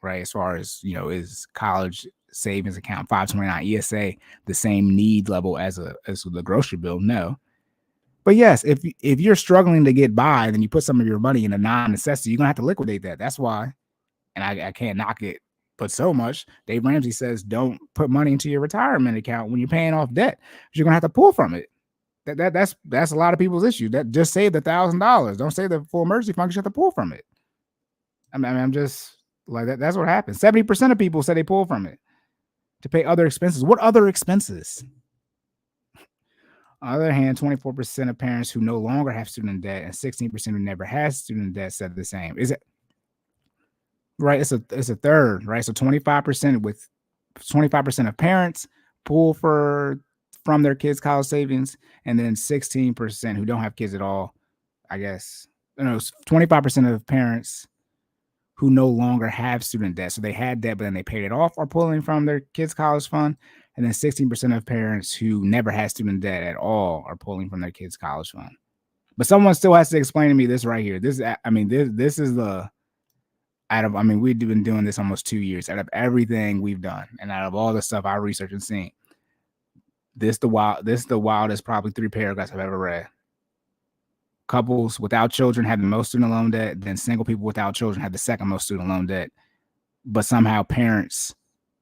S1: right? As far as, is college savings account 529 ESA the same need level as the grocery bill? No. But yes, if you're struggling to get by, then you put some of your money in a non-necessity, you're going to have to liquidate that. That's why, and I can't knock it, but so much. Dave Ramsey says don't put money into your retirement account when you're paying off debt, because you're going to have to pull from it. That's a lot of people's issue. That just save the $1,000. Don't save the full emergency fund, you have to pull from it. I mean, I'm just like that. That's what happens. 70% of people say they pull from it to pay other expenses. What other expenses? On the other hand, 24% of parents who no longer have student debt and 16% who never had student debt said the same. Is it right? It's a third, right? So 25% of parents pull from their kids' college savings, and then 16% who don't have kids at all. I guess 25% of parents who no longer have student debt. So they had debt, but then they paid it off, are pulling from their kids' college fund. And then 16% of parents who never had student debt at all are pulling from their kids' college fund. But someone still has to explain to me this right here. This is the, we've been doing this almost 2 years. Out of everything we've done, and out of all the stuff I researched and seen, this the wildest probably 3 paragraphs I've ever read. Couples without children have the most student loan debt, then single people without children have the second most student loan debt. But somehow parents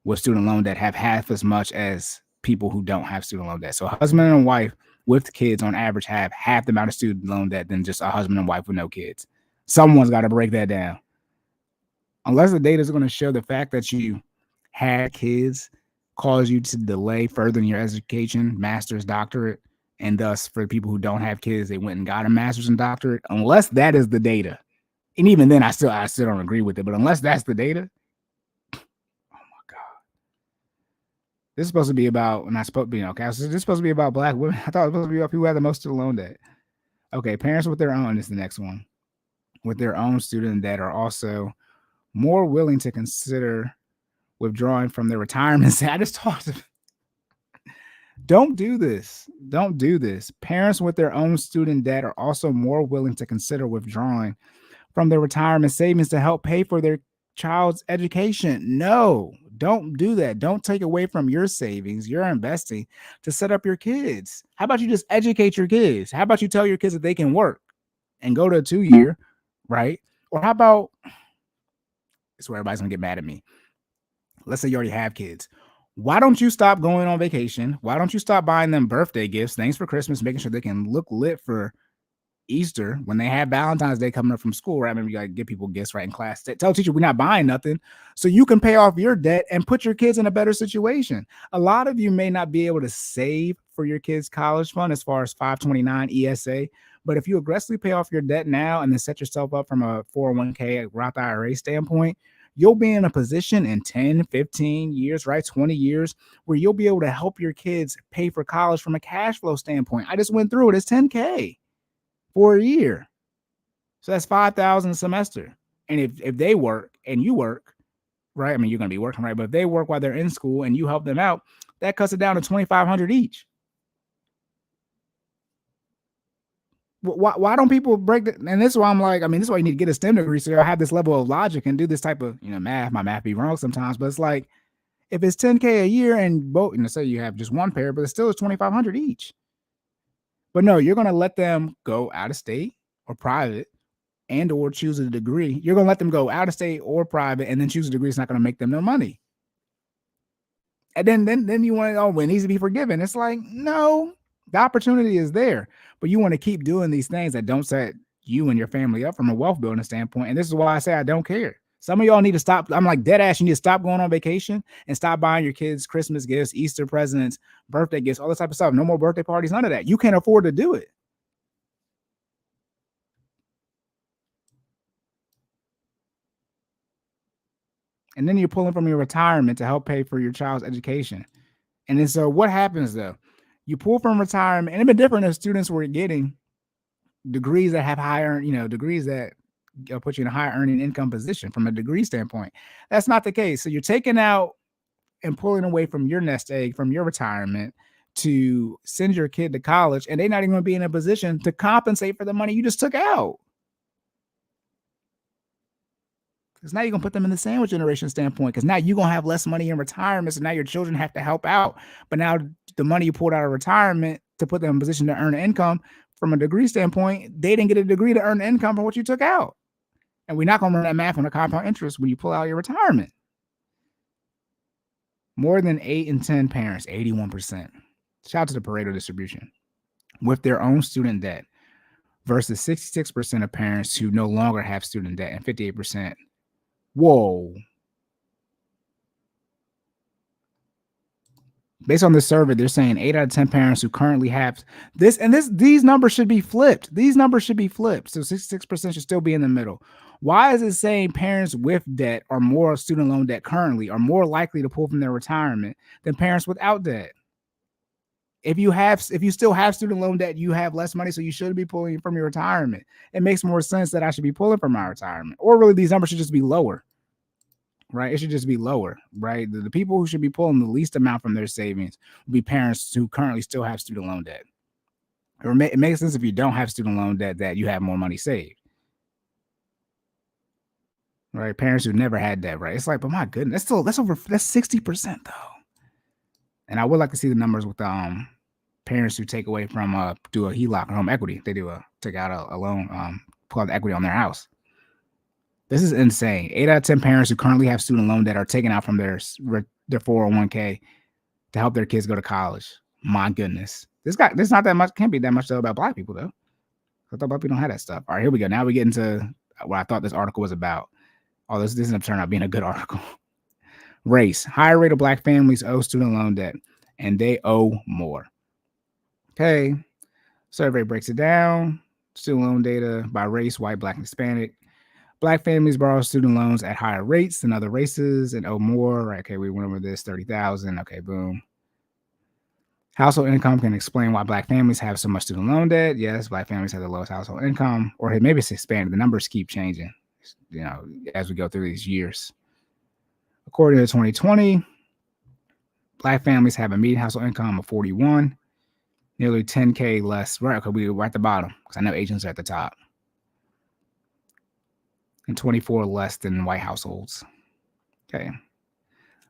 S1: with student loan debt have half as much as people who don't have student loan debt. So a husband and wife with kids on average have half the amount of student loan debt than just a husband and wife with no kids. Someone's got to break that down. Unless the data is going to show the fact that you had kids cause you to delay furthering your education, master's, doctorate, and thus for people who don't have kids, they went and got a master's and doctorate. Unless that is the data, and even then I still don't agree with it, but unless that's the data, this is supposed to be about, and I spoke, this is supposed to be about Black women. I thought it was supposed to be about people who had the most student loan debt. Okay, parents with their own is the next one. With their own student debt are also more willing to consider withdrawing from their retirement. I just talked to. Don't do this. Don't do this. Parents with their own student debt are also more willing to consider withdrawing from their retirement savings to help pay for their child's education. No, don't do that. Don't take away from your savings, you're investing to set up your kids. How about you just educate your kids? How about you tell your kids that they can work and go to a 2-year, right? Or how about, it's where everybody's gonna get mad at me. Let's say you already have kids. Why don't you stop going on vacation? Why don't you stop buying them birthday gifts, things for Christmas, making sure they can look lit for Easter when they have Valentine's Day coming up from school, right? I mean, you gotta give people gifts right in class. Tell teacher we're not buying nothing so you can pay off your debt and put your kids in a better situation. A lot of you may not be able to save for your kids' college fund as far as 529 ESA, But if you aggressively pay off your debt now and then set yourself up from a 401k, Roth IRA standpoint, you'll be in a position in 10, 15 years, right? 20 years, where you'll be able to help your kids pay for college from a cash flow standpoint. I just went through it. It's 10K for a year. So that's 5,000 a semester. And if they work and you work, right? I mean, you're going to be working, right? But if they work while they're in school and you help them out, that cuts it down to 2,500 each. Why don't people break that? And this is why I'm like, I mean, this is why you need to get a STEM degree, so I have this level of logic and do this type of, math. My math be wrong sometimes, but it's like, if it's 10K a year and both, say you have just one pair, but it still is 2,500 each. But no, you're going to let them go out of state or private and or choose a degree. You're going to let them go out of state or private and then choose a degree. It's not going to make them no money. And then you want, it needs to be forgiven. It's like, no, the opportunity is there, but you want to keep doing these things that don't set you and your family up from a wealth building standpoint. And this is why I say I don't care. Some of y'all need to stop. I'm like, dead ass, you need to stop going on vacation and stop buying your kids Christmas gifts, Easter presents, birthday gifts, all this type of stuff. No more birthday parties, none of that. You can't afford to do it. And then you're pulling from your retirement to help pay for your child's education. And then so what happens though? You pull from retirement, and it'd be different if students were getting degrees that have higher, degrees that put you in a higher earning income position from a degree standpoint. That's not the case. So you're taking out and pulling away from your nest egg, from your retirement to send your kid to college, and they're not even going to be in a position to compensate for the money you just took out. Because now you're going to put them in the sandwich generation standpoint, because now you're going to have less money in retirement, so now your children have to help out. But now the money you pulled out of retirement to put them in a position to earn income from a degree standpoint, they didn't get a degree to earn income from what you took out. And we're not going to run that math on a compound interest when you pull out your retirement. More than 8 in 10 parents, 81%. Shout out to the Pareto distribution, with their own student debt versus 66% of parents who no longer have student debt and 58%. Whoa. Based on this survey, they're saying 8 out of 10 parents who currently have this, and these numbers should be flipped. These numbers should be flipped. So 66% should still be in the middle. Why is it saying parents with debt or more student loan debt currently are more likely to pull from their retirement than parents without debt? If you still have student loan debt, you have less money, so you should be pulling from your retirement. It makes more sense that I should be pulling from my retirement, or really these numbers should just be lower, right? It should just be lower, right? The people who should be pulling the least amount from their savings would be parents who currently still have student loan debt. It makes sense if you don't have student loan debt that you have more money saved, right? Parents who never had debt, right? It's like, but my goodness, that's 60% though. And I would like to see the numbers with parents who take away from do a HELOC or home equity. They take out a loan, pull out the equity on their house. This is insane. 8 out of 10 parents who currently have student loan debt are taking out from their 401k to help their kids go to college. My goodness. There's not that much, can't be that much though about Black people though. I thought Black people don't have that stuff. All right, here we go. Now we get into what I thought this article was about. Oh, this ended up turning out being a good article. Race. Higher rate of Black families owe student loan debt, and they owe more. Okay. Survey breaks it down. Student loan data by race, white, Black, and Hispanic. Black families borrow student loans at higher rates than other races and owe more. Right. Okay, we went over this. 30,000. Okay, boom. Household income can explain why Black families have so much student loan debt. Yes, Black families have the lowest household income, or maybe it's expanded. The numbers keep changing, as we go through these years. According to 2020, Black families have a median household income of 41, nearly 10K less. Right, okay, we're at the bottom because I know Asians are at the top. And 24 less than white households. Okay.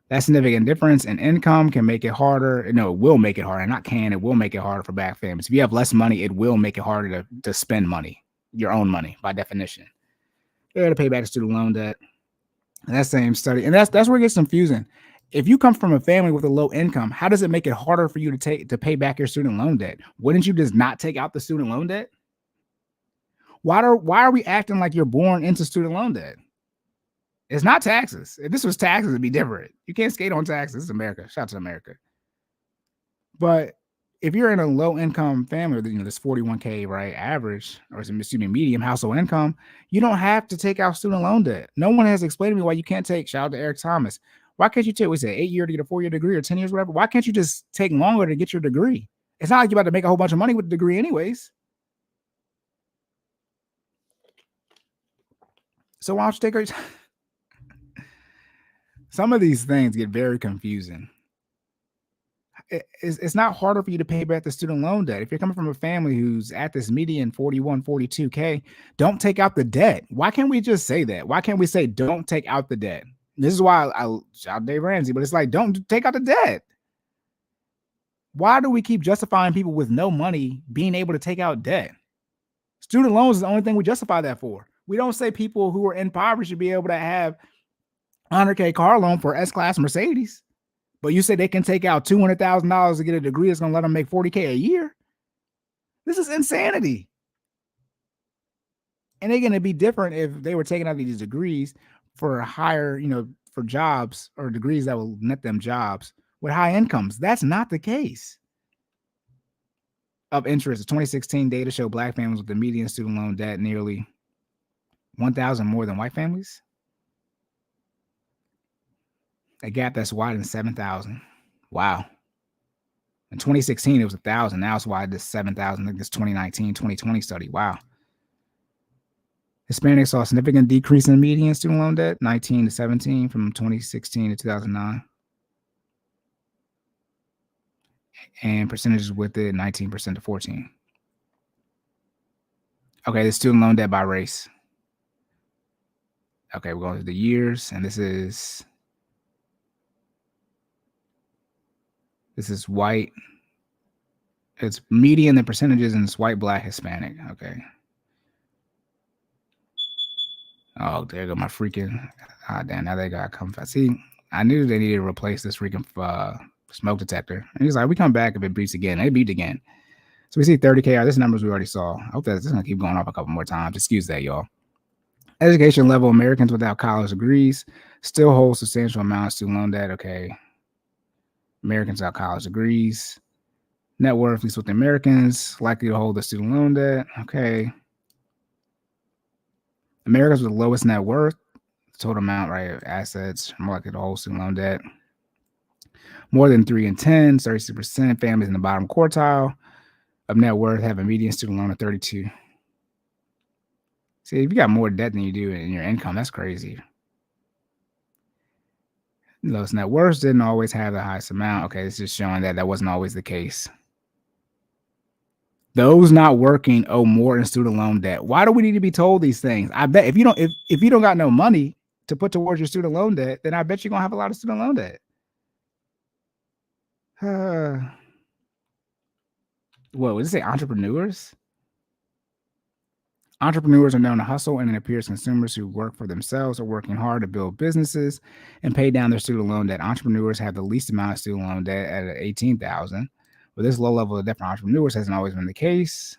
S1: That significant difference in income can make it harder. No, it will make it harder. Not can, it will make it harder for Black families. If you have less money, it will make it harder to spend money, your own money, by definition. You're going to pay back the student loan debt. And that same study, and that's where it gets confusing. If you come from a family with a low income, how does it make it harder for you to pay back your student loan debt? Wouldn't you just not take out the student loan debt? Why are we acting like you're born into student loan debt? It's not taxes. If this was taxes, it'd be different. You can't skate on taxes. It's America. Shout out to America. But if you're in a low income family, this 41K, right, average, or excuse me, medium household income, you don't have to take out student loan debt. No one has explained to me why you can't take. Shout out to Eric Thomas. Why can't you take, we say 8 year to get a 4-year degree or 10 years, whatever? Why can't you just take longer to get your degree? It's not like you're about to make a whole bunch of money with the degree, anyways. So why don't you take some of these things get very confusing. It's not harder for you to pay back the student loan debt. If you're coming from a family who's at this median 41, 42K, don't take out the debt. Why can't we just say that? Why can't we say don't take out the debt? This is why I shout Dave Ramsey, but it's like, don't take out the debt. Why do we keep justifying people with no money being able to take out debt? Student loans is the only thing we justify that for. We don't say people who are in poverty should be able to have 100K car loan for S-Class Mercedes. But you say they can take out $200,000 to get a degree that's going to let them make 40K a year? This is insanity. And they're going to be different if they were taking out these degrees for higher, for jobs or degrees that will net them jobs with high incomes. That's not the case. Of interest, 2016 data show Black families with the median student loan debt nearly 1,000 more than white families. A gap that's wider than 7,000. Wow. In 2016, it was 1,000. Now it's wide to 7,000. I think this 2019, 2020 study. Wow. Hispanics saw a significant decrease in median student loan debt, 19 to 17 from 2016 to 2009. And percentages with it, 19% to 14. Okay, the student loan debt by race. Okay, we're going to the years, and this is white. It's median, the percentages, and it's white, Black, Hispanic. Okay. Oh, there go my freaking. Damn, now they got to come fast. See, I knew they needed to replace this freaking smoke detector. And he's like, we come back if it beeps again. It beeped again. So we see 30K. This numbers we already saw. I hope that's going to keep going up a couple more times. Excuse that, y'all. Education level, Americans without college degrees still hold substantial amount of student loan debt. Okay. Americans without college degrees. Net worth, at least with the Americans, likely to hold the student loan debt. Okay. Americans with the lowest net worth, total amount, right? Assets, more likely to hold student loan debt. More than 3 in 10, 36% families in the bottom quartile of net worth have a median student loan of 32. See, if you got more debt than you do in your income, that's crazy. Lowest net worth didn't always have the highest amount. Okay, it's just showing that wasn't always the case. Those not working owe more in student loan debt. Why do we need to be told these things? I bet if you don't got no money to put towards your student loan debt, then I bet you're gonna have a lot of student loan debt. What would it say? Entrepreneurs? Entrepreneurs are known to hustle, and it appears consumers who work for themselves are working hard to build businesses and pay down their student loan debt. Entrepreneurs have the least amount of student loan debt at 18,000. But this low level of debt for entrepreneurs hasn't always been the case.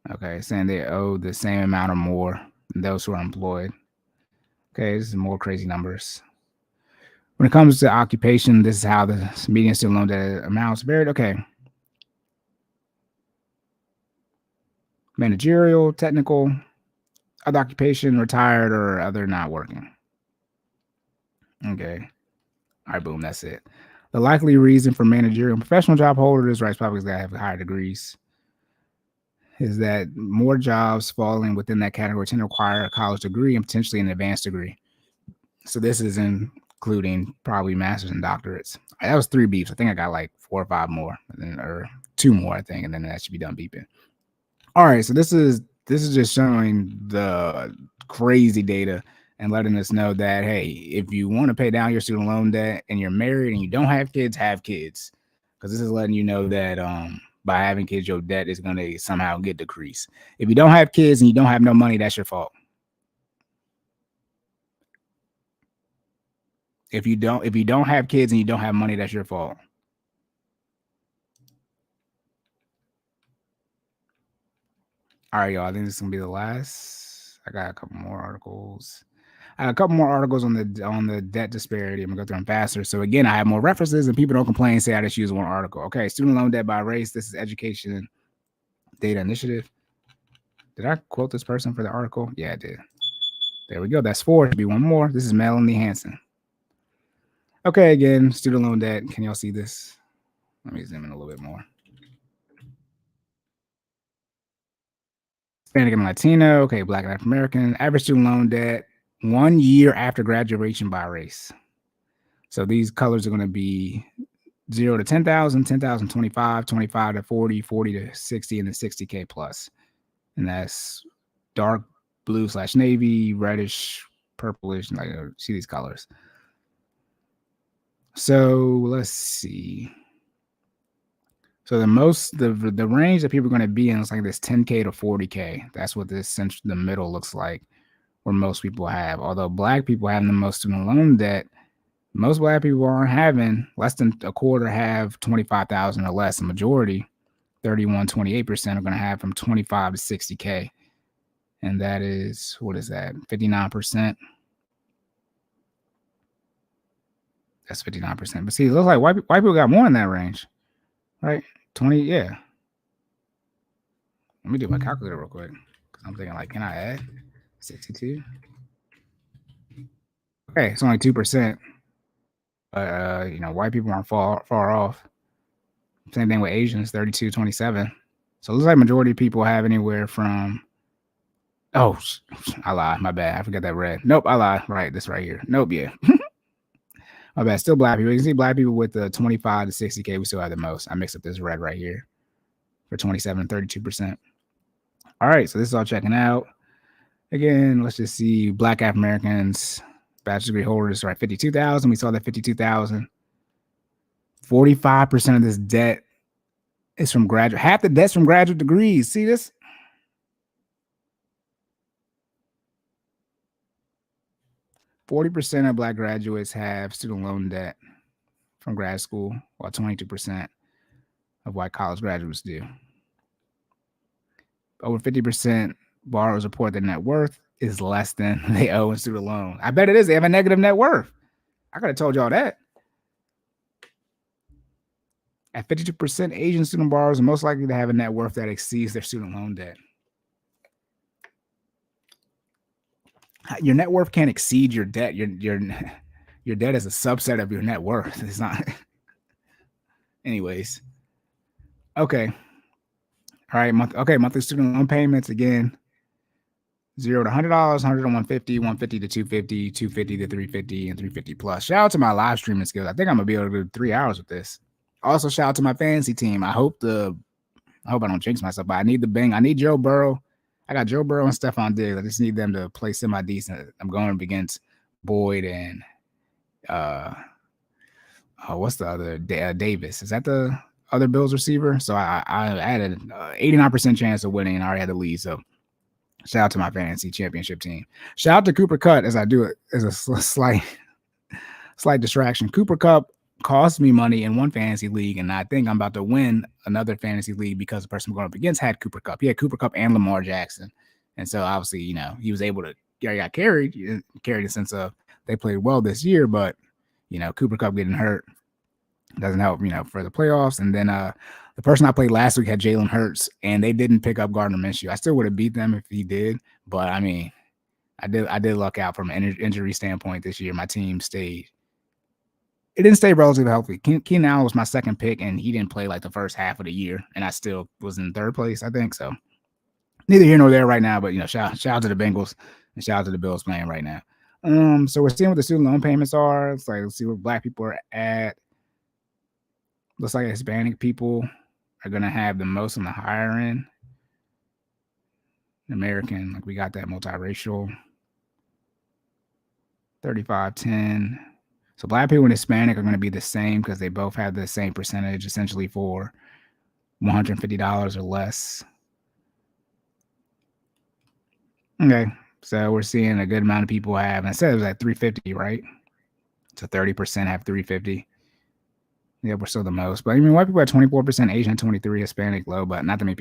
S1: Okay, saying they owe the same amount or more than those who are employed. Okay, this is more crazy numbers. When it comes to occupation, this is how the median student loan debt amounts varied. Okay. Managerial, technical, other occupation, retired, or other not working. Okay. All right, boom, that's it. The likely reason for managerial and professional job holders, right, probably because they have higher degrees, is that more jobs falling within that category tend to require a college degree and potentially an advanced degree. So this is including probably masters and doctorates. That was 3 beeps. I think I got like 4 or 5 more, or 2 more, I think, and then that should be done beeping. All right, so this is just showing the crazy data and letting us know that, hey, if you want to pay down your student loan debt and you're married and you don't have kids, because this is letting you know that by having kids, your debt is going to somehow get decreased. If you don't have kids and you don't have no money, that's your fault. If you don't have kids and you don't have money, that's your fault. All right, y'all. I think this is gonna be the last. I got a couple more articles. A couple more articles on the debt disparity. I'm gonna go through them faster. So again, I have more references, and people don't complain. Say I just use one article. Okay, student loan debt by race. This is Education Data Initiative. Did I quote this person for the article? Yeah, I did. There we go. That's 4. Should be one more. This is Melanie Hansen. Okay, again, student loan debt. Can y'all see this? Let me zoom in a little bit more. Hispanic and Latino. Okay, Black and African American. Average student loan debt 1 year after graduation by race. So these colors are going to be 0 to 10,000, 10,000, 25, 25 to 40, 40 to 60, and then 60K plus. And that's dark blue / navy, reddish, purplish. Like, see these colors. So let's see. So the range that people are going to be in is like this 10K to 40K. That's what the middle looks like, where most people have. Although Black people have the most student loan debt, most Black people aren't having, less than a quarter have 25,000 or less. The majority, 28% are going to have from 25 to 60K. And that is, what is that? 59%. That's 59%. But see, it looks like white people got more in that range, right? 20, yeah. Let me do my calculator real quick, because I'm thinking, like, can I add 62? Okay, it's only 2%. But, white people aren't far off. Same thing with Asians, 32, 27. So it looks like majority of people have anywhere from, oh, I lied. My bad. I forgot that red. Nope, I lied. Right, this right here. Nope, yeah. My bad. Still Black people. You can see Black people with the 25 to 60K, we still have the most. I mixed up this red right here for 27 and 32%. All right, so this is all checking out. Again, let's just see Black African Americans, bachelor's degree holders are at 52,000. We saw that 52,000. 45% of this debt is from graduate. Half the debt's from graduate degrees. See this? %40 of Black graduates have student loan debt from grad school, while 22% of white college graduates do. Over 50% borrowers report their net worth is less than they owe in student loan. I bet it is. They have a negative net worth. I could have told y'all that. At 52%, Asian student borrowers are most likely to have a net worth that exceeds their student loan debt. Your net worth can't exceed your debt. Your debt is a subset of your net worth. It's not. Anyways. Okay. All right. Monthly student loan payments again. $0 to $100, $100 to $150, $150 to $250, $250 to $350, and $350 plus. Shout out to my live streaming skills. I think I'm gonna be able to do 3 hours with this. Also, shout out to my fantasy team. I hope I don't jinx myself, but I need the bang. I need Joe Burrow. I got Joe Burrow and Stephon Diggs. I just need them to play semi-decent. I'm going up against Boyd and what's the other? Davis. Is that the other Bills receiver? So I had an 89% chance of winning, and I already had the lead. So shout out to my fantasy championship team. Shout out to Cooper Kupp as I do it as a slight distraction. Cooper Kupp cost me money in one fantasy league, and I think I'm about to win another fantasy league because the person I'm going up against had Cooper Kupp. He had Cooper Kupp and Lamar Jackson. And so obviously, he was able to got carried in the sense of they played well this year, but Cooper Kupp getting hurt doesn't help, for the playoffs. And then the person I played last week had Jalen Hurts, and they didn't pick up Gardner Minshew. I still would have beat them if he did, but I mean, I did luck out from an injury standpoint this year. My team it didn't stay relatively healthy. Keenan Allen was my second pick, and he didn't play like the first half of the year, and I still was in third place, I think. So neither here nor there right now, but shout out to the Bengals and shout out to the Bills playing right now. So we're seeing what the student loan payments are. Let's see where Black people are at. Looks like Hispanic people are gonna have the most on the higher end. American, like we got that multiracial. 35-10. So Black people and Hispanic are going to be the same because they both have the same percentage, essentially for $150 or less. Okay, so we're seeing a good amount of people have, and I said it was at 350, right? So 30% have 350. Yeah, we're still the most. But I mean, white people have 24%, Asian 23%, Hispanic low, but not many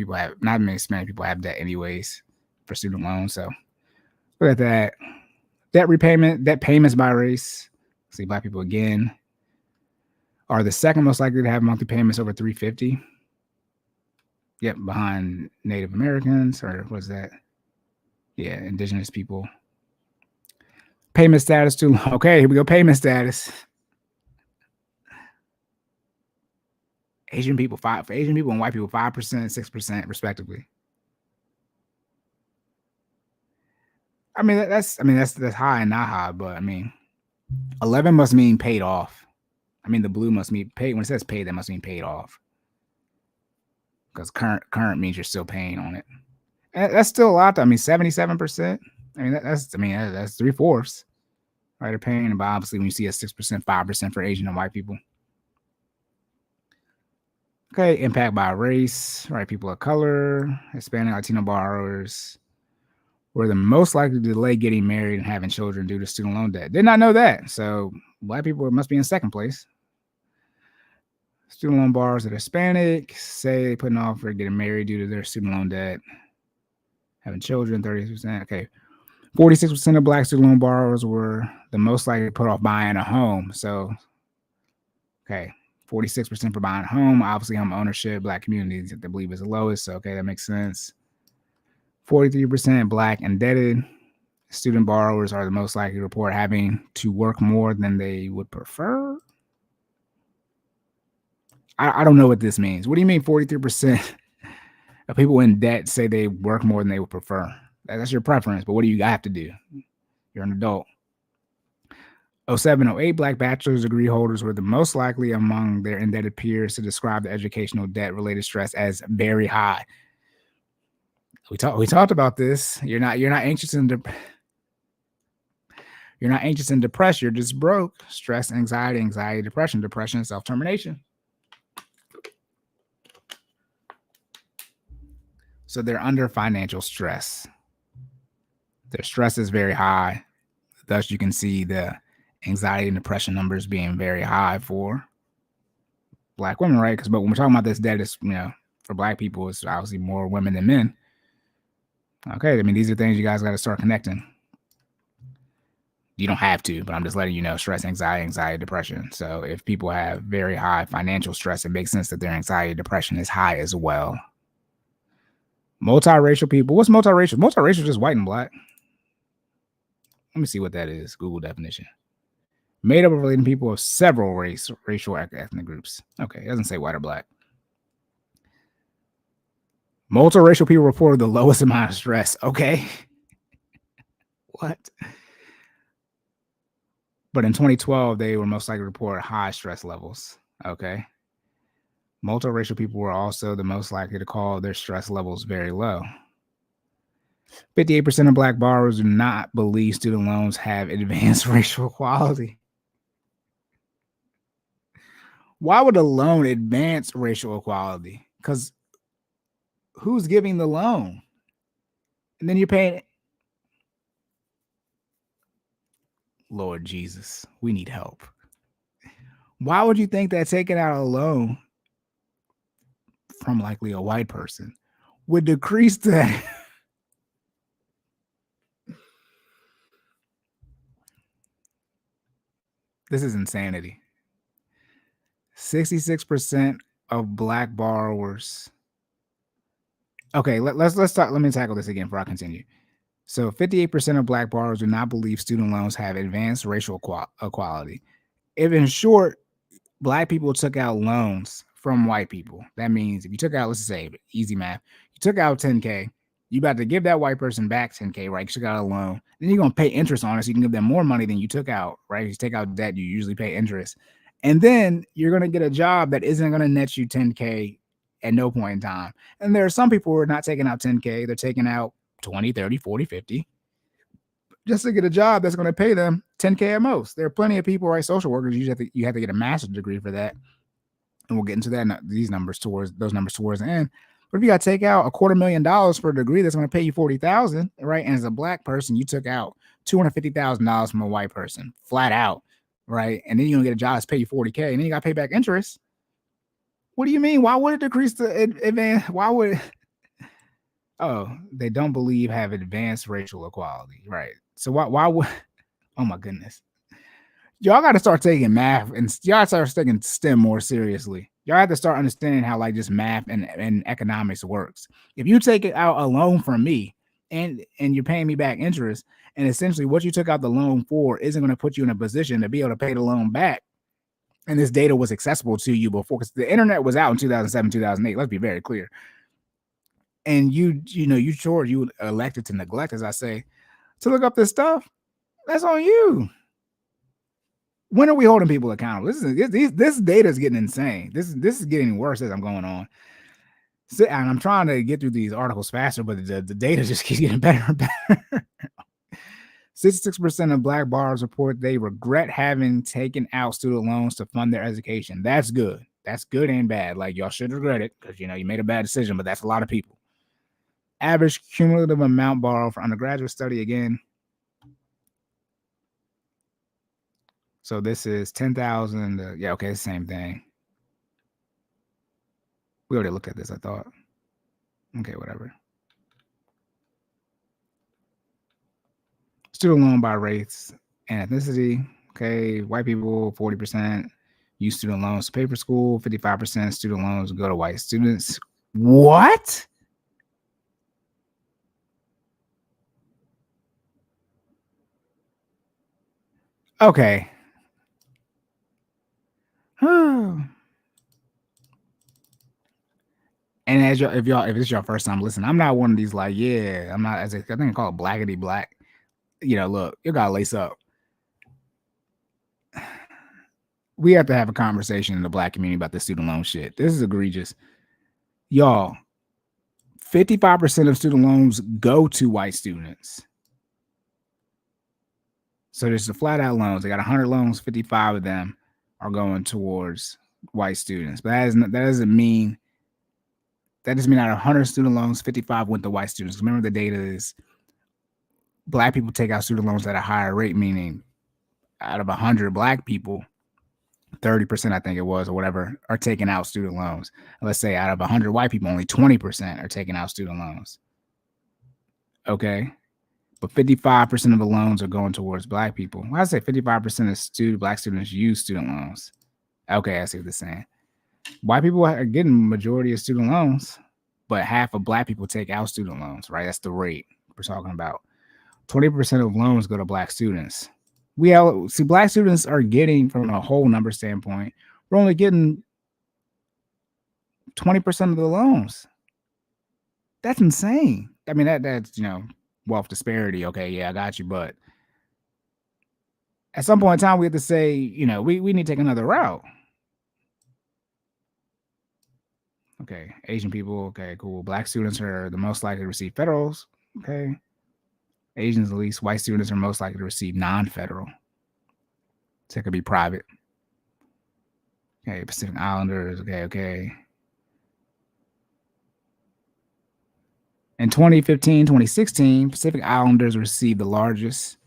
S1: Hispanic people have debt anyways for student loans. So look at that. Debt payments by race. See, black people again are the second most likely to have monthly payments over $350. Yep, behind Native Americans, or was that? Yeah, indigenous people. Payment status too. Okay, here we go. Payment status. Asian people and white people 5%, 6% respectively. I mean that's high and not high, but I mean 11 must mean paid off. I mean the blue must mean paid. When it says paid, that must mean paid off. Because current means you're still paying on it. And that's still a lot. I mean 77%. I mean that's 3/4. Right, they're paying, but obviously when you see a 6%, 5% for Asian and white people. Okay, impact by race, right? People of color, Hispanic, Latino borrowers were the most likely to delay getting married and having children due to student loan debt. Did not know that. So black people must be in second place. Student loan borrowers that are Hispanic say putting off for getting married due to their student loan debt. Having children, 30%. Okay. 46% of black student loan borrowers were the most likely to put off buying a home. So, okay. 46% for buying a home. Obviously, home ownership, black communities, I believe, is the lowest. So, okay, that makes sense. 43% black indebted. Student borrowers are the most likely to report having to work more than they would prefer. I don't know what this means. What do you mean 43% of people in debt say they work more than they would prefer? That's your preference, but what do you have to do? You're an adult. 07, 08 black bachelor's degree holders were the most likely among their indebted peers to describe the educational debt-related stress as very high. We talked about this. You're not anxious and depressed. You're just broke. Stress, anxiety, depression, self-termination. So they're under financial stress. Their stress is very high. Thus, you can see the anxiety and depression numbers being very high for black women, right? But when we're talking about this debt, it's, for black people, it's obviously more women than men. Okay, I mean, these are things you guys got to start connecting. You don't have to, but I'm just letting you know, stress, anxiety, depression. So if people have very high financial stress, it makes sense that their anxiety, depression is high as well. Multiracial people. What's multiracial? Multiracial is just white and black. Let me see what that is. Google definition. Made up of related people of several racial ethnic groups. Okay, it doesn't say white or black. Multiracial people reported the lowest amount of stress. Okay. What? But in 2012, they were most likely to report high stress levels. Okay. Multiracial people were also the most likely to call their stress levels very low. 58% of black borrowers do not believe student loans have advanced racial equality. Why would a loan advance racial equality? Because who's giving the loan? And then you're paying. Lord Jesus, we need help. Why would you think that taking out a loan from likely a white person would decrease that? This is insanity. 66% of black borrowers. Okay, let's talk. Let me tackle this again before I continue. So 58% of black borrowers do not believe student loans have advanced racial equality. If in short, black people took out loans from white people, that means if you took out, let's say, easy math, you took out 10K, you about to give that white person back 10K, right? You took out a loan. Then you're going to pay interest on it, so you can give them more money than you took out, right? If you take out debt, you usually pay interest. And then you're going to get a job that isn't going to net you 10K at no point in time. And there are some people who are not taking out 10K. They're taking out 20, 30, 40, 50 just to get a job that's going to pay them 10K at most. There are plenty of people, right? Social workers, you have to get a master's degree for that. And we'll get into that, those numbers towards the end. But if you got to take out $250,000 for a degree that's going to pay you $40,000, right? And as a black person, you took out $250,000 from a white person, flat out, right? And then you're going to get a job that's pay you $40K, and then you got to pay back interest. What do you mean? Why would it decrease the advance? Why would? Oh, they don't believe have advanced racial equality, right? So why would? Oh my goodness. Y'all got to start taking math and y'all start taking STEM more seriously. Y'all have to start understanding how like just math and economics works. If you take it out a loan from me and you're paying me back interest, and essentially what you took out the loan for isn't going to put you in a position to be able to pay the loan back, and this data was accessible to you before, because the internet was out in 2007, 2008. Let's be very clear. And you elected to neglect, as I say, to look up this stuff. That's on you. When are we holding people accountable? This data is getting insane. This is getting worse as I'm going on. And I'm trying to get through these articles faster, but the data just keeps getting better and better. 66% of Black borrowers report they regret having taken out student loans to fund their education. That's good. That's good and bad. Like, y'all should regret it because, you made a bad decision, but that's a lot of people. Average cumulative amount borrowed for undergraduate study again. So this is 10,000. Yeah, okay, same thing. We already looked at this, I thought. Okay, whatever. Student loan by race and ethnicity. Okay, white people, 40% use student loans to pay for school. 55% student loans go to white students. What? Okay. And if this is your first time listening, I'm not one of these like, yeah, I'm not, I think I call it blackety black. Look, you gotta lace up. We have to have a conversation in the Black community about the student loan shit. This is egregious. Y'all, 55% of student loans go to white students. So there's the flat out loans. They got 100 loans, 55 of them are going towards white students. But that doesn't mean out of 100 student loans, 55 went to white students. Remember, the data is Black people take out student loans at a higher rate, meaning out of 100 Black people, 30%, I think it was, or whatever, are taking out student loans. Let's say out of 100 white people, only 20% are taking out student loans. Okay. But 55% of the loans are going towards Black people. Well, I say 55% of Black students use student loans. Okay, I see what they're saying. White people are getting majority of student loans, but half of Black people take out student loans, right? That's the rate we're talking about. 20% of loans go to Black students. Black students are getting, from a whole number standpoint, we're only getting 20% of the loans. That's insane. I mean, that's wealth disparity. Okay, yeah, I got you. But at some point in time, we have to say, we need to take another route. Okay, Asian people. Okay, cool. Black students are the most likely to receive federals. Okay. Asians, at least. White students are most likely to receive non-federal. So it could be private. Okay, Pacific Islanders. Okay. In 2015, 2016, Pacific Islanders received the largest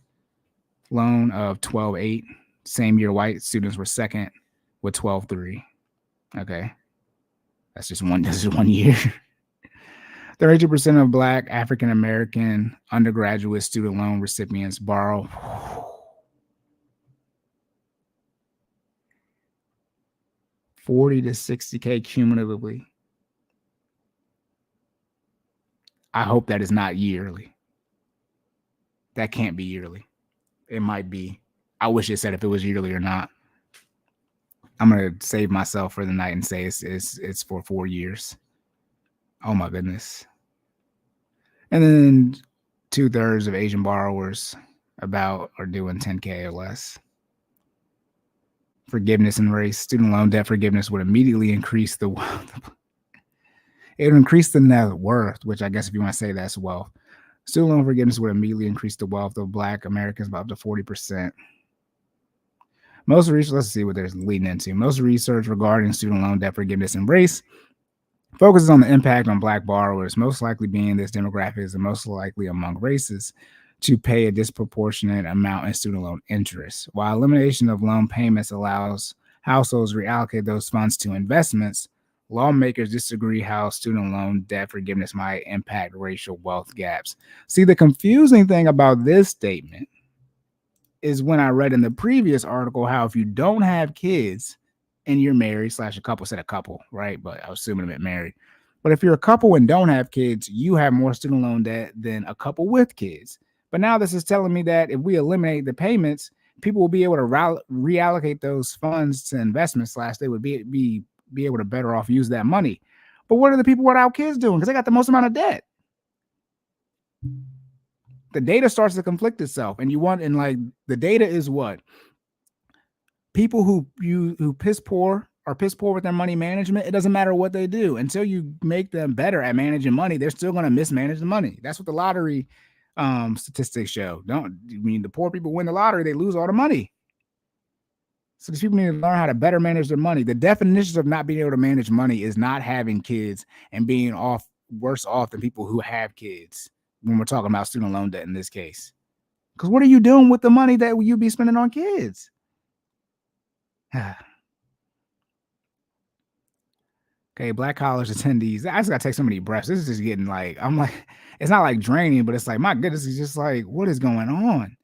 S1: loan of 12.8. Same year, white students were second with 12.3. Okay. That's just one year. 32% of Black African-American undergraduate student loan recipients borrow $40,000 to $60,000 cumulatively. I hope that is not yearly. That can't be yearly. It might be. I wish it said if it was yearly or not. I'm gonna save myself for the night and say it's for 4 years. Oh my goodness. And then 2/3 of Asian borrowers are doing $10,000 or less. Forgiveness and race. Student loan debt forgiveness would immediately increase the wealth. It would increase the net worth, which I guess if you want to say that's wealth. Student loan forgiveness would immediately increase the wealth of Black Americans by up to 40%. Most research, let's see what they're leading into. Most research regarding student loan debt forgiveness and race focuses on the impact on Black borrowers, most likely being this demographic is the most likely among races to pay a disproportionate amount in student loan interest. While elimination of loan payments allows households to reallocate those funds to investments, lawmakers disagree how student loan debt forgiveness might impact racial wealth gaps. See, the confusing thing about this statement is when I read in the previous article how if you don't have kids and you're married / a couple, said a couple, right? But I was assuming it meant married. But if you're a couple and don't have kids, you have more student loan debt than a couple with kids. But now this is telling me that if we eliminate the payments, people will be able to reallocate those funds to investments / they would be able to better off use that money. But what are the people without kids doing? Because they got the most amount of debt. The data starts to conflict itself, and the data is what people who piss poor are piss poor with their money management. It doesn't matter what they do until you make them better at managing money. They're still going to mismanage the money. That's what the lottery statistics show. The poor people win the lottery, they lose all the money. So these people need to learn how to better manage their money. The definitions of not being able to manage money is not having kids and being worse off than people who have kids when we're talking about student loan debt in this case. Because what are you doing with the money that you be spending on kids? Okay, Black college attendees. I just gotta take so many breaths. This is just getting it's not like draining, but it's like, my goodness, it's just like, what is going on?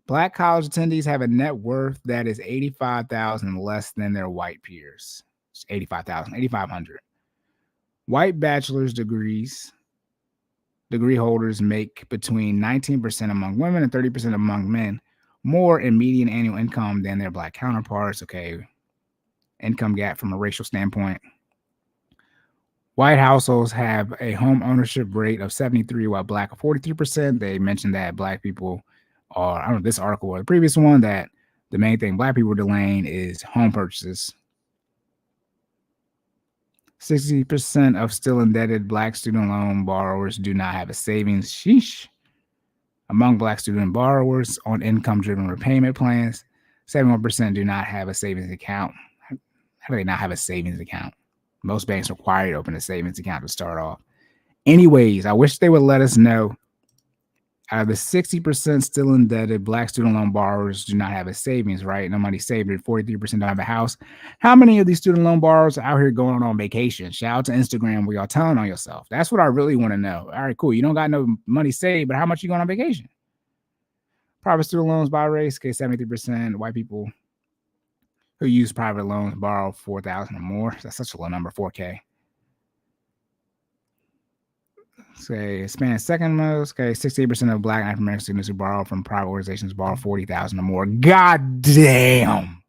S1: Black college attendees have a net worth that is $85,000 less than their white peers. It's $8,500. White bachelor's degree holders make between 19% among women and 30% among men more in median annual income than their Black counterparts. Okay, income gap from a racial standpoint. White households have a home ownership rate of 73%, while Black are 43%. They mentioned that Black people are, I don't know, this article or the previous one, that the main thing Black people are delaying is home purchases. 60% of still indebted Black student loan borrowers do not have a savings. Sheesh. Among Black student borrowers on income-driven repayment plans, 71% do not have a savings account. How do they not have a savings account? Most banks require you to open a savings account to start off. Anyways, I wish they would let us know. Out of the 60% still indebted Black student loan borrowers do not have a savings, right? No money saved, and 43% don't have a house. How many of these student loan borrowers are out here going on vacation? Shout out to Instagram where y'all telling on yourself. That's what I really want to know. All right, cool. You don't got no money saved, but how much you going on vacation? Private student loans by race, okay, 73%. White people who use private loans borrow $4,000 or more. That's such a low number, $4K. Say Hispanic second most. Okay, 68% of Black and African American students who borrow from private organizations borrow $40,000 or more. God damn!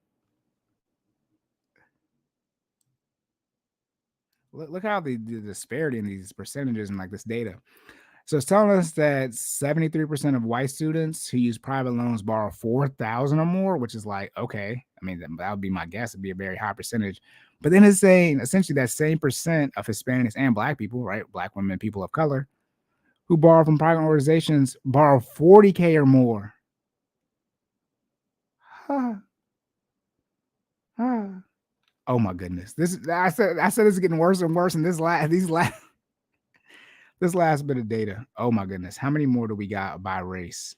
S1: Look how the disparity in these percentages and like this data. So it's telling us that 73% of white students who use private loans borrow $4,000 or more, which is like, okay. I mean, that would be my guess. It'd be a very high percentage. But then it's saying essentially that same percent of Hispanics and Black people, right? Black women, people of color, who borrow from private organizations borrow $40K or more. Oh my goodness. I said this is getting worse and worse in this last bit of data. Oh my goodness. How many more do we got by race?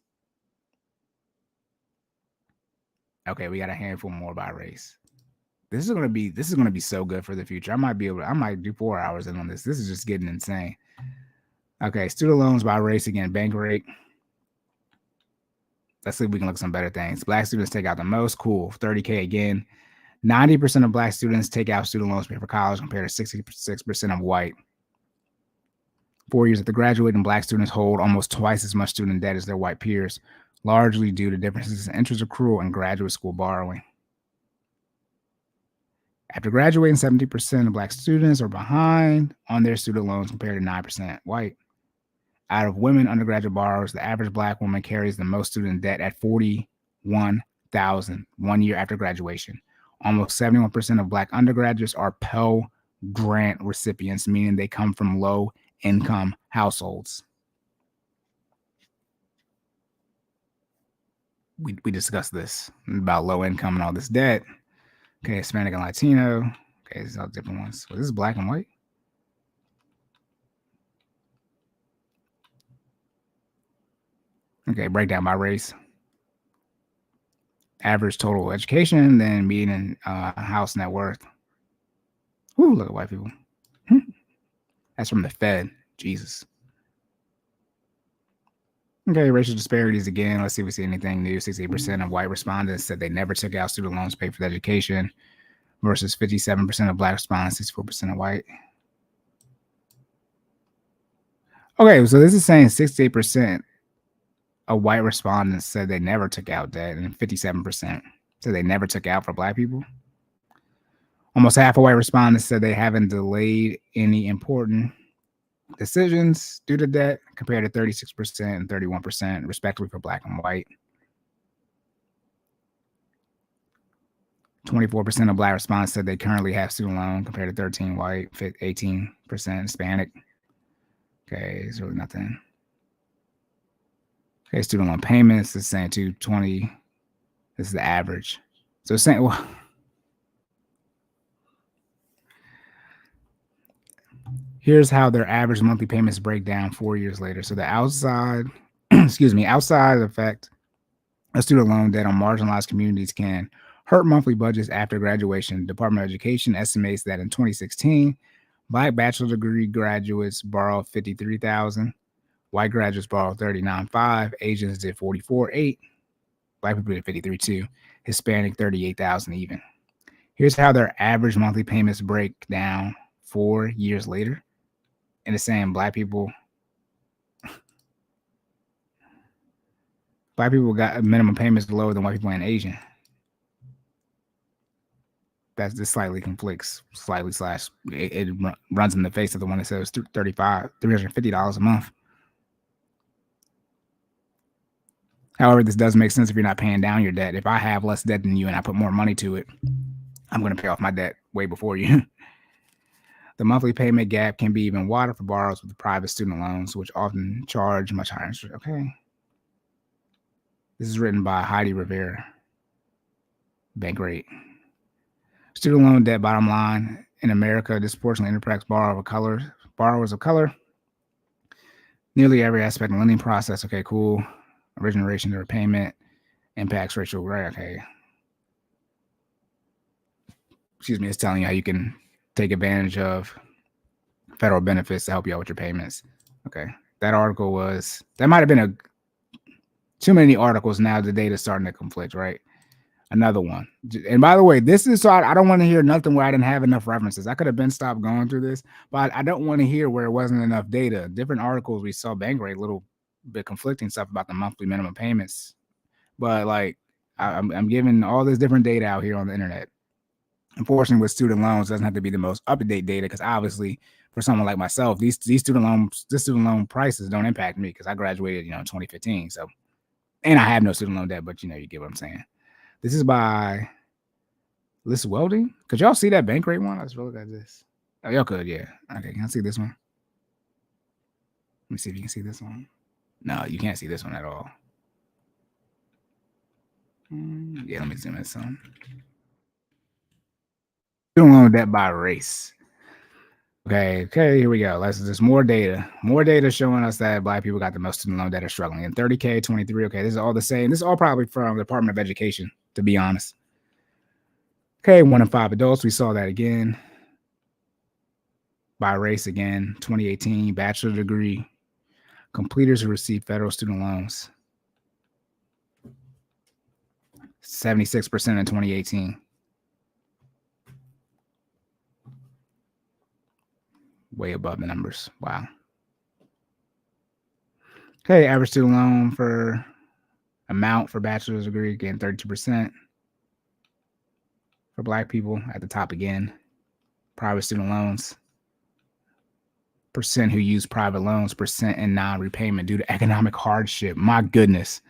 S1: Okay, we got a handful more by race. This is gonna be so good for the future. I might do 4 hours in on this. This is just getting insane. Okay, student loans by race again, bank rate. Let's see if we can look at some better things. Black students take out the most. Cool. 30K again. 90% of Black students take out student loans to pay for college compared to 66% of white. 4 years after graduating, Black students hold almost twice as much student debt as their white peers, largely due to differences in interest accrual and graduate school borrowing. After graduating, 70% of Black students are behind on their student loans compared to 9% white. Out of women undergraduate borrowers, the average Black woman carries the most student debt at $41,000 1 year after graduation. Almost 71% of Black undergraduates are Pell Grant recipients, meaning they come from low-income households. We discussed this about low income and all this debt. Okay, Hispanic and Latino. Okay, these are all different ones. So this is Black and white. Okay, breakdown by race. Average total education, then median house net worth. Ooh, look at white people. That's from the Fed. Jesus. Okay, racial disparities again. Let's see if we see anything new. 68% of white respondents said they never took out student loans to pay for their education versus 57% of black respondents, 64% of white. Okay, so this is saying 68% of white respondents said they never took out debt, and 57% said they never took out for black people. Almost half of white respondents said they haven't delayed any important decisions due to debt, compared to 36% and 31%, respectively, for black and white. 24% of black respondents said they currently have student loan, compared to 13% white, 18% Hispanic. Okay, it's really nothing. Okay, student loan payments is saying 220. This is the average. So it's saying, well, here's how their average monthly payments break down 4 years later. So the outside, outside effect of student loan debt on marginalized communities can hurt monthly budgets after graduation. Department of Education estimates that in 2016, black bachelor degree graduates borrowed $53,000, white graduates borrowed $39,500, Asians did $44,800, black people did $53,200, Hispanic $38,000 even. Here's how their average monthly payments break down 4 years later. And it's saying black people got minimum payments lower than white people and Asian. That's just slightly conflicts, slightly slash. It runs in the face of the one that says $350 a month. However, this does make sense if you're not paying down your debt. If I have less debt than you and I put more money to it, I'm going to pay off my debt way before you. The monthly payment gap can be even wider for borrowers with private student loans, which often charge much higher interest. Okay. This is written by Heidi Rivera. Bankrate. Student loan debt bottom line in America disproportionately impacts borrowers of color. Nearly every aspect of the lending process. Okay, cool. Origination to repayment impacts racial. Right. Okay. Excuse me. It's telling you how you can take advantage of federal benefits to help you out with your payments. Okay. That article that might have been too many articles now. The data's starting to conflict, right? Another one. And by the way, this is so I don't want to hear nothing where I didn't have enough references. I could have been stopped going through this, but I don't want to hear where it wasn't enough data. Different articles we saw Bankrate, a little bit conflicting stuff about the monthly minimum payments. But like I'm giving all this different data out here on the internet. Unfortunately, with student loans, it doesn't have to be the most up-to-date data because obviously for someone like myself, these student loan prices don't impact me because I graduated, in 2015. So, and I have no student loan debt, but you get what I'm saying. This is by Liz Welding. Could y'all see that Bankrate one? Let's look at this. Oh, y'all could, yeah. Okay, can I see this one? Let me see if you can see this one. No, you can't see this one at all. Yeah, let me zoom in some. Student loan debt by race. Okay, here we go. There's more data. More data showing us that black people got the most student loan debt are struggling. And 30K, 23. Okay, this is all the same. This is all probably from the Department of Education, to be honest. Okay, 1 in 5 adults. We saw that again. By race again, 2018, bachelor degree completers who receive federal student loans. 76% in 2018. Way above the numbers. Wow. Okay, average student loan for amount for bachelor's degree, again, 32%. For black people, at the top again. Private student loans. Percent who use private loans, percent in non-repayment due to economic hardship. My goodness.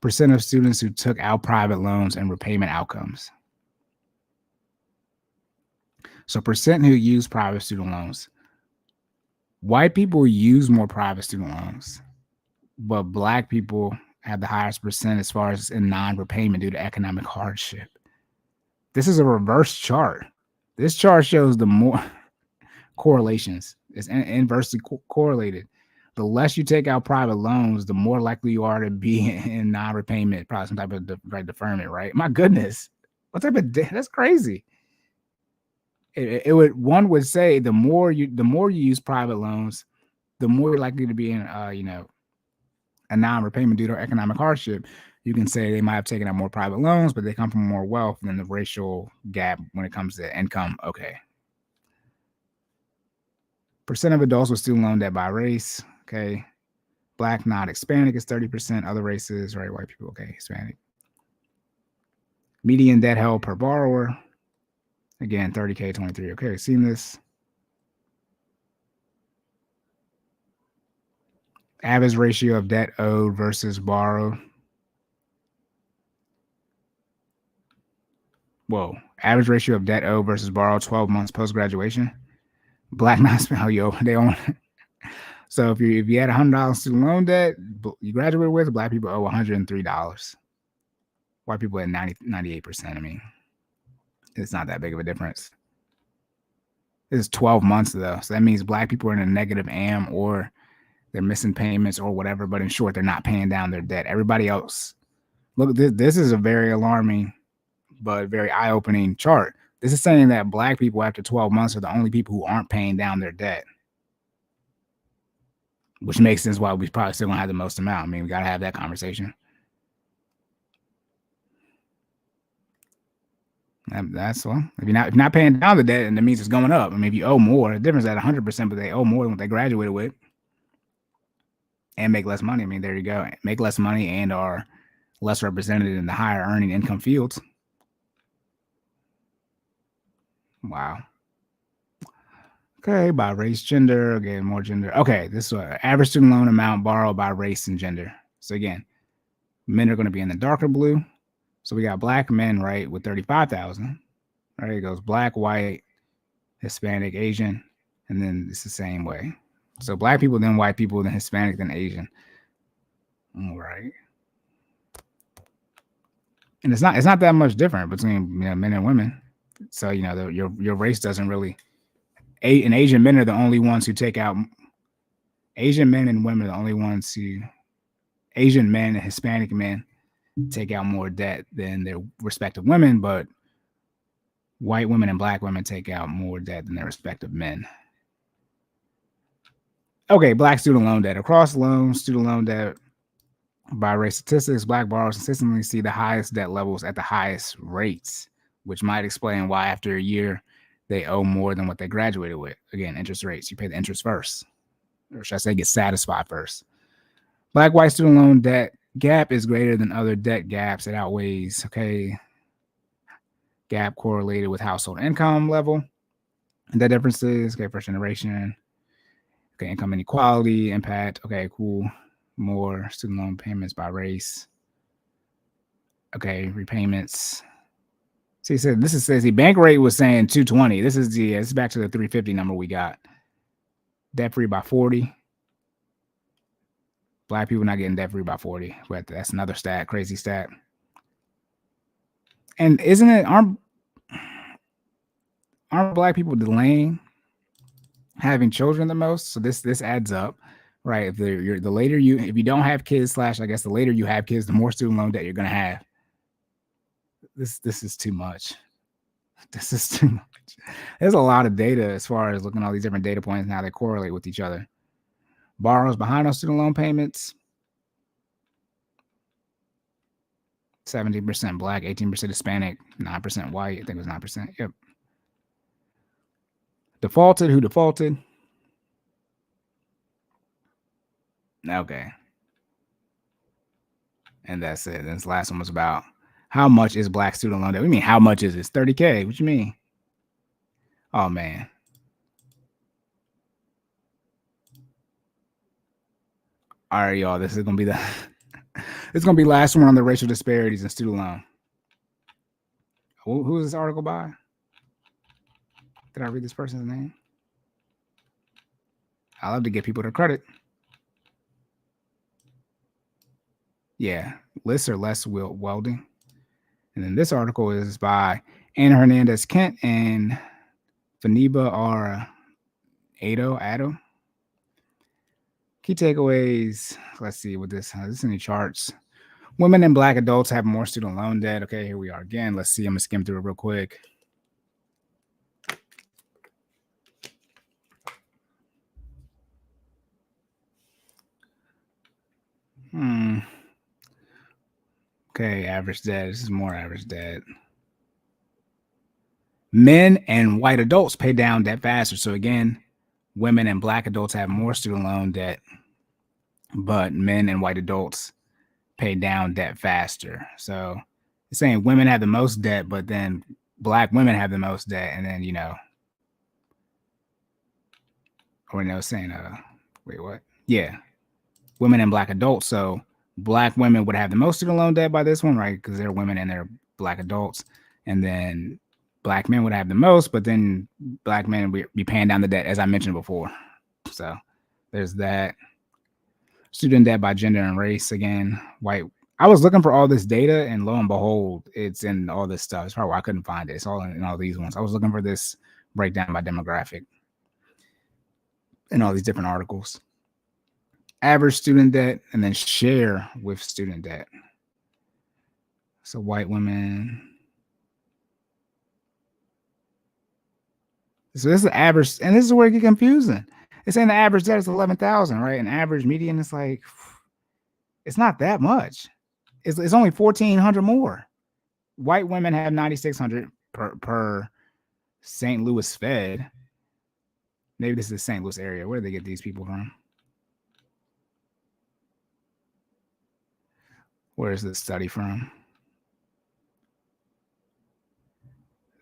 S1: Percent of students who took out private loans and repayment outcomes. So percent who use private student loans. White people use more private student loans, but black people have the highest percent as far as in non-repayment due to economic hardship. This is a reverse chart. This chart shows the more correlations. It's inversely correlated. The less you take out private loans, the more likely you are to be in non-repayment, probably some type of deferment, right? My goodness. What type of that's crazy. One would say the more you use private loans, the more you're likely to be in a a non-repayment due to economic hardship, you can say they might have taken out more private loans, but they come from more wealth than the racial gap when it comes to income. Okay. Percent of adults with student loan debt by race. Okay. Black, not Hispanic is 30%. Other races, right? White people. Okay. Hispanic. Median debt held per borrower. Again, 30K, 23. Okay. Seen this. Average ratio of debt owed versus borrowed. Whoa. Average ratio of debt owed versus borrowed 12 months post-graduation. Black, not Hispanic. They own. So if you had $100 student loan debt you graduated with, black people owe $103. White people at 98%. I mean, it's not that big of a difference. It's 12 months though, so that means black people are in a negative AM or they're missing payments or whatever. But in short, they're not paying down their debt. Everybody else, look, this is a very alarming but very eye-opening chart. This is saying that black people after 12 months are the only people who aren't paying down their debt. Which makes sense why we probably still gonna have the most amount. I mean, we gotta have that conversation. That's well. If you're not paying down the debt, and that means it's going up. I mean, if you owe more, the difference is at 100%, but they owe more than what they graduated with, and make less money. I mean, there you go. Make less money and are less represented in the higher earning income fields. Wow. Okay, by race, gender. Again, more gender. Okay, this is average student loan amount borrowed by race and gender. So again, men are going to be in the darker blue. So we got black men, right, with 35,000. Right, it goes black, white, Hispanic, Asian, and then it's the same way. So black people, then white people, then Hispanic, then Asian. All right. And it's not that much different between men and women. So your race doesn't really. And Asian men are the only ones who take out. Asian men and women are the only ones who. Asian men and Hispanic men take out more debt than their respective women, but white women and black women take out more debt than their respective men. Okay, black student loan debt. Across loans, student loan debt by race statistics, black borrowers consistently see the highest debt levels at the highest rates, which might explain why after a year they owe more than what they graduated with. Again, interest rates. You pay the interest first. Or should I say get satisfied first. Black white student loan debt gap is greater than other debt gaps. It outweighs, okay, gap correlated with household income level. And the differences, okay, first generation, okay, income inequality, impact, okay, cool. More student loan payments by race. Okay, repayments. See, so this says the bank rate was saying 220. This is back to the 350 number we got. Debt free by 40. Black people not getting debt free by 40. But that's another stat, crazy stat. And aren't black people delaying having children the most? So this adds up, right? If you don't have kids, I guess the later you have kids, the more student loan debt you're gonna have. This is too much. This is too much. There's a lot of data as far as looking at all these different data points and how they correlate with each other. Borrowers behind on student loan payments. 17% black, 18% Hispanic, 9% white. I think it was 9%. Yep. Defaulted. Who defaulted? Okay. And that's it. This last one was about how much is black student loan debt? We mean how much is this? 30K. What you mean? Oh man. All right, y'all. This is gonna be last one on the racial disparities in student loan. Who is this article by? Did I read this person's name? I love to give people their credit. Yeah, lists or less welding. And then this article is by Anna Hernandez Kent and Faniba R. Ado. Key takeaways. Let's see what this is in the charts. Women and black adults have more student loan debt. Okay, here we are again. Let's see. I'm gonna skim through it real quick. Okay, average debt. This is more average debt. Men and white adults pay down debt faster. So again, women and black adults have more student loan debt, but men and white adults pay down debt faster. So it's saying women have the most debt, but then black women have the most debt, and then or no, saying wait, what? Yeah, women and black adults. So black women would have the most student loan debt by this one, right? Because they're women and they're black adults, and then black men would have the most, but then black men would be paying down the debt, as I mentioned before. So there's that. Student debt by gender and race again. White. I was looking for all this data, and lo and behold, it's in all this stuff. It's probably why I couldn't find it. It's all in all these ones. I was looking for this breakdown by demographic in all these different articles. Average student debt, and then share with student debt. So white women. So this is the average, and this is where it gets confusing. It's saying the average debt is 11,000, right? And average median is like, it's not that much. It's only 1,400 more. White women have 9,600 per St. Louis Fed. Maybe this is the St. Louis area. Where do they get these people from? Where is this study from?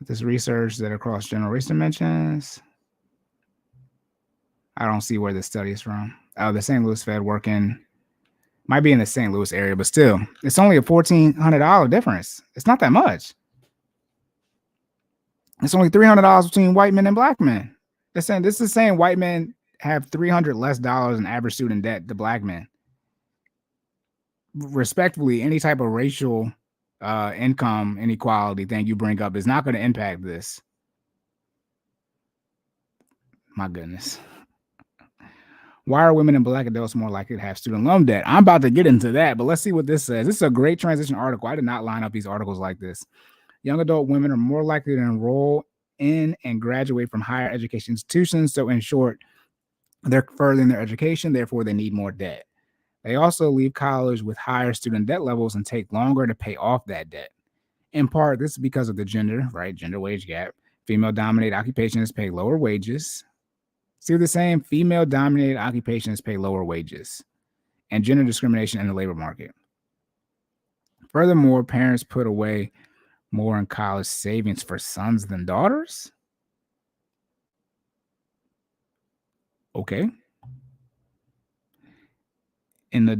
S1: This research that across general race dimensions. I don't see where this study is from. Oh, the St. Louis Fed working might be in the St. Louis area, but still, it's only a $1,400 difference. It's not that much. It's only $300 between white men and black men. They're saying this is saying white men have $300 less in average student debt to black men. Respectfully, any type of racial income inequality thing you bring up is not going to impact this. My goodness. Why are women and black adults more likely to have student loan debt? I'm about to get into that, but let's see what this says. This is a great transition article. I did not line up these articles like this. Young adult women are more likely to enroll in and graduate from higher education institutions. So in short, they're furthering their education, therefore they need more debt. They also leave college with higher student debt levels and take longer to pay off that debt. In part, this is because of the gender, right? Gender wage gap. Female-dominated occupations pay lower wages. See what they're saying? Female-dominated occupations pay lower wages. And gender discrimination in the labor market. Furthermore, parents put away more in college savings for sons than daughters. Okay. We need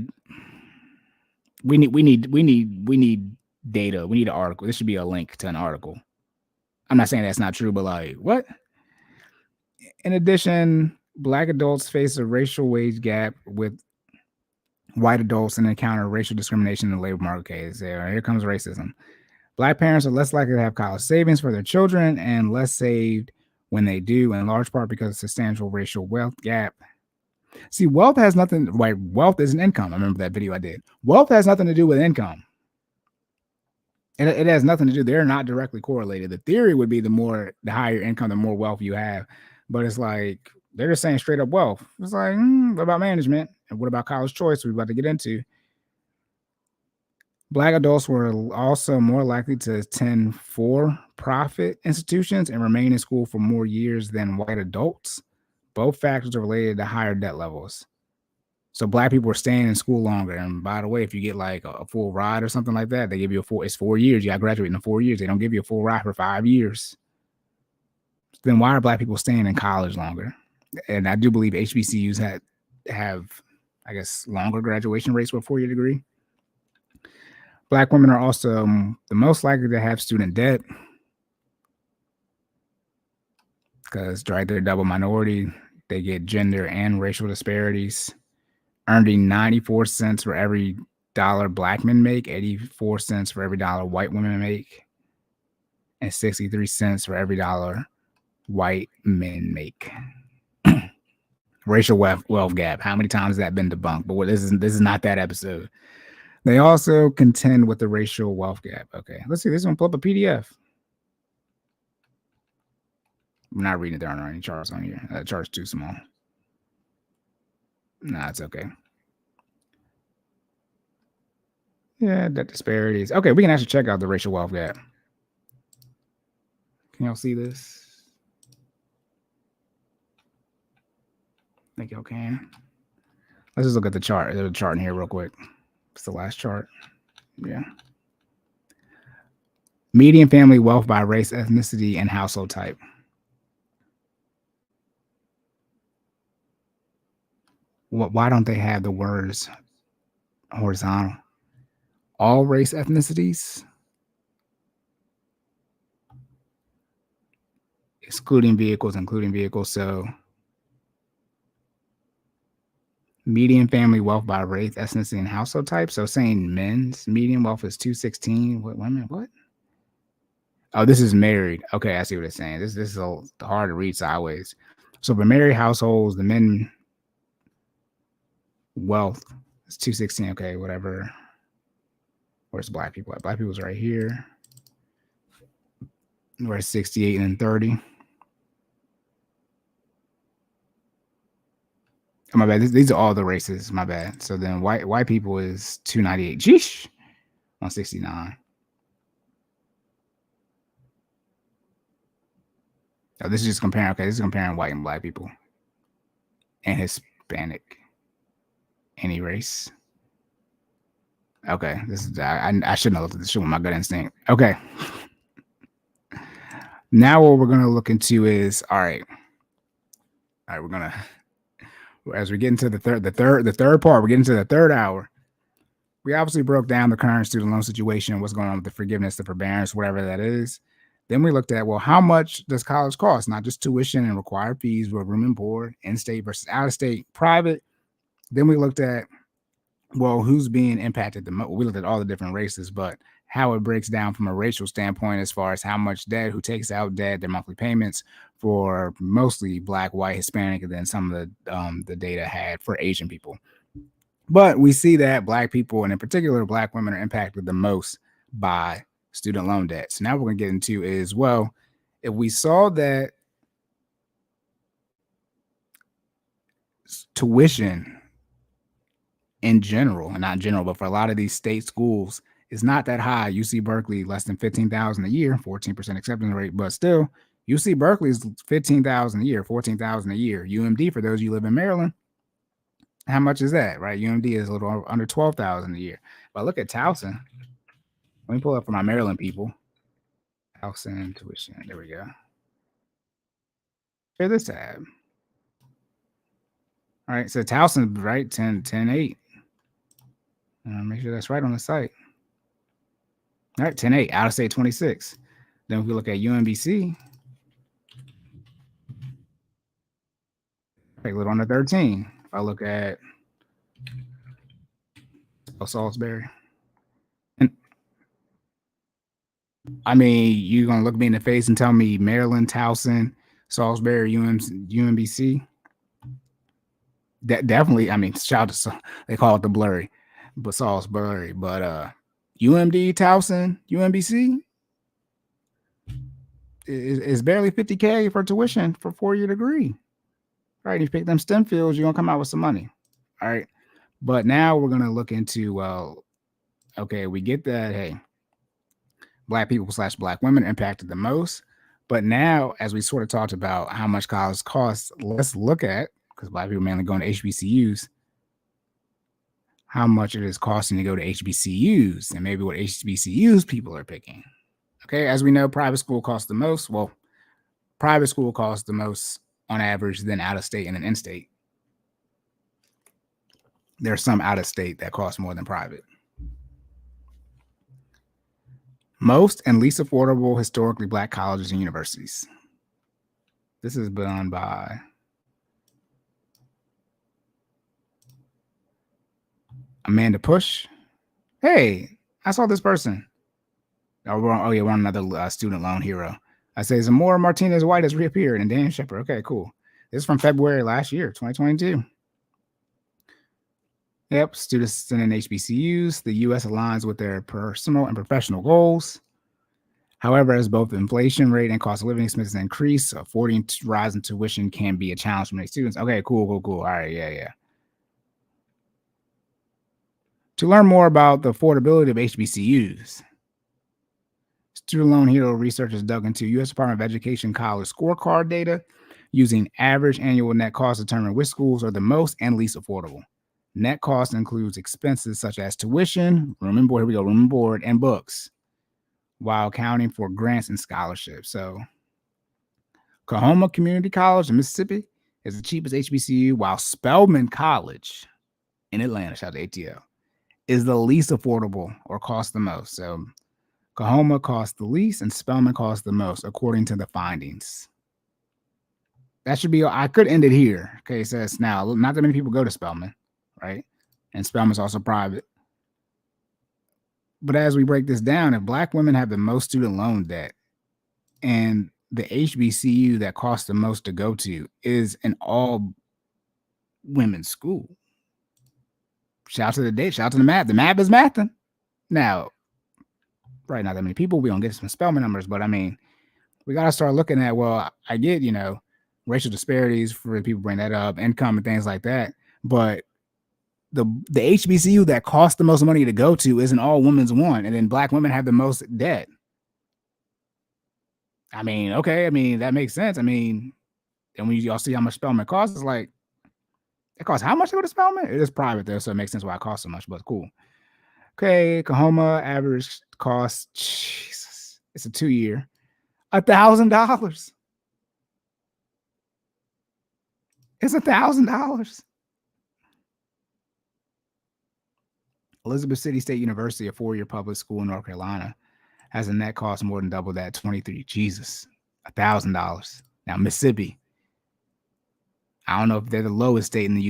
S1: data. We need an article. This should be a link to an article. I'm not saying that's not true, but like, what? In addition, black adults face a racial wage gap with white adults and encounter racial discrimination in the labor market. Okay, so here comes racism. Black parents are less likely to have college savings for their children and less saved when they do, in large part because of substantial racial wealth gap. See, wealth has nothing, like, wealth isn't income. I remember that video I did. Wealth has nothing to do with income. It has nothing to do. They're not directly correlated. The theory would be the higher income, the more wealth you have. But it's like, they're just saying straight up wealth. It's like, what about management? And what about college choice? We're about to get into. Black adults were also more likely to attend for-profit institutions and remain in school for more years than white adults. Both factors are related to higher debt levels. So black people are staying in school longer. And by the way, if you get like a full ride or something like that, they give you it's 4 years. You got to graduate in 4 years. They don't give you a full ride for 5 years. Then why are black people staying in college longer? And I do believe HBCUs have, I guess, longer graduation rates with a 4-year degree. Black women are also the most likely to have student debt because, right, they're double minority. They get gender and racial disparities. Earning 94 cents for every dollar black men make, 84 cents for every dollar white women make, and 63 cents for every dollar white men make. Racial wealth gap. How many times has that been debunked? But this is not that episode. They also contend with the racial wealth gap. Okay, let's see. This one, pull up a PDF. I'm not reading it. There aren't any charts on here. That chart's too small. Nah, it's okay. Yeah, that disparities. Okay, we can actually check out the racial wealth gap. Can y'all see this? I think y'all can. Let's just look at the chart. There's a chart in here real quick. It's the last chart. Yeah. Median family wealth by race, ethnicity, and household type. Why don't they have the words horizontal? All race ethnicities, excluding vehicles, including vehicles. So median family wealth by race, ethnicity, and household type. So saying men's median wealth is 216. What women? What? Oh, this is married. Okay, I see what it's saying. This is hard to read sideways. So for married households, the men wealth is 216. Okay, whatever. Where's black people at? Black people's right here. We're 68 and 30. Oh, my bad. These are all the races. My bad. So then white people is 298. Jeesh. 169. Oh, this is just comparing. Okay, this is comparing white and black people and Hispanic. Any race. Okay, this is I shouldn't have looked at this shit with my gut instinct. Okay. Now what we're gonna look into is all right. We're gonna as we get into the third part, we're getting to the third hour. We obviously broke down the current student loan situation, what's going on with the forgiveness, the forbearance, whatever that is. Then we looked at, well, how much does college cost? Not just tuition and required fees, but room and board, in-state versus out-of-state, private. Then we looked at, well, who's being impacted the most? We looked at all the different races, but how it breaks down from a racial standpoint as far as how much debt, who takes out debt, their monthly payments for mostly Black, white, Hispanic, and then some of the data had for Asian people. But we see that Black people, and in particular Black women, are impacted the most by student loan debt. So now we're going to get into is, well, if we saw that tuition in general, and not in general, but for a lot of these state schools, is not that high. UC Berkeley, less than $15,000 a year, 14% acceptance rate, but still, UC Berkeley is $15,000 a year, $14,000 a year. UMD, for those of you who live in Maryland, how much is that, right? UMD is a little under $12,000 a year. But look at Towson. Let me pull up for my Maryland people. Towson tuition. There we go. Share this tab. All right, so Towson, right? 10, 8. Make sure that's right on the site. All right, 10, 8. Out of state 26. Then if we look at UMBC, a little under 13. If I look at Salisbury, and I mean, you're gonna look me in the face and tell me Maryland, Towson, Salisbury, UMBC. That definitely, I mean, shout to, they call it the blurry, but Salisbury, but UMD, Towson, UMBC is barely $50K for tuition for 4-year degree. All right, if you pick them STEM fields, you're gonna come out with some money. All right, but now we're gonna look into, well, okay, we get that, hey, Black people / Black women impacted the most, but now as we sort of talked about how much college costs, let's look at, because Black people mainly going to HBCUs, how much it is costing to go to HBCUs and maybe what HBCUs people are picking. Okay, as we know, private school costs the most. Well, private school costs the most on average than out of state and an in-state. There's some out of state that cost more than private. Most and least affordable historically Black colleges and universities. This is done by Amanda Push. Hey, I saw this person. Oh yeah, one another student loan hero. I say Zamora Martinez White has reappeared and Dan Shepard. Okay, cool. This is from February last year, 2022. Yep, students in HBCUs. The U.S. aligns with their personal and professional goals. However, as both the inflation rate and cost of living expenses increase, affording rise in tuition can be a challenge for many students. Okay, cool. All right, yeah. To learn more about the affordability of HBCUs, Student Loan Hero researchers dug into U.S. Department of Education college scorecard data using average annual net cost to determine which schools are the most and least affordable. Net cost includes expenses such as tuition, room and board, room and board, and books, while accounting for grants and scholarships. So, Coahoma Community College in Mississippi is the cheapest HBCU, while Spelman College in Atlanta, shout out to ATL, is the least affordable or costs the most. So, Coahoma costs the least and Spelman costs the most, according to the findings. That should be, I could end it here. Okay, it says now, not that many people go to Spelman, right? And Spelman's also private. But as we break this down, if Black women have the most student loan debt and the HBCU that costs the most to go to is an all women's school. Shout out to the date, shout out to the math. The math is mathing. Now, right, not that many people, we don't get some Spelman numbers, but I mean, we got to start looking at, well, I get, racial disparities for people bring that up, income and things like that. But the HBCU that costs the most money to go to is an all women's one. And then Black women have the most debt. I mean, okay. I mean, that makes sense. I mean, and when y'all see how much Spelman costs, it's like, it costs how much to go to Spelman? It is private though, so it makes sense why it costs so much, but cool. Okay, Coahoma average cost, Jesus, it's a 2-year, $1,000. It's $1,000. Elizabeth City State University, a 4-year public school in North Carolina, has a net cost more than double that, 23. Jesus, $1,000. Now Mississippi, I don't know if they're the lowest state in the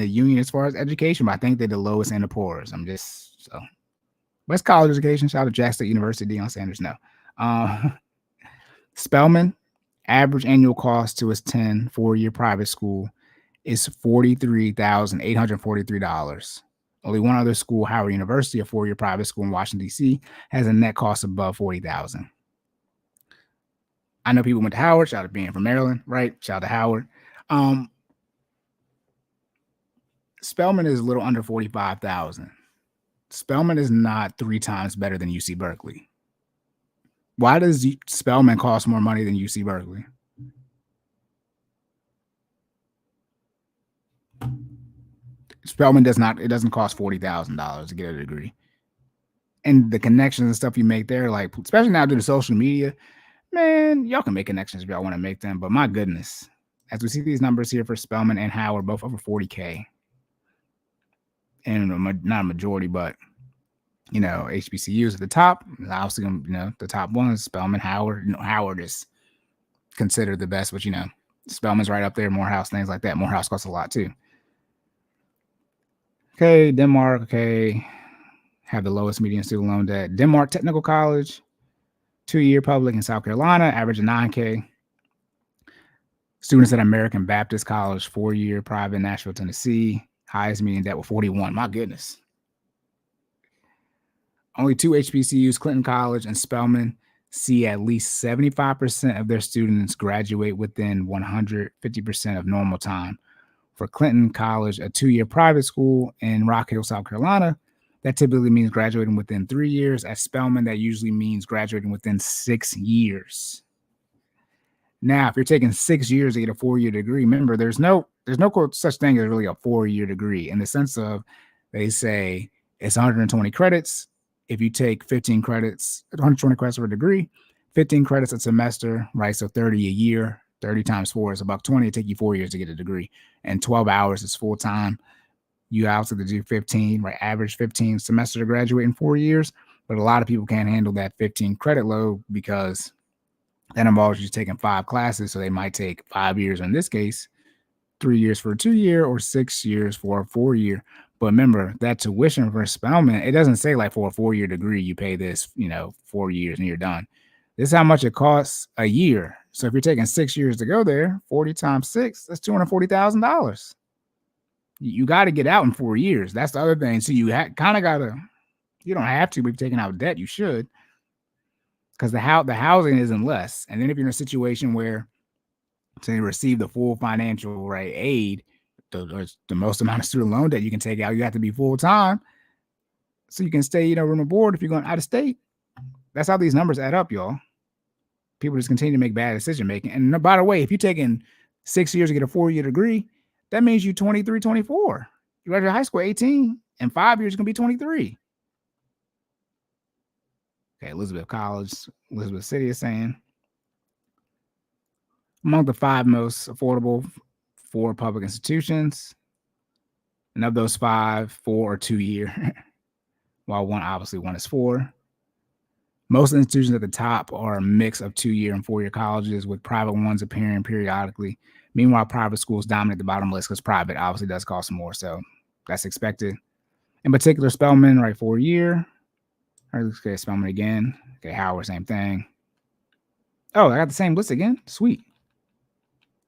S1: union as far as education, but I think they're the lowest and the poorest. West College education. Shout out to Jack State University, Deion Sanders. No. Spelman, average annual cost to its 4-year private school is $43,843. Only one other school, Howard University, a 4-year private school in Washington, D.C., has a net cost above $40,000. I know people went to Howard. Shout out to being from Maryland, right? Shout out to Howard. Spelman is a little under $45,000. Spelman is not 3 times better than UC Berkeley. Why does Spelman cost more money than UC Berkeley? Spelman doesn't cost $40,000 to get a degree. And the connections and stuff you make there, like, especially now due to social media, man, y'all can make connections if y'all want to make them. But my goodness, as we see these numbers here for Spelman and Howard, both over 40K. And not a majority, but, HBCUs at the top. Obviously, the top ones, Spelman, Howard. Howard is considered the best, but, Spelman's right up there, Morehouse, things like that. Morehouse costs a lot, too. Okay, Denmark, okay, have the lowest median student loan debt. Denmark Technical College, 2-year public in South Carolina, average of $9K. Students at American Baptist College, 4-year private in Nashville, Tennessee, highest median debt with 41. My goodness. Only 2 HBCUs, Clinton College and Spelman, see at least 75% of their students graduate within 150% of normal time. For Clinton College, a 2-year private school in Rock Hill, South Carolina, that typically means graduating within 3 years. At Spelman, that usually means graduating within 6 years. Now, if you're taking 6 years to get a 4-year degree, remember, there's no such thing as really a 4-year degree in the sense of they say it's 120 credits. If you take 15 credits, 120 credits for a degree, 15 credits a semester, right? So 30 a year. 30 times 4 is $120. It take you 4 years to get a degree, and 12 hours is full time. You also have to do 15, right? Average 15 semester to graduate in 4 years, but a lot of people can't handle that 15 credit load because that involves you taking 5 classes. So they might take 5 years, or in this case, 3 years for a 2-year or 6 years for a 4-year. But remember that tuition for Spelman, it doesn't say like for a 4-year degree, you pay this, 4 years and you're done. This is how much it costs a year. So if you're taking 6 years to go there, 40 times 6, that's $240,000. You got to get out in 4 years. That's the other thing. So you kind of got to, you don't have to, but if you're taking out debt, you should. Because the housing isn't less. And then if you're in a situation where, say, you receive the full financial aid, the most amount of student loan debt you can take out. You have to be full time, so you can stay, room and board if you're going out of state. That's how these numbers add up, y'all. People just continue to make bad decision making. And by the way, if you're taking 6 years to get a 4-year degree, that means you 23, 24. You graduate high school 18. In 5 years, you're gonna be 23. Okay, Elizabeth City is saying among the 5 most affordable for public institutions, and of those 5, 4 are 2-year, while one is 4. Most institutions at the top are a mix of 2-year and 4-year colleges, with private ones appearing periodically. Meanwhile, private schools dominate the bottom list because private obviously does cost more, so that's expected. In particular, Spelman, right, 4-year. All right, okay, Spelman again. Okay, Howard, same thing. Oh, I got the same list again. Sweet.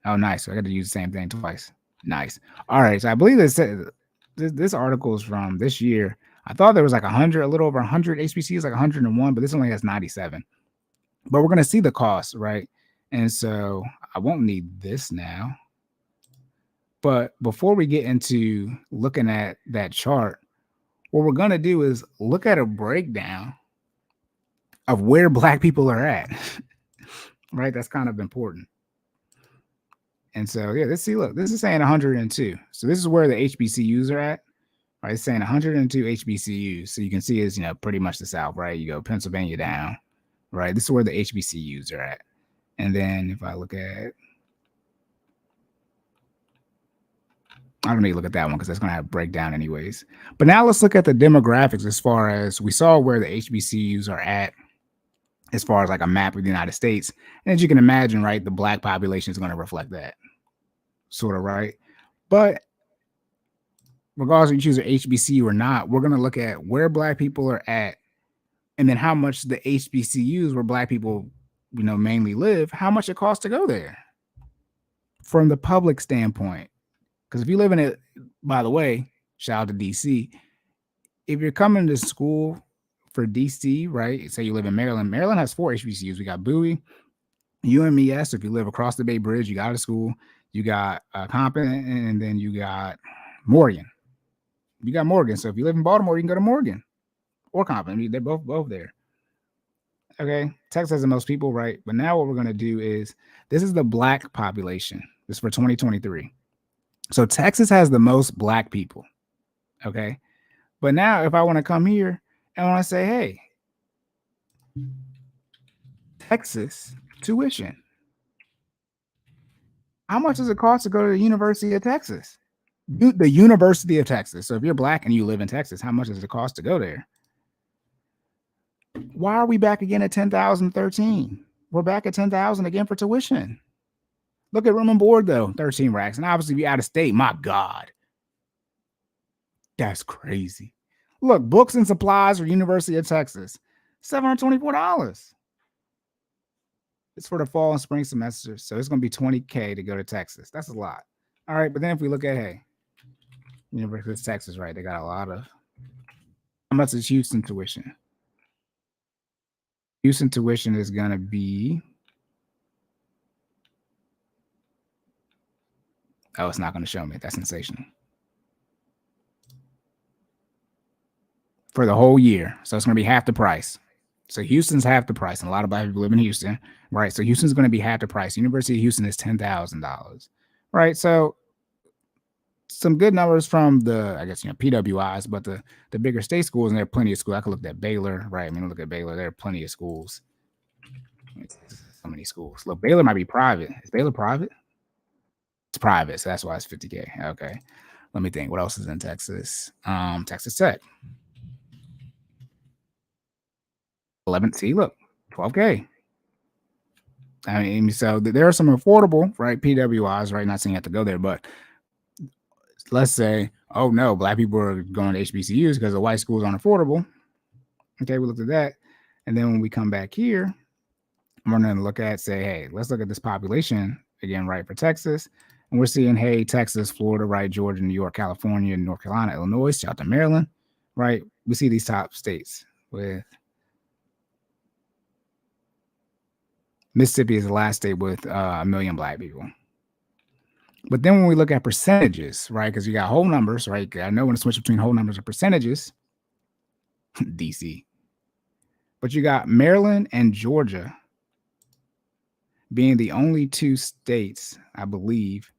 S1: Oh, nice. So I got to use the same thing twice. Nice. All right, so I believe this article is from this year. I thought there was like 100, a little over 100 HBCUs, like 101, but this only has 97. But we're going to see the cost, right? And so I won't need this now. But before we get into looking at that chart, what we're going to do is look at a breakdown of where Black people are at, right? That's kind of important. And so, yeah, let's see. Look, this is saying 102. So this is where the HBCUs are at. Right, it's saying 102 HBCUs. So you can see it's, pretty much the South, right? You go Pennsylvania down, right? This is where the HBCUs are at. And then if I look at, I don't need to look at that one because that's going to have a breakdown anyways. But now let's look at the demographics as far as we saw where the HBCUs are at as far as like a map of the United States. And as you can imagine, right, the Black population is going to reflect that, sort of, right? But regardless if you choose an HBCU or not, we're going to look at where Black people are at and then how much the HBCUs where Black people, mainly live, how much it costs to go there from the public standpoint. Because if you live in it, by the way, shout out to DC, if you're coming to school for DC, right, say you live in Maryland, Maryland has 4 HBCUs. We got Bowie, UMES. If you live across the Bay Bridge, you got a school. You got Compton, and then you got Morgan. You got Morgan. So if you live in Baltimore, you can go to Morgan or Compton. I mean, they're both there. Okay. Texas has the most people, right? But now what we're going to do is, this is the Black population. This is for 2023. So Texas has the most Black people. Okay. But now if I want to come here and I want to say, hey, Texas tuition, how much does it cost to go to the University of Texas? The University of Texas. So if you're Black and you live in Texas, how much does it cost to go there? Why are we back again at 10,013? We're back at 10,000 again for tuition. Look at room and board though, 13 racks. And obviously if you're out of state, my God, that's crazy. Look, books and supplies for University of Texas, $724. It's for the fall and spring semesters. So it's going to be $20K to go to Texas. That's a lot. All right. But then if we look at, hey, University of Texas, right? They got a lot of, how much is Houston tuition? Houston tuition is going to be, oh, it's not going to show me. That's sensational. For the whole year. So it's going to be half the price. So Houston's half the price. And a lot of Black people live in Houston, right? So Houston's going to be half the price. University of Houston is $10,000, right? So some good numbers from the, I guess, PWIs, but the bigger state schools, and there are plenty of schools. I could look at Baylor, right? I mean, look at Baylor. There are plenty of schools. So many schools. Look, Baylor might be private. Is Baylor private? It's private, so that's why it's $50K. Okay. Let me think. What else is in Texas? Texas Tech. 11. See, look, $12K. I mean, so there are some affordable, right? PWIs, right? Not saying you have to go there, but let's say, oh no, Black people are going to HBCUs because the white schools aren't affordable. Okay, we looked at that. And then when we come back here, we're going to look at, say, hey, let's look at this population again, right, for Texas. And we're seeing, hey, Texas, Florida, right, Georgia, New York, California, North Carolina, Illinois, shout out to Maryland, right? We see these top states with Mississippi is the last state with 1 million Black people. But then when we look at percentages, right? Because you got whole numbers, right? I know when to switch between whole numbers and percentages, DC. But you got Maryland and Georgia being the only two states, I believe,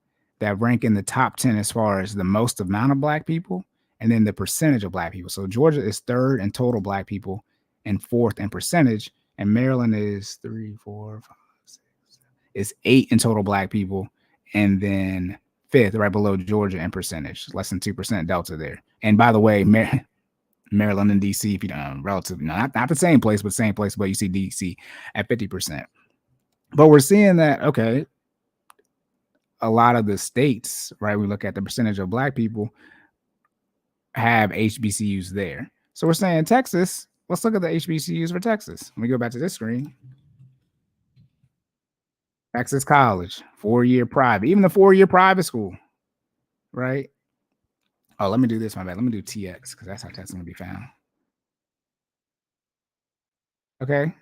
S1: that rank in the top 10 as far as the most amount of black people and then the percentage of black people. So Georgia is third in total black people and fourth in percentage, and Maryland is 3, 4, 5, 6, 7. It's 8 in total black people, and then fifth, right below Georgia in percentage, less than 2% delta there. And by the way, Maryland and DC, if you don't relative, not the same place, but same place, but you see DC at 50%. But we're seeing that, okay, a lot of the states, right? We look at the percentage of black people have HBCUs there. So we're saying Texas, let's look at the HBCUs for Texas. Let me go back to this screen. Texas College, 4-year private, even the 4-year private school, right? Oh, let me do this, my bad. Let me do TX because that's how Texas is going to be found. Okay.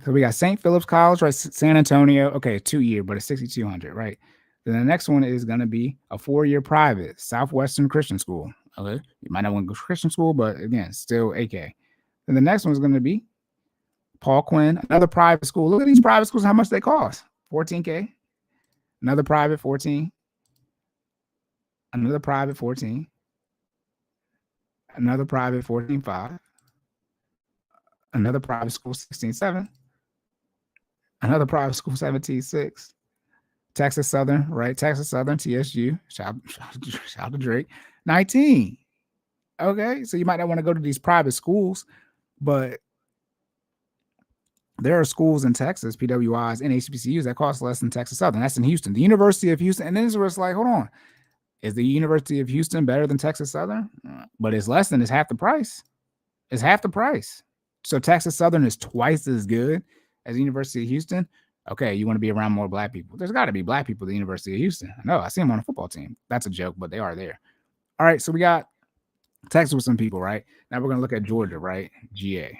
S1: So we got St. Philip's College, right? San Antonio. Okay, 2-year, but it's 6,200, right? Then the next one is going to be a 4-year private, Southwestern Christian School. Okay. You might not want to go to Christian school, but again, still AK. Then the next one is going to be Paul Quinn, another private school. Look at these private schools, how much they cost. $14K. Another private, 14. Another private, 14. Another private, 14.5. Another private school, 16.7. Another private school, 17.6. Texas Southern, right? Texas Southern, TSU. Shout out to Drake. 19. Okay, so you might not want to go to these private schools, but there are schools in Texas, PWIs and HBCUs that cost less than Texas Southern. That's in Houston. The University of Houston, and then it's where it's like, hold on, is the University of Houston better than Texas Southern? But it's less than, it's half the price. It's half the price. So Texas Southern is twice as good as the University of Houston. Okay, you want to be around more black people. There's got to be black people at the University of Houston. I know, I see them on a football team. That's a joke, but they are there. All right, so we got Texas with some people, right? Now we're going to look at Georgia, right? GA.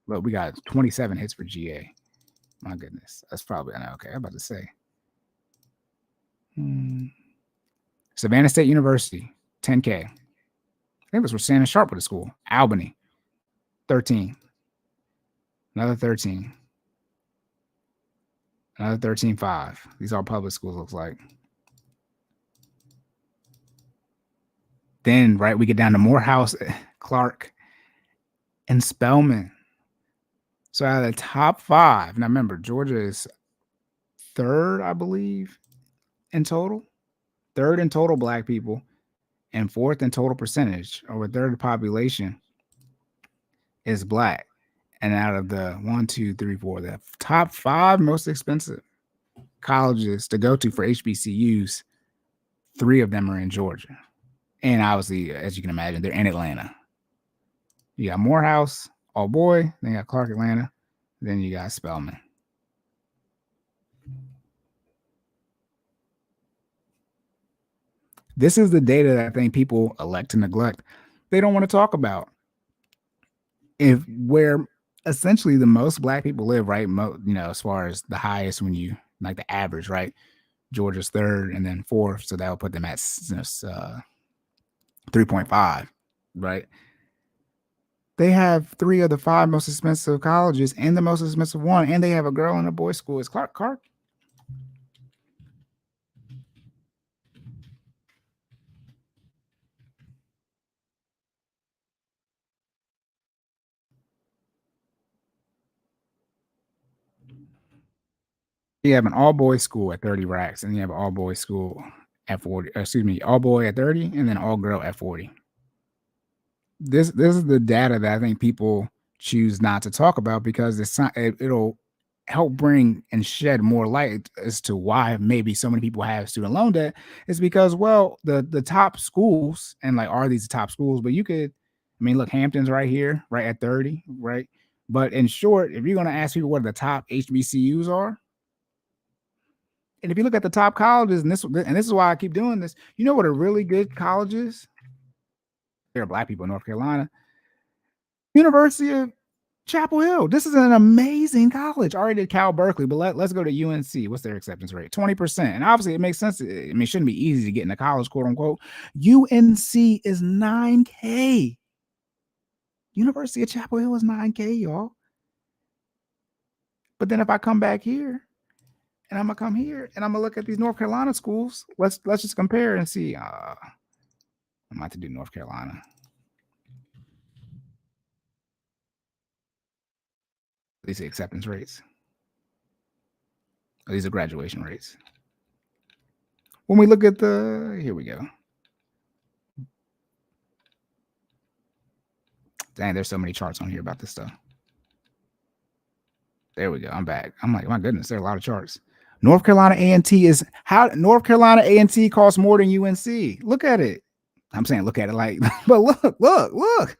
S1: Look, we got 27 hits for GA. My goodness. That's probably, I know, okay, I'm about to say. Savannah State University, 10K. I think this was Shannon Sharp with the school. Albany, 13. Another 13. Another 13.5. These are public schools, looks like. Then, right, we get down to Morehouse, Clark, and Spelman. So out of the top 5, now remember, Georgia is third, I believe, in total. Third in total black people, and fourth in total percentage, or a third of the population is black. And out of the 1, 2, 3, 4, the top 5 most expensive colleges to go to for HBCUs, 3 of them are in Georgia. And obviously, as you can imagine, they're in Atlanta. You got Morehouse, all boy, then you got Clark, Atlanta, then you got Spelman. This is the data that I think people elect to neglect. They don't want to talk about. If where essentially the most black people live, right? As far as the highest, when you like the average, right? Georgia's third and then fourth, so that would put them at 3.5, right? They have 3 of the 5 most expensive colleges and the most expensive one, and they have a girl and a boy school. Is Clark? You have an all-boys school at 30 racks, and you have an all-boys school at 40. All-boy at 30, and then all-girl at 40. This is the data that I think people choose not to talk about because it'll help bring and shed more light as to why maybe so many people have student loan debt. Is because, well, the top schools, and like, are these the top schools? But you could, look, Hampton's right here, right at 30, right? But in short, if you're going to ask people what the top HBCUs are, and if you look at the top colleges, and this is why I keep doing this, you know what a really good college is? There are black people in North Carolina. University of Chapel Hill. This is an amazing college. I already did Cal Berkeley, but let's go to UNC. What's their acceptance rate? 20%. And obviously it makes sense. I mean, it shouldn't be easy to get into college, quote unquote. UNC is 9K. University of Chapel Hill is 9K, y'all. But then if I come back here and I'm gonna come here and I'm gonna look at these North Carolina schools, let's just compare and see. I'm about to do North Carolina. These are acceptance rates. These are graduation rates. When we look at here we go. Dang, there's so many charts on here about this stuff. There we go. I'm back. I'm like, my goodness, there are a lot of charts. North Carolina A&T is how North Carolina A&T costs more than UNC. Look at it. I'm saying look at it like, but look.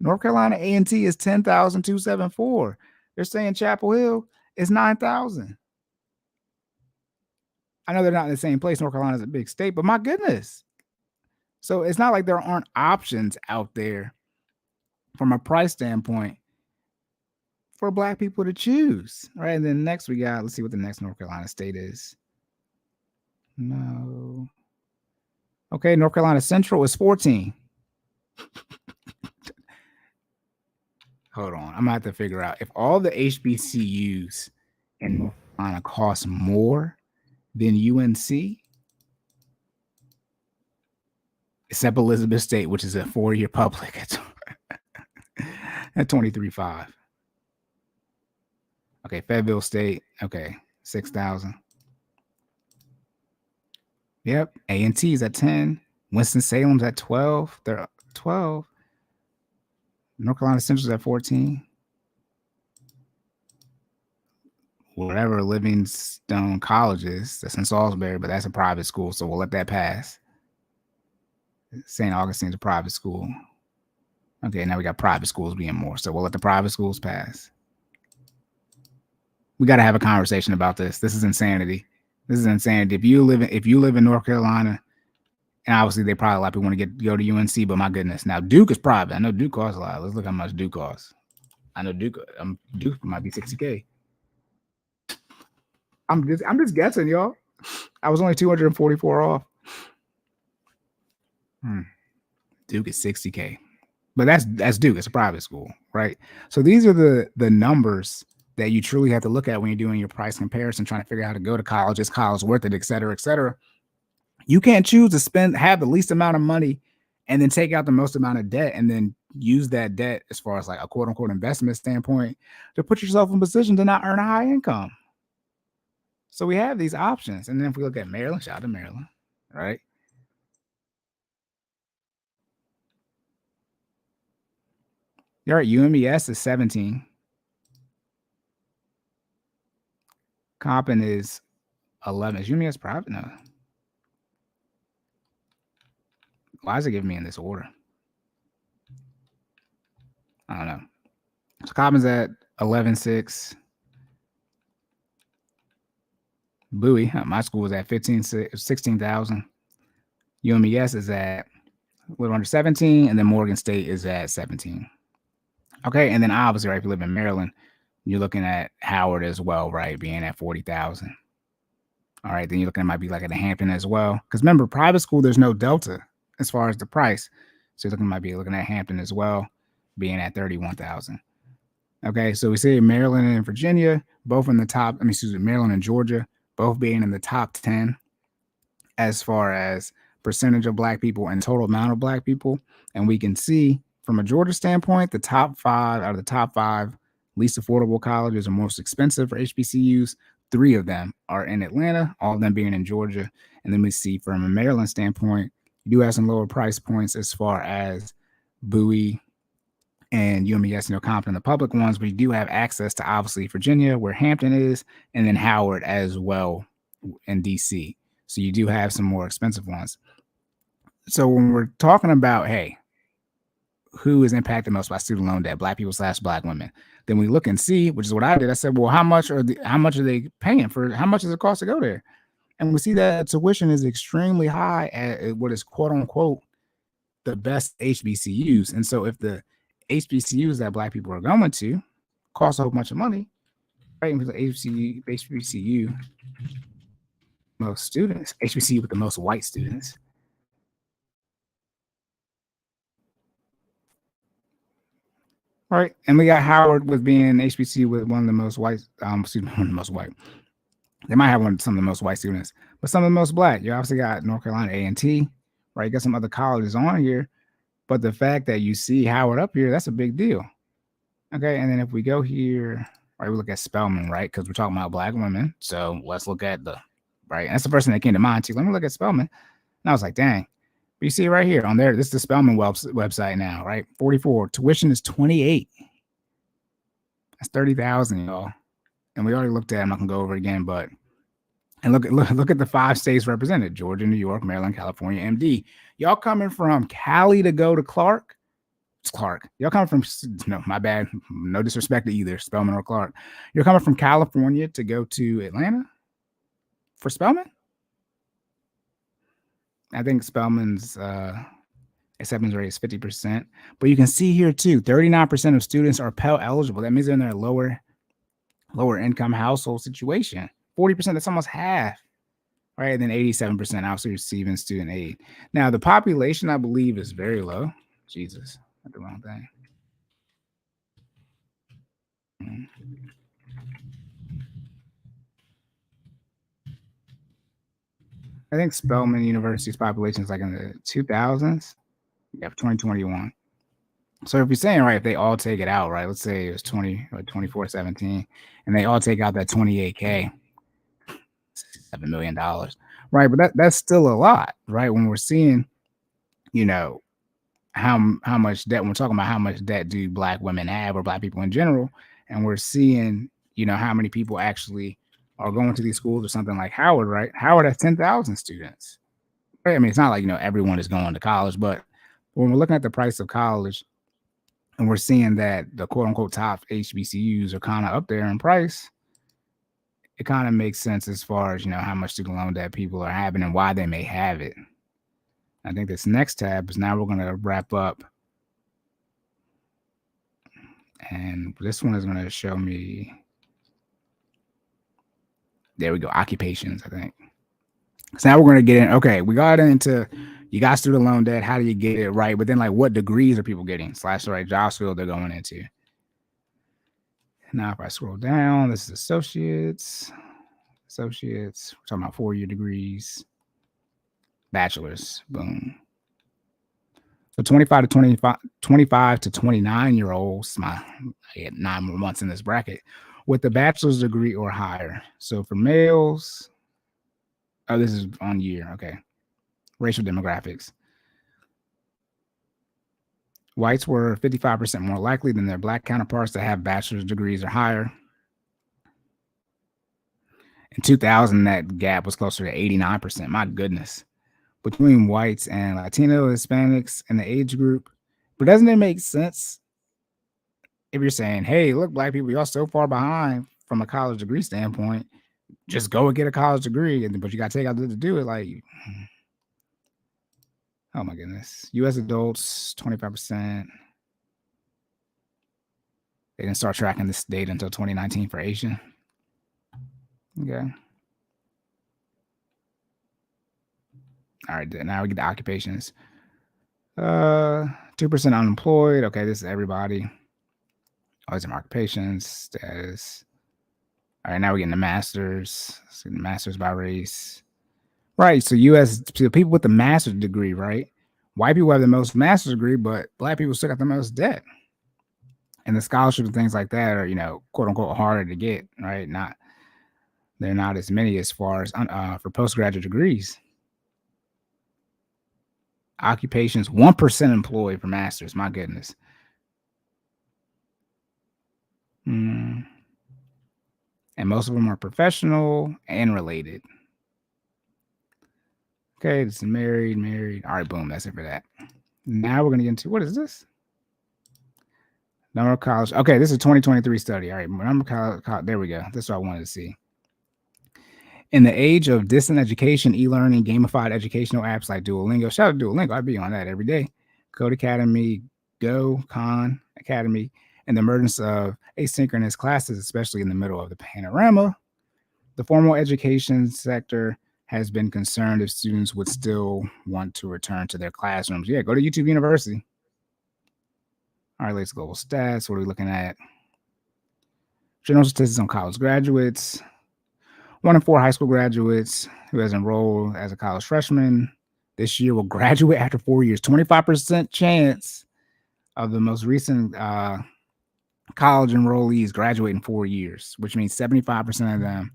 S1: North Carolina A&T is 10,274. They're saying Chapel Hill is 9,000. I know they're not in the same place. North Carolina is a big state, but my goodness. So it's not like there aren't options out there from a price standpoint for Black people to choose, right? And then next we got, let's see what the next North Carolina state is. No. Okay, North Carolina Central is 14. Hold on, I'm gonna have to figure out if all the HBCUs in North Carolina cost more than UNC, except Elizabeth State, which is a 4-year public at 23.5. Okay, Fayetteville State, okay, 6,000. Yep, A&T is at 10. Winston-Salem's at 12. They're 12. North Carolina Central's at 14. Whatever Livingstone College is, that's in Salisbury, but that's a private school, so we'll let that pass. St. Augustine's a private school. Okay, now we got private schools being more, so we'll let the private schools pass. We got to have a conversation about this. This is insanity. This is insanity. If you live in North Carolina, and obviously they probably a lot of people want to go to UNC, but my goodness, now Duke is private. I know Duke costs a lot. Let's look how much Duke costs. I know Duke might be 60K. I'm just guessing, y'all. I was only 244 off. Duke is 60K, but that's Duke. It's a private school, right? So these are the numbers that you truly have to look at when you're doing your price comparison, trying to figure out how to go to college. Is college worth it, et cetera, et cetera. You can't choose to have the least amount of money and then take out the most amount of debt and then use that debt as far as like a quote unquote investment standpoint to put yourself in a position to not earn a high income. So we have these options. And then if we look at Maryland, shout out to Maryland, right? You're at UMES is 17. Coppin is 11. Is UMES private? No. Why is it giving me in this order? I don't know. So Coppin's at 11.6. Bowie, my school is at 16,000. UMES is at a little under 17, and then Morgan State is at 17. Okay, and then obviously, right, if you live in Maryland, you're looking at Howard as well, right, being at 40,000. All right, then you're looking at might be like at a Hampton as well, because remember, private school there's no delta as far as the price, so you're looking at Hampton as well, being at 31,000. Okay, so we see Maryland and Virginia both in the top. Maryland and Georgia both being in the top 10 as far as percentage of Black people and total amount of Black people. And we can see from a Georgia standpoint, the top 5 out of the top 5 least affordable colleges are most expensive for HBCUs. 3 of them are in Atlanta, all of them being in Georgia. And then we see from a Maryland standpoint, you do have some lower price points as far as Bowie and UMES, Compton, the public ones, but you do have access to obviously Virginia, where Hampton is, and then Howard as well in DC. So you do have some more expensive ones. So when we're talking about, hey, who is impacted most by student loan debt, Black people / Black women, then we look and see, which is what I did. I said, well, how much are they paying for? How much does it cost to go there? And we see that tuition is extremely high at what is quote unquote the best HBCUs. And so if the HBCUs that Black people are going to cost a whole bunch of money, right? Because HBCU, most students, HBCU with the most white students. Right. And we got Howard with being HBCU with one of the most white, one of the most white. They might have some of the most white students, but some of the most Black. You obviously got North Carolina A&T, right? You got some other colleges on here, but the fact that you see Howard up here, that's a big deal. Okay. And then if we go here, right, we look at Spelman, right? Because we're talking about Black women. So let's look at right. And that's the first thing that came to mind too. Let me look at Spelman. And I was like, dang. But you see right here on there, this is the Spelman website now, right? 44. Tuition is 28. That's 30,000, y'all. And we already looked at it. I'm not gonna go over it again, but and look at the 5 states represented: Georgia, New York, Maryland, California, MD. Y'all coming from Cali to go to Clark? It's Clark. Y'all coming from, no, my bad. No disrespect to either Spelman or Clark. You're coming from California to go to Atlanta for Spelman? I think Spelman's acceptance rate is 50%. But you can see here too, 39% of students are Pell eligible. That means they're in their lower income household situation. 40%, that's almost half. Right. And then 87% obviously receiving student aid. Now the population, I believe, is very low. Jesus, I did the wrong thing. I think Spelman University's population is like in the 2000s. Yeah, 2021. So if you're saying, right, if they all take it out, right, let's say it was 2417, and they all take out that 28K, $7 million, right? But that's still a lot, right? When we're seeing, you know, how much debt, when we're talking about how much debt do Black women have, or Black people in general, and we're seeing, you know, how many people actually are going to these schools or something like Howard, right? Howard has 10,000 students. Right? I mean, it's not like, you know, everyone is going to college, but when we're looking at the price of college and we're seeing that the quote unquote top HBCUs are kind of up there in price, it kind of makes sense as far as, you know, how much student loan debt people are having and why they may have it. I think this next tab is now we're going to wrap up. And this one is going to show me, there we go, occupations, I think. So now we're going to get in. Okay, we got into, you got student loan debt. How do you get it right? But then, like, what degrees are people getting? / the right jobs field they're going into. Now, if I scroll down, this is associates. We're talking about 4-year degrees, bachelor's, boom. So 25 to 29-year-olds, I had 9 more months in this bracket, with a bachelor's degree or higher. So for males, oh, this is on year, okay. Racial demographics. Whites were 55% more likely than their Black counterparts to have bachelor's degrees or higher. In 2000, that gap was closer to 89%. My goodness. Between whites and Latino, Hispanics, and the age group. But doesn't it make sense if you're saying, hey, look, Black people, y'all so far behind from a college degree standpoint, just go and get a college degree, but you got to take out to do it. Like, oh my goodness. U.S. adults, 25%. They didn't start tracking this data until 2019 for Asian. Okay. All right, now we get the occupations. 2% unemployed. Okay, this is everybody. All these are occupations, status. All right, now we're getting the masters. Let's get the masters by race. Right, so U.S. so people with the master's degree, right? White people have the most master's degree, but Black people still got the most debt. And the scholarships and things like that are, you know, quote unquote harder to get, right? They're not as many as far as for postgraduate degrees. Occupations, 1% employed for masters. My goodness. And most of them are professional and related. Okay, it's married. All right, boom. That's it for that. Now we're going to get into, what is this? Number of college. Okay, this is a 2023 study. All right, number of college. There we go. This is what I wanted to see. In the age of distant education, e-learning, gamified educational apps like Duolingo. Shout out to Duolingo. I'd be on that every day. Code Academy, Go, Khan, academy, and the emergence of asynchronous classes, especially in the middle of the panorama, the formal education sector has been concerned if students would still want to return to their classrooms. Yeah, go to YouTube University. All right, let's global stats. What are we looking at? General statistics on college graduates. 1 in 4 high school graduates who has enrolled as a college freshman this year will graduate after 4 years. 25% chance of the most recent college enrollees graduate in 4 years, which means 75% of them,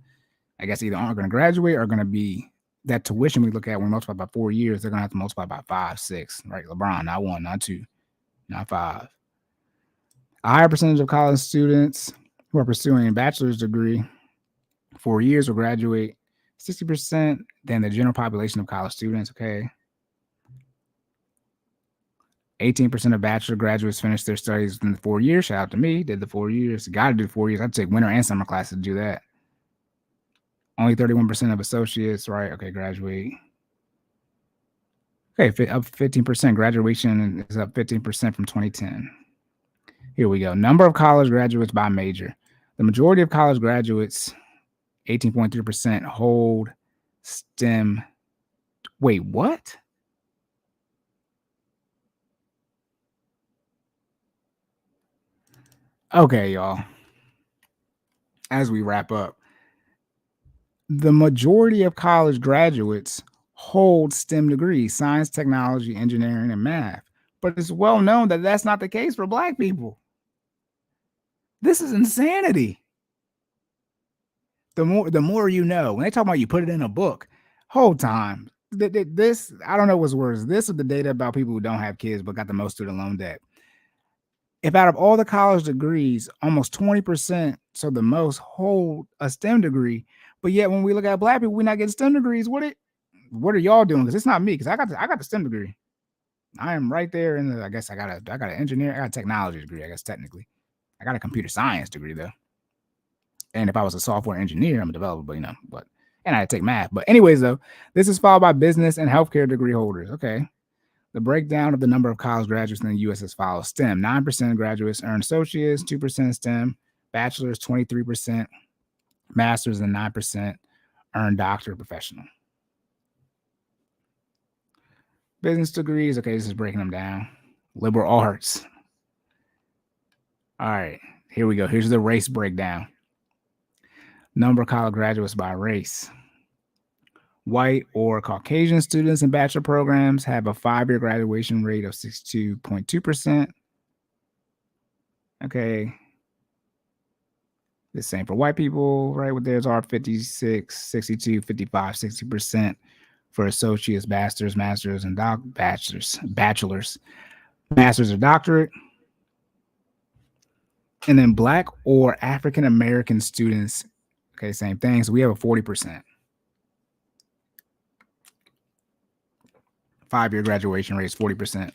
S1: I guess, either aren't going to graduate or going to be that tuition we look at when we multiply by 4 years, they're going to have to multiply by 5, 6, right? LeBron, not 1, not 2, not 5. A higher percentage of college students who are pursuing a bachelor's degree 4 years will graduate 60% than the general population of college students. Okay. 18% of bachelor graduates finish their studies within the 4 years. Shout out to me. Did the 4 years. Got to do 4 years. I'd take winter and summer classes to do that. Only 31% of associates, right? Okay, graduate. Okay, up 15%. Graduation is up 15% from 2010. Here we go. Number of college graduates by major. The majority of college graduates, 18.3%, hold STEM. Wait, what? Okay, y'all. As we wrap up, the majority of college graduates hold STEM degrees, science, technology, engineering, and math. But it's well known that that's not the case for Black people. This is insanity. The more you know. When they talk about you put it in a book, whole time. This, I don't know what's worse. This is the data about people who don't have kids but got the most student loan debt. If out of all the college degrees, almost 20%, so the most, hold a STEM degree, but yet when we look at Black people, we're not getting STEM degrees. What are y'all doing? Because it's not me. Because I got the STEM degree. I am right there in the. I guess I got an engineer. I got a technology degree. I guess technically, I got a computer science degree though. And if I was a software engineer, I'm a developer. And I take math. But anyways, though, this is followed by business and healthcare degree holders. Okay. The breakdown of the number of college graduates in the U.S. as follows: STEM, 9% of graduates earn associates, 2% STEM, bachelor's, 23%, master's, and 9% earn doctorate professional. Business degrees, okay, this is breaking them down. Liberal arts. All right, here we go. Here's the race breakdown. Number of college graduates by race. White or Caucasian students in bachelor programs have a 5-year graduation rate of 62.2%. Okay. The same for white people, right? What theirs are 56, 62, 55, 60% for associates, masters, and bachelors, masters or doctorate. And then Black or African American students, okay, same thing. So we have a 40%. 5-year graduation rate is 40%.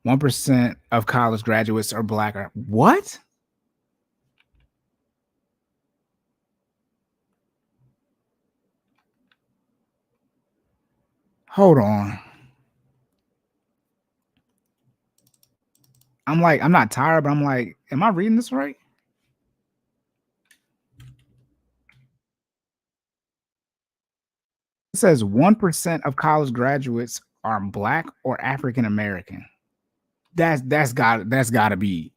S1: 1% of college graduates are Black. What? Hold on. I'm not tired, but I'm like, am I reading this right? It says 1% of college graduates are Black or African American. That's gotta be.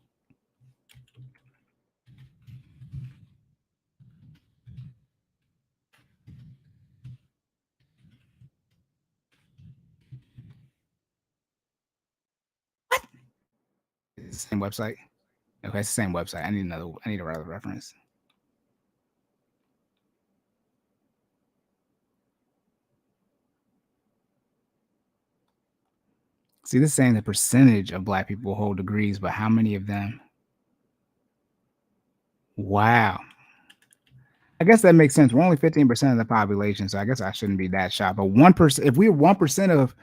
S1: What? It's the same website. Okay, it's the same website. I need a reference. See, this is saying the percentage of Black people hold degrees, but how many of them? Wow. I guess that makes sense. We're only 15% of the population, so I guess I shouldn't be that shocked. But 1%, if we're 1% of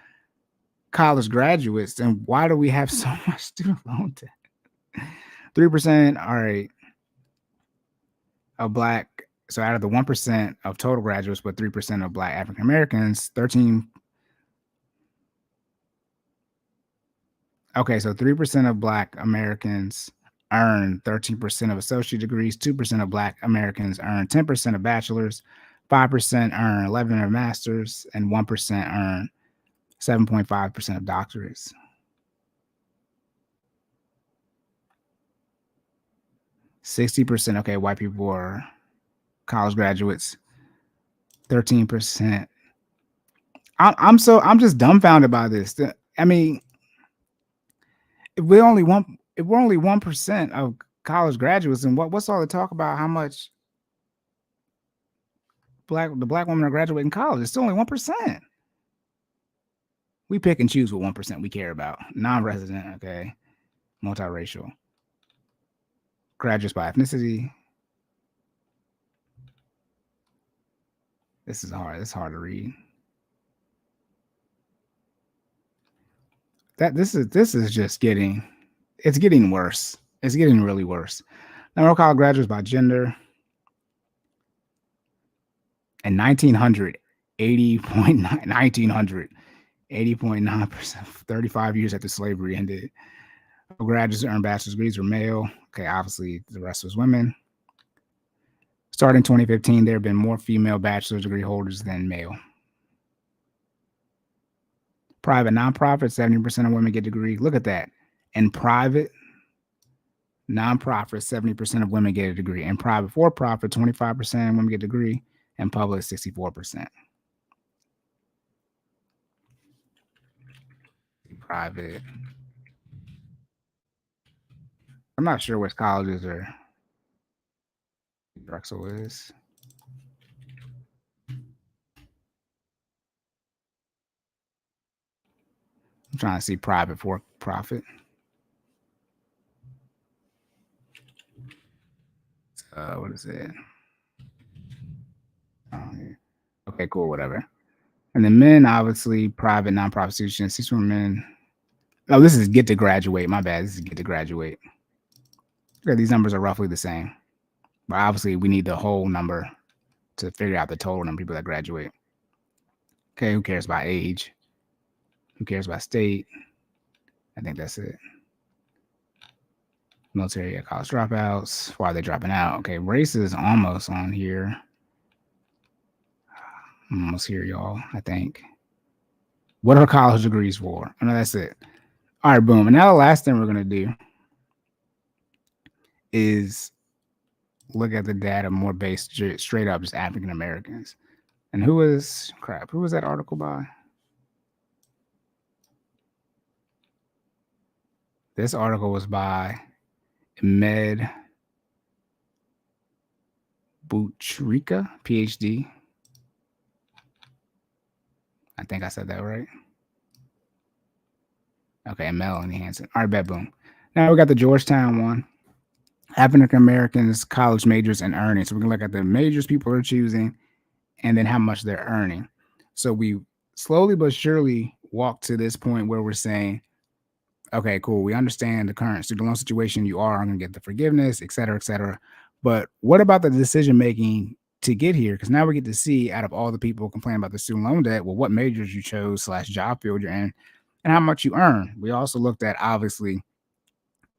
S1: college graduates, then why do we have so much student loan debt? 3%, all right, of Black. So out of the 1% of total graduates, but 3% of Black African Americans, 13. Okay, so 3% of Black Americans earn 13% of associate degrees, 2% of Black Americans earn 10% of bachelor's, 5% earn 11 of master's, and 1% earn 7.5% of doctorates. %60%, okay, white people are college graduates. 13%. I'm just dumbfounded by this. I mean, if we're only 1% of college graduates, and what's all the talk about how much the black women are graduating college? It's still only 1%. We pick and choose what 1% we care about. Non-resident, okay, multiracial, graduates by ethnicity. This is hard. It's hard to read. This is just getting worse. It's getting really worse. Number of college graduates by gender. In 1900, 80.9%, 35 years after slavery ended. Graduates who earned bachelor's degrees were male. Okay, obviously the rest was women. Starting in 2015, there have been more female bachelor's degree holders than male. Private nonprofit, 70% of women get degrees. Look at that. In private nonprofit, 70% of women get a degree. In private for-profit, 25% of women get a degree. And public, 64%. Private. I'm not sure which colleges are. Drexel is. I'm trying to see private for profit. What is it? Okay, cool, whatever. And then men, obviously, private nonprofit institutions. 6 men. Oh, this is get to graduate. My bad. This is get to graduate. Okay, these numbers are roughly the same. But obviously, we need the whole number to figure out the total number of people that graduate. Okay, who cares about age? Who cares about state? I think that's it. Military college dropouts. Why are they dropping out? Okay, race is almost on here. I'm almost here, y'all, I think. What are college degrees for? I know that's it. All right, boom. And now the last thing we're going to do is look at the data more based straight up just African Americans. And who was that article by? This article was by Ahmed Boutrika, PhD. I think I said that right. Okay, Melanie Hansen. All right, bet, boom. Now we got the Georgetown one. African Americans, college majors, and earnings. So we're gonna look at the majors people are choosing and then how much they're earning. So we slowly but surely walk to this point where we're saying, okay, cool, we understand the current student loan situation. You are going to get the forgiveness, et cetera, et cetera. But what about the decision making to get here? Because now we get to see out of all the people complaining about the student loan debt, well, what majors you chose / job field you're in and how much you earn. We also looked at, obviously,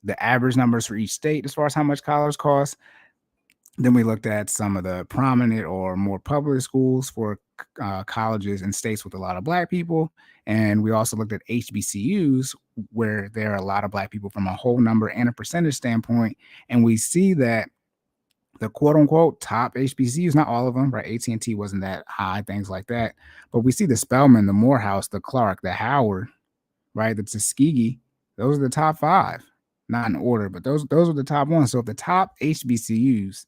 S1: the average numbers for each state as far as how much college costs. Then we looked at some of the prominent or more public schools for colleges in states with a lot of Black people. And we also looked at HBCUs where there are a lot of Black people from a whole number and a percentage standpoint. And we see that the quote unquote top HBCUs, not all of them, right? AT&T wasn't that high, things like that. But we see the Spelman, the Morehouse, the Clark, the Howard, right? The Tuskegee, those are the top 5. Not in order, but those are the top ones. So if the top HBCUs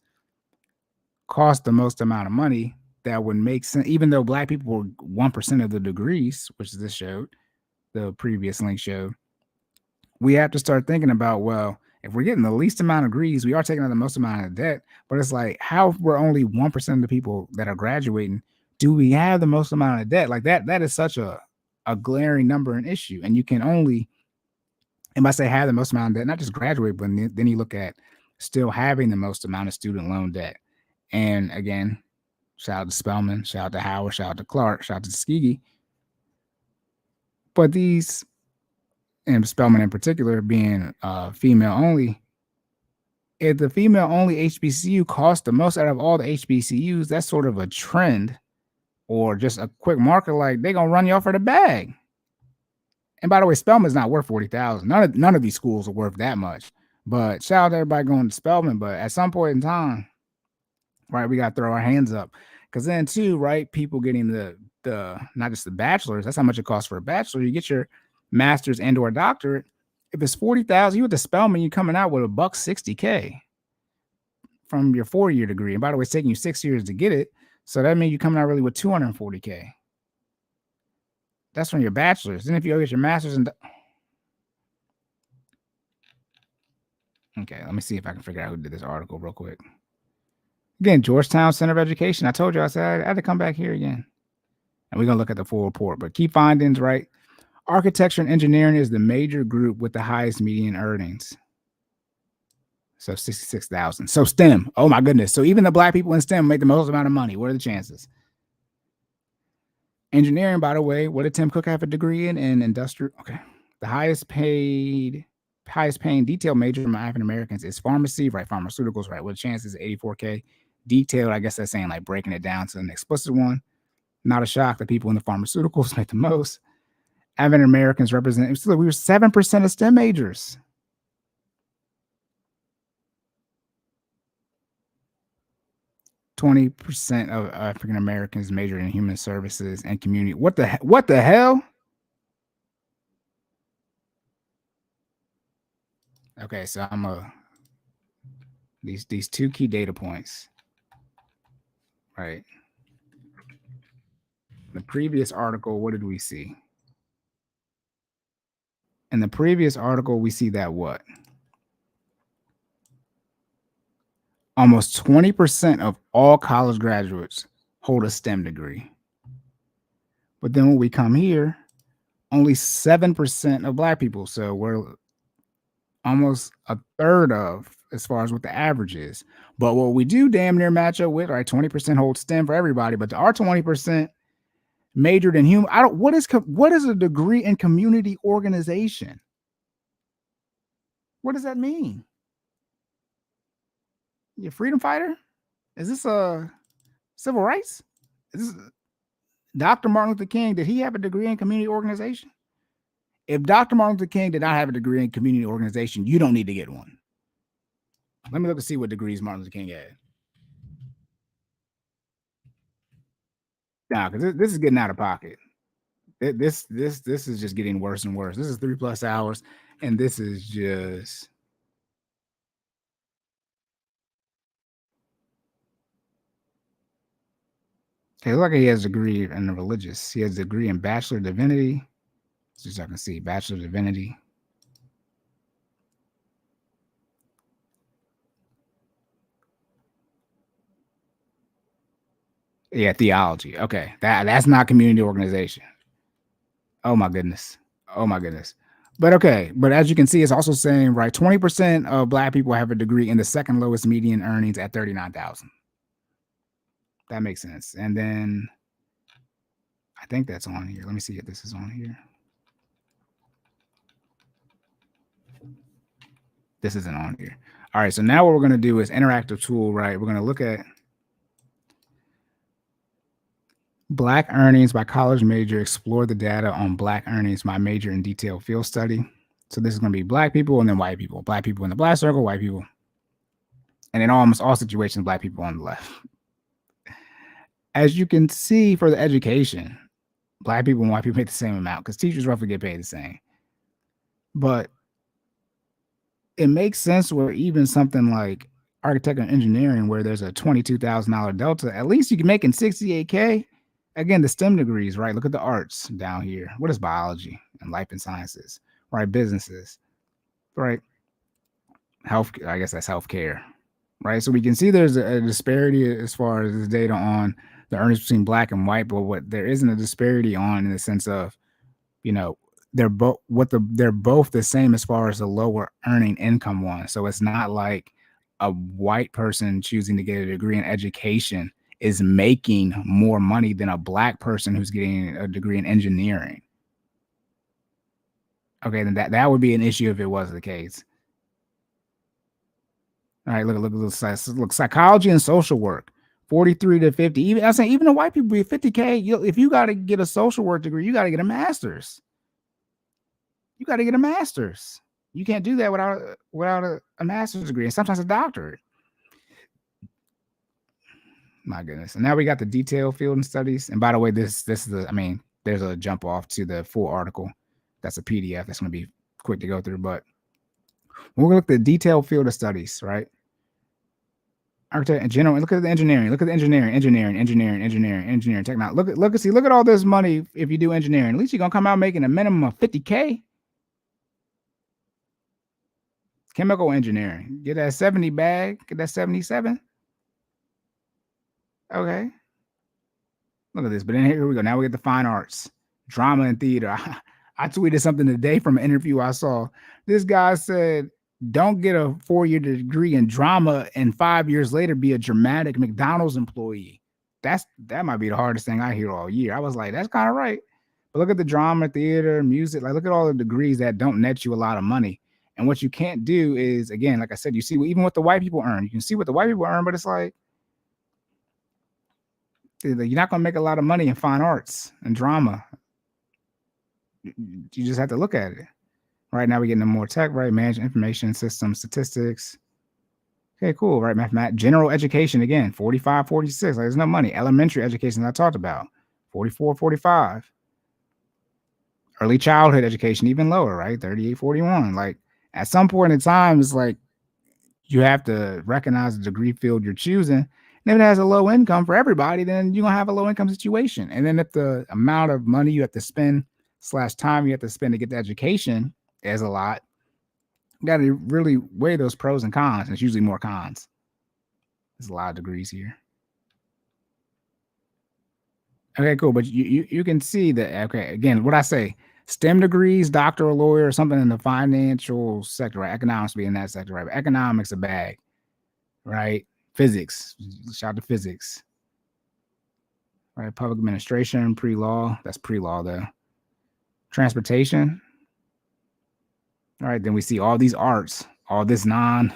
S1: cost the most amount of money, that would make sense, even though Black people were 1% of the degrees, which this showed, the previous link showed. We have to start thinking about, well, if we're getting the least amount of degrees, we are taking on the most amount of debt. But it's like, how if we're only 1% of the people that are graduating, do we have the most amount of debt? Like that is such a glaring number and issue. And you can only, and by say have the most amount of debt, not just graduate, but then you look at still having the most amount of student loan debt. And again, shout out to Spelman, shout out to Howard, shout out to Clark, shout out to Tuskegee. But these, and Spelman in particular, being female only, if the female only HBCU costs the most out of all the HBCUs, that's sort of a trend or just a quick marker. Like they're gonna run you off for the bag. And by the way, Spelman's not worth 40,000. None of these schools are worth that much. But shout out to everybody going to Spelman. But at some point in time, right, we got to throw our hands up. Because then too, right, people getting the not just the bachelor's, that's how much it costs for a bachelor. You get your master's and or doctorate. If it's 40,000, you with the Spelman, you're coming out with $160K from your 4-year degree. And by the way, it's taking you 6 years to get it. So that means you're coming out really with 240K. That's from your bachelor's. Then if you go get your master's and okay, let me see if I can figure out who did this article real quick. Again, Georgetown Center of Education. I told you, I said I had to come back here again. And we're going to look at the full report. But key findings, right? Architecture and engineering is the major group with the highest median earnings. So 66,000. So STEM. Oh my goodness. So even the black people in STEM make the most amount of money. What are the chances? Engineering, by the way, what did Tim Cook have a degree in? In industrial. Okay. The highest paying detail major among African Americans is pharmacy, right? Pharmaceuticals, right? What the chances? 84K. Detailed, I guess that's saying like breaking it down to an explicit one. Not a shock that people in the pharmaceuticals make the most. African Americans represent, we were 7% of STEM majors. %20 of African Americans majored in human services and community. What the hell? Okay, so I'm these two key data points, right? The previous article, what did we see? In the previous article, we see that what? Almost 20% of all college graduates hold a STEM degree. But then when we come here, only 7% of black people. So we're almost a third of as far as what the average is. But what we do damn near match up with, right? 20% hold STEM for everybody, but our 20% majored in human. What is a degree in community organization? What does that mean? You a freedom fighter? Is this a civil rights? Is this Dr. Martin Luther King? Did he have a degree in community organization? If Dr. Martin Luther King did not have a degree in community organization, you don't need to get one. Let me look to see what degrees Martin Luther King had. Nah, because this is getting out of pocket. This is just getting worse and worse. This is 3+ hours, and this is just. Okay, look like he has a degree in the religious. He has a degree in Bachelor of Divinity. Just so I can see, Bachelor of Divinity. Yeah, theology. Okay, that's not community organization. Oh my goodness. Oh my goodness. But okay, but as you can see, it's also saying, right, 20% of black people have a degree in the second lowest median earnings at 39,000. That makes sense. And then I think that's on here. Let me see if this is on here. This isn't on here. All right, so now what we're going to do is interactive tool, right? We're going to look at Black earnings by college major, explore the data on Black earnings by major in detailed field study. So this is going to be Black people and then white people. Black people in the black circle, white people. And in almost all situations, Black people on the left. As you can see for the education, Black people and white people make the same amount because teachers roughly get paid the same. But it makes sense where even something like architecture and engineering, where there's a $22,000 delta, at least you can make in 68K. Again, the STEM degrees, right? Look at the arts down here. What is biology and life and sciences, right? Businesses, right? Health, I guess that's healthcare, right? So we can see there's a disparity as far as the data on the earnings between Black and white, but what there isn't a disparity on in the sense of, you know, they're both the same as far as the lower earning income one. So it's not like a white person choosing to get a degree in education is making more money than a Black person who's getting a degree in engineering. Okay, then that would be an issue if it was the case. All right, look, psychology and social work, 43 to 50. Even I'm saying, even the white people be 50K. If you got to get a social work degree, you got to get a master's. You got to get a master's. You can't do that without a master's degree, and sometimes a doctorate. My goodness. And now we got the detailed field and studies. And by the way, this is there's a jump off to the full article. That's a PDF. That's going to be quick to go through. But we're going to look at the detailed field of studies, right? Architect in general. Look at the engineering. Look at the engineering, technology. Look at all this money if you do engineering. At least you're going to come out making a minimum of 50K. Chemical engineering. Get that 70 bag. Get that 77. Okay. Look at this. But then here we go. Now we get the fine arts, drama and theater. I tweeted something today from an interview I saw. This guy said, don't get a 4-year degree in drama and 5 years later be a dramatic McDonald's employee. That might be the hardest thing I hear all year. I was like, that's kind of right. But look at the drama, theater, music. Like, look at all the degrees that don't net you a lot of money. And what you can't do is, again, like I said, you see even what the white people earn. You can see what the white people earn, but it's like, you're not going to make a lot of money in fine arts and drama. You just have to look at it. Right now, we're getting into more tech, right? Management, information systems, statistics. Okay, cool, right? Mathematics, general education, again, 45, 46. Like, there's no money. Elementary education, I talked about, 44, 45. Early childhood education, even lower, right? 38, 41. Like, at some point in time, it's like you have to recognize the degree field you're choosing. And if it has a low income for everybody, then you're going to have a low income situation. And then if the amount of money you have to spend / time you have to spend to get the education is a lot, you got to really weigh those pros and cons. And it's usually more cons. There's a lot of degrees here. Okay, cool. But you can see that, okay, again, what I say, STEM degrees, doctor or lawyer, or something in the financial sector, right? Economics be in that sector, right? But economics a bag, right? Physics, shout out to physics, right? Public administration, pre-law, that's pre-law though. Transportation. All right, then we see all these arts, all this non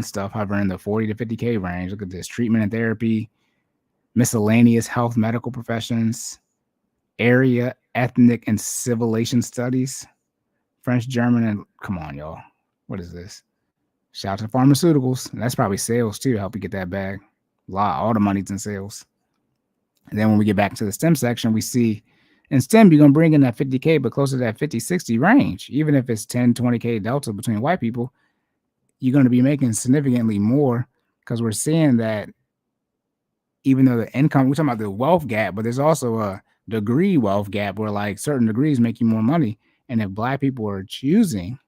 S1: stuff hovering in the 40 to 50K range. Look at this: treatment and therapy, miscellaneous health, medical professions, area, ethnic and civilization studies, French, German, and come on, y'all. What is this? Shout out to pharmaceuticals. And that's probably sales too, to help you get that bag. All the money's in sales. And then when we get back to the STEM section, we see in STEM, you're going to bring in that 50K, but closer to that 50, 60 range. Even if it's 10, 20K delta between white people, you're going to be making significantly more, because we're seeing that even though the income, we're talking about the wealth gap, but there's also a degree wealth gap where like certain degrees make you more money. And if black people are choosing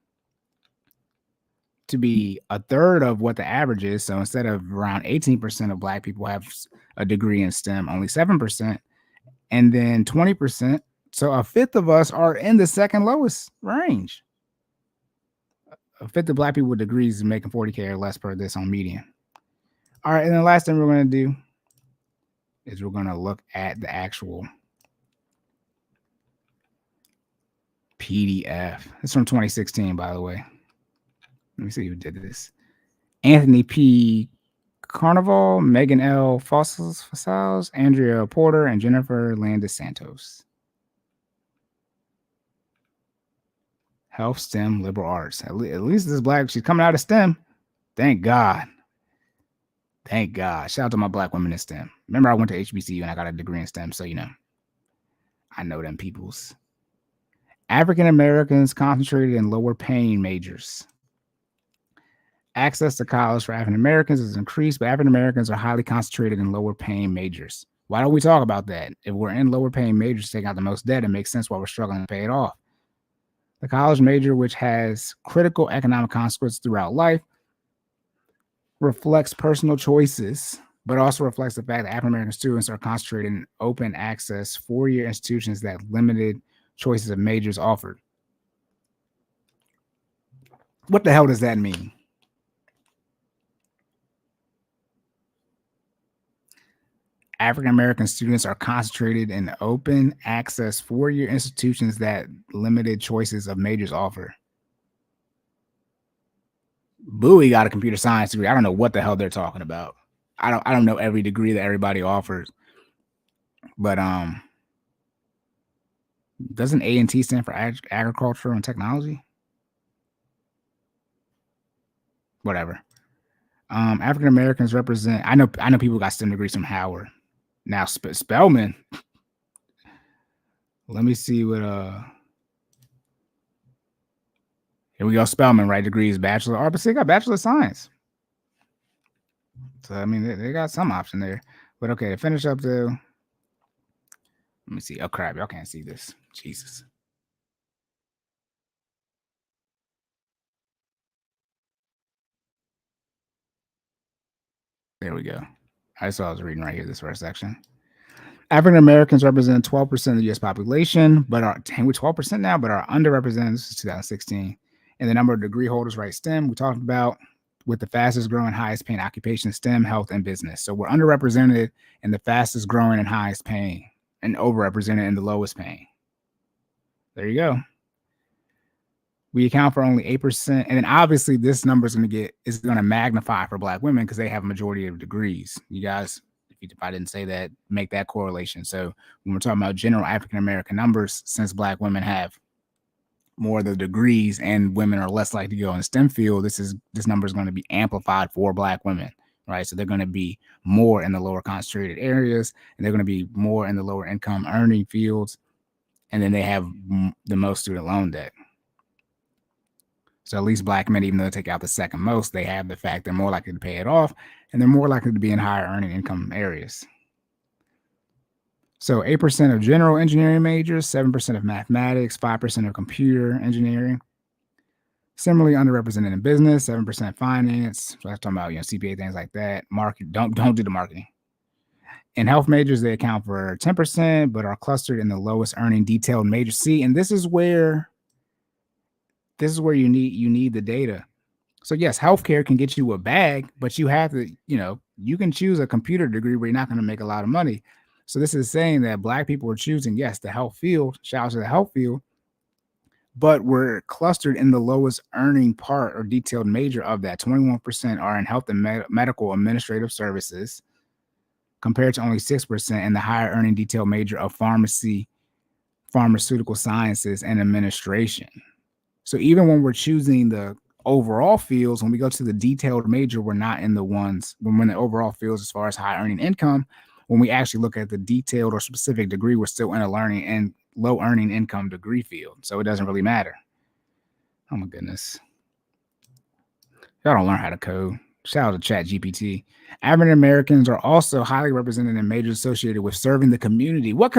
S1: to be a third of what the average is, so instead of around 18% of black people have a degree in STEM, only 7%, and then 20%, so a fifth of us are in the second lowest range. A fifth of black people with degrees is making 40K or less per this on median. All right, and the last thing we're going to do is we're going to look at the actual PDF. It's from 2016, by the way. Let me see who did this. Anthony P. Carnival, Megan L. Fossils, Andrea Porter, and Jennifer Landis Santos. Health, STEM, liberal arts. At least this black, she's coming out of STEM. Thank God. Thank God. Shout out to my black women in STEM. Remember, I went to HBCU and I got a degree in STEM, so I know them peoples. African Americans concentrated in lower paying majors. Access to college for African Americans is increased, but African Americans are highly concentrated in lower paying majors. Why don't we talk about that? If we're in lower paying majors, take out the most debt, it makes sense why we're struggling to pay it off. The college major, which has critical economic consequences throughout life, reflects personal choices, but also reflects the fact that African American students are concentrated in open access 4-year institutions that limited choices of majors offered. What the hell does that mean? African American students are concentrated in open access 4-year institutions that limited choices of majors offer. Bowie got a computer science degree. I don't know what the hell they're talking about. I don't know every degree that everybody offers. But doesn't A&T stand for agriculture and technology? Whatever. African Americans represent. I know people got STEM degrees from Howard. Now Spelman. Let me see what here we go. Spelman, right? Degrees, bachelor of art, but they got bachelor of science. So I mean, they got some option there. But okay, to finish up though, let me see. Oh crap, y'all can't see this. Jesus. There we go. I saw I was reading right here, this first section. African Americans represent 12% of the U.S. population, but are 12% now, but are underrepresented. This is 2016. And the number of degree holders, right? STEM, we talked about, with the fastest growing, highest paying occupation, STEM, health, and business. So we're underrepresented in the fastest growing and highest paying, and overrepresented in the lowest paying. There you go. We account for only 8%. And then obviously this number is going to magnify for Black women because they have a majority of degrees. You guys, if I didn't say that, make that correlation. So when we're talking about general African American numbers, since Black women have more of the degrees and women are less likely to go in the STEM field, this number is going to be amplified for Black women, right? So they're going to be more in the lower concentrated areas, and they're going to be more in the lower income earning fields, and then they have the most student loan debt. So at least Black men, even though they take out the second most, they have the fact they're more likely to pay it off, and they're more likely to be in higher earning income areas. So 8% of general engineering majors, 7% of mathematics, 5% of computer engineering. Similarly underrepresented in business, 7% finance. So that's talking about CPA, things like that. Market, don't do the marketing. In health majors, they account for 10%, but are clustered in the lowest earning detailed major C. And this is where you need the data. So yes, healthcare can get you a bag, but you have to, you can choose a computer degree where you're not going to make a lot of money. So this is saying that Black people are choosing, yes, the health field, shout out to the health field, but we're clustered in the lowest earning part or detailed major of that. 21% are in health and medical administrative services, compared to only 6% in the higher earning detailed major of pharmacy, pharmaceutical sciences, and administration. So even when we're choosing the overall fields, when we go to the detailed major, we're not in the ones when the overall fields as far as high earning income. When we actually look at the detailed or specific degree, we're still in a learning and low earning income degree field. So it doesn't really matter. Oh my goodness. Y'all don't learn how to code. Shout out to ChatGPT. African Americans are also highly represented in majors associated with serving the community. We're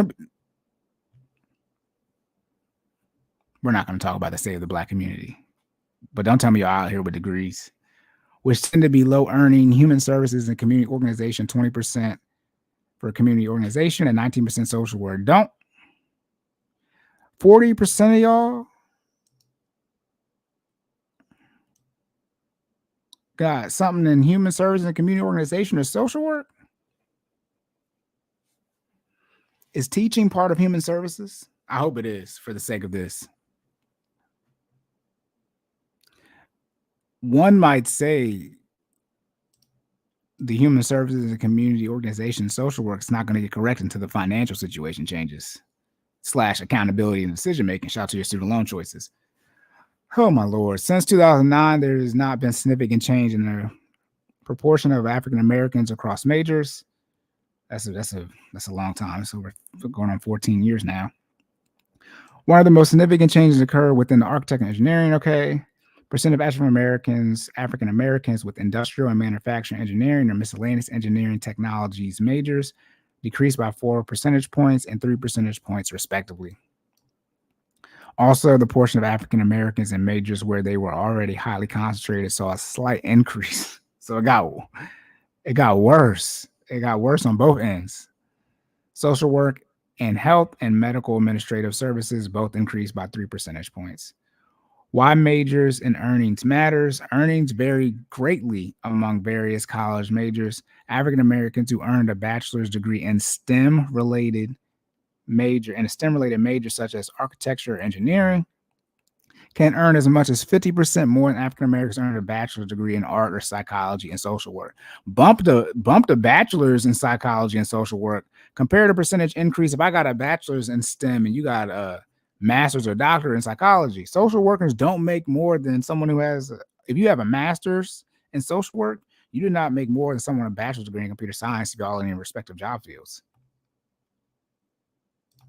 S1: not going to talk about the state of the Black community, but don't tell me you're out here with degrees, which tend to be low earning human services and community organization, 20% for community organization and 19% social work. Don't 40% of y'all got something in human services and community organization or social work? Is teaching part of human services? I hope it is, for the sake of this. One might say the human services and community organization social work is not going to get correct until the financial situation changes / accountability and decision making. Shout out to your student loan choices. Oh my Lord. Since 2009, there has not been significant change in the proportion of African Americans across majors. That's a long time. So we're going on 14 years now. One of the most significant changes occur within the architect and engineering. Okay. Percent of African Americans with industrial and manufacturing engineering or miscellaneous engineering technologies majors decreased by 4 percentage points and 3 percentage points respectively. Also, the portion of African Americans in majors where they were already highly concentrated saw a slight increase. So it got worse. It got worse on both ends. Social work and health and medical administrative services both increased by 3 percentage points. Why majors and earnings matters. Earnings vary greatly among various college majors. African Americans who earned a bachelor's degree in STEM-related major such as architecture or engineering can earn as much as 50% more than African Americans earn a bachelor's degree in art or psychology and social work. Bump the bachelor's in psychology and social work. Compare the percentage increase. If I got a bachelor's in STEM and you got a master's or doctorate in psychology, social workers don't make more than someone who has. If you have a master's in social work, you do not make more than someone with a bachelor's degree in computer science if you're all in your respective job fields.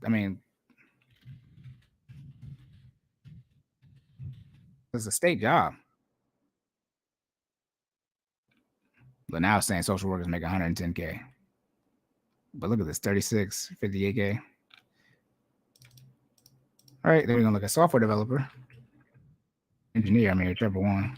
S1: I mean, it's a state job. But now it's saying social workers make 110K. But look at this, 36, 58K. All right, then we're gonna look at software developer, engineer, whichever one.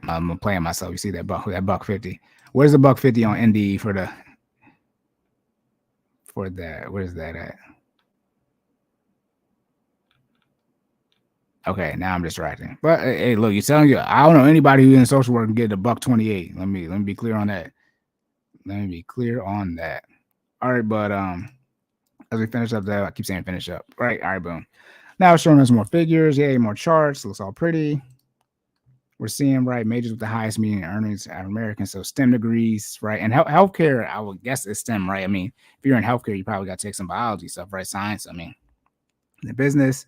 S1: I'm playing myself. You see that buck 50. Where's the buck 50 on ND for that? Where's that at? Okay, now I'm distracting. But hey, look, you're telling you, I don't know anybody who in social work can get a buck 28. Let me be clear on that. All right, but as we finish up that, I keep saying finish up. Right, all right, boom. Now it's showing us more figures, yay, more charts. Looks all pretty. We're seeing, right, majors with the highest median earnings are Americans, so STEM degrees, right? And healthcare, I would guess is STEM, right? I mean, if you're in healthcare, you probably got to take some biology stuff, right? Science, I mean, the business.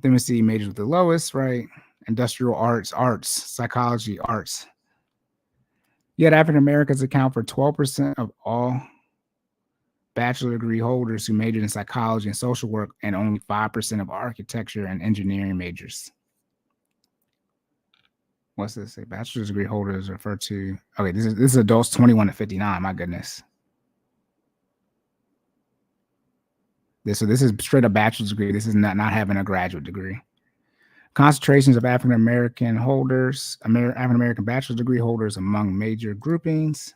S1: Then we see majors with the lowest, right? Industrial arts, psychology, arts. Yet African Americans account for 12% of all bachelor degree holders who majored in psychology and social work, and only 5% of architecture and engineering majors. What's this? A bachelor's degree holders refer to. Okay, this is adults 21 to 59. My goodness. So this is straight up bachelor's degree. This is not having a graduate degree. Concentrations of African American holders, African American bachelor's degree holders among major groupings: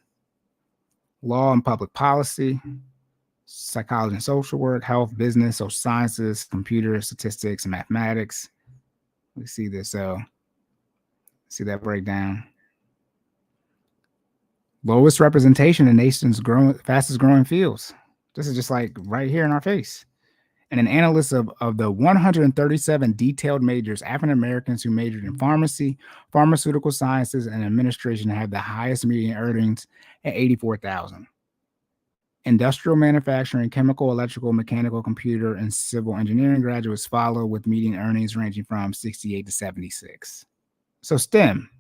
S1: law and public policy, psychology and social work, health, business, social sciences, computer, statistics, and mathematics. We see this. See that breakdown. Lowest representation in nation's fastest growing fields. This is just like right here in our face. And an analyst of the 137 detailed majors, African Americans who majored in pharmacy, pharmaceutical sciences, and administration have the highest median earnings at $84,000. Industrial manufacturing, chemical, electrical, mechanical, computer, and civil engineering graduates follow with median earnings ranging from 68 to 76. So STEM.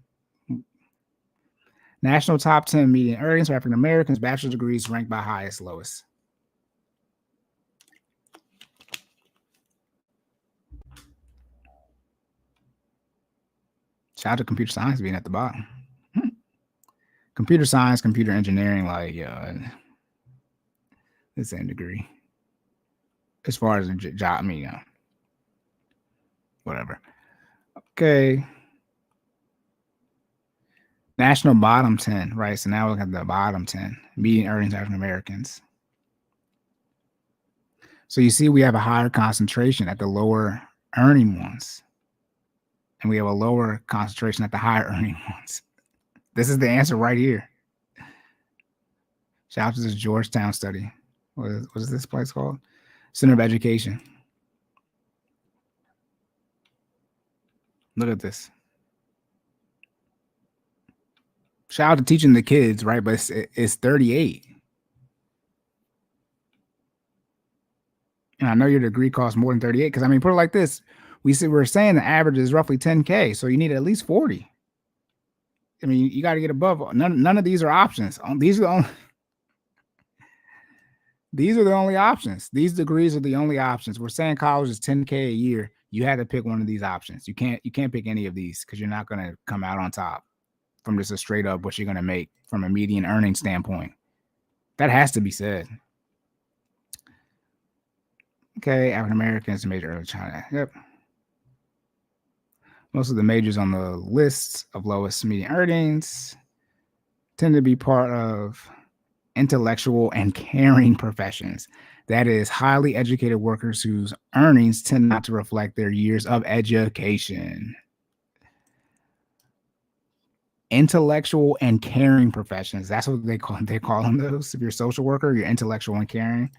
S1: National top 10 median earnings for African Americans, bachelor's degrees ranked by highest, lowest. Shout out to computer science being at the bottom. Computer science, computer engineering, like, the same degree. As far as a job, whatever. Okay. National bottom 10, right? So now we look at the bottom 10 median earnings African Americans. So you see we have a higher concentration at the lower earning ones. And we have a lower concentration at the higher earning ones. This is the answer right here. Shout out to this Georgetown study. What is this place called? Center of Education. Look at this. Shout out to teaching the kids, right? But it's 38. And I know your degree costs more than 38 because, put it like this. We're saying the average is roughly 10K, so you need at least 40. You got to get above. None of these are options. These are the only options. These degrees are the only options. We're saying college is 10K a year. You had to pick one of these options. You can't pick any of these because you're not going to come out on top from just a straight up what you're going to make from a median earning standpoint. That has to be said. Okay, African Americans major early China. Yep. Most of the majors on the list of lowest median earnings tend to be part of intellectual and caring professions. That is, highly educated workers whose earnings tend not to reflect their years of education. Intellectual and caring professions. That's what they call them those. If you're a social worker, you're intellectual and caring.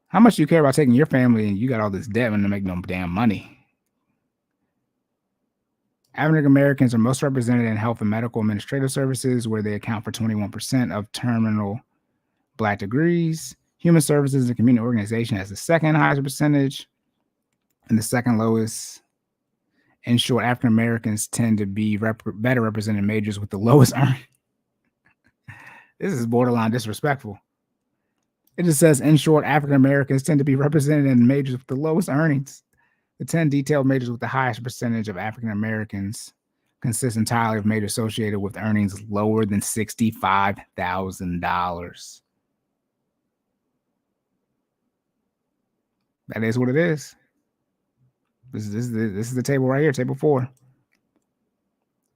S1: How much do you care about taking your family and you got all this debt and to make no damn money? African Americans are most represented in health and medical administrative services, where they account for 21% of terminal Black degrees. Human services and community organization has the second highest percentage, and the second lowest. In short, African Americans tend to be better represented in majors with the lowest earnings. This is borderline disrespectful. It just says, in short, African Americans tend to be represented in majors with the lowest earnings. The 10 detailed majors with the highest percentage of African Americans consist entirely of majors associated with earnings lower than $65,000. That is what it is. This is the table right here, table 4.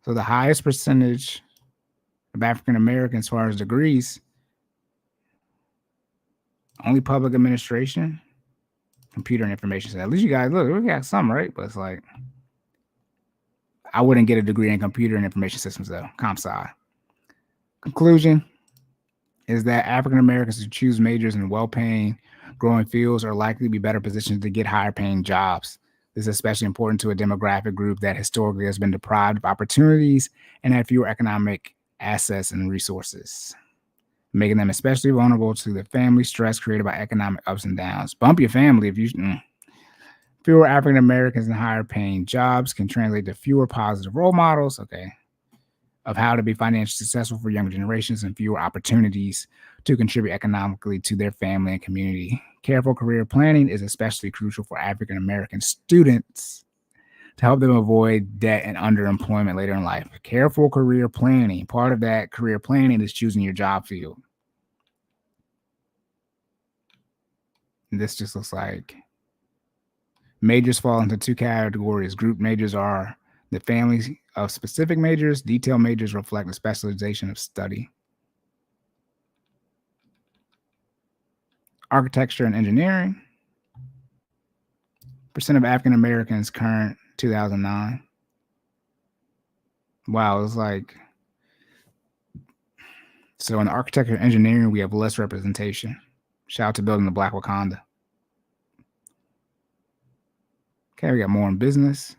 S1: So the highest percentage of African Americans as far as degrees, only public administration, computer and information. So at least you guys, look, we got some, right? But it's like, I wouldn't get a degree in computer and information systems though, comp sci. Conclusion is that African Americans who choose majors in well-paying, growing fields are likely to be better positioned to get higher-paying jobs. This is especially important to a demographic group that historically has been deprived of opportunities and had fewer economic assets and resources, making them especially vulnerable to the family stress created by economic ups and downs. Bump your family if you... Fewer African Americans in higher-paying jobs can translate to fewer positive role models, of how to be financially successful for younger generations and fewer opportunities to contribute economically to their family and community. Careful career planning is especially crucial for African American students to help them avoid debt and underemployment later in life. Careful career planning. Part of that career planning is choosing your job field. And this just looks like majors fall into 2 categories. Group majors are the families of specific majors. Detailed majors reflect the specialization of study. Architecture and engineering. Percent of African Americans current 2009. Wow, it's like, so in architecture and engineering, we have less representation. Shout out to building the Black Wakanda. Okay, we got more in business.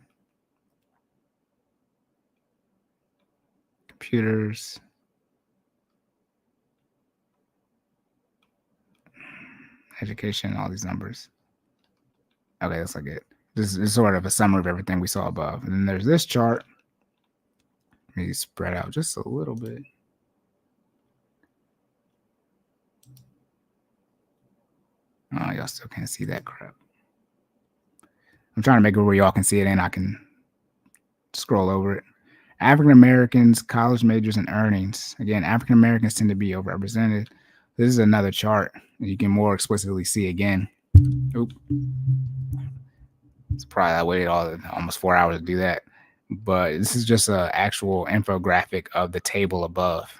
S1: Computers. Education, all these numbers. Okay, that's like it. This is sort of a summary of everything we saw above. And then there's this chart. Let me spread out just a little bit. Oh, y'all still can't see that crap. I'm trying to make it where y'all can see it and I can scroll over it. African Americans, college majors, and earnings. Again, African Americans tend to be overrepresented. This is another chart that you can more explicitly see again. Oop. It's probably I waited almost 4 hours to do that. But this is just an actual infographic of the table above.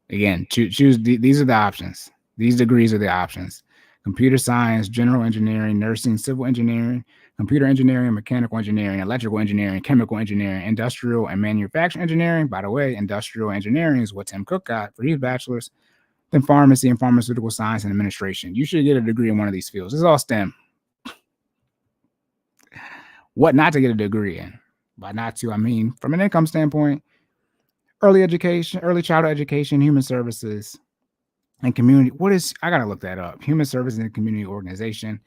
S1: Again, choose these are the options. These degrees are the options. Computer science, general engineering, nursing, civil engineering, computer engineering, mechanical engineering, electrical engineering, chemical engineering, industrial and manufacturing engineering. By the way, industrial engineering is what Tim Cook got for his bachelor's. Then pharmacy and pharmaceutical science and administration. You should get a degree in one of these fields. This is all STEM. What not to get a degree in? By not to, I mean from an income standpoint, early education, early childhood education, human services, and community. I gotta look that up. Human services and community organization,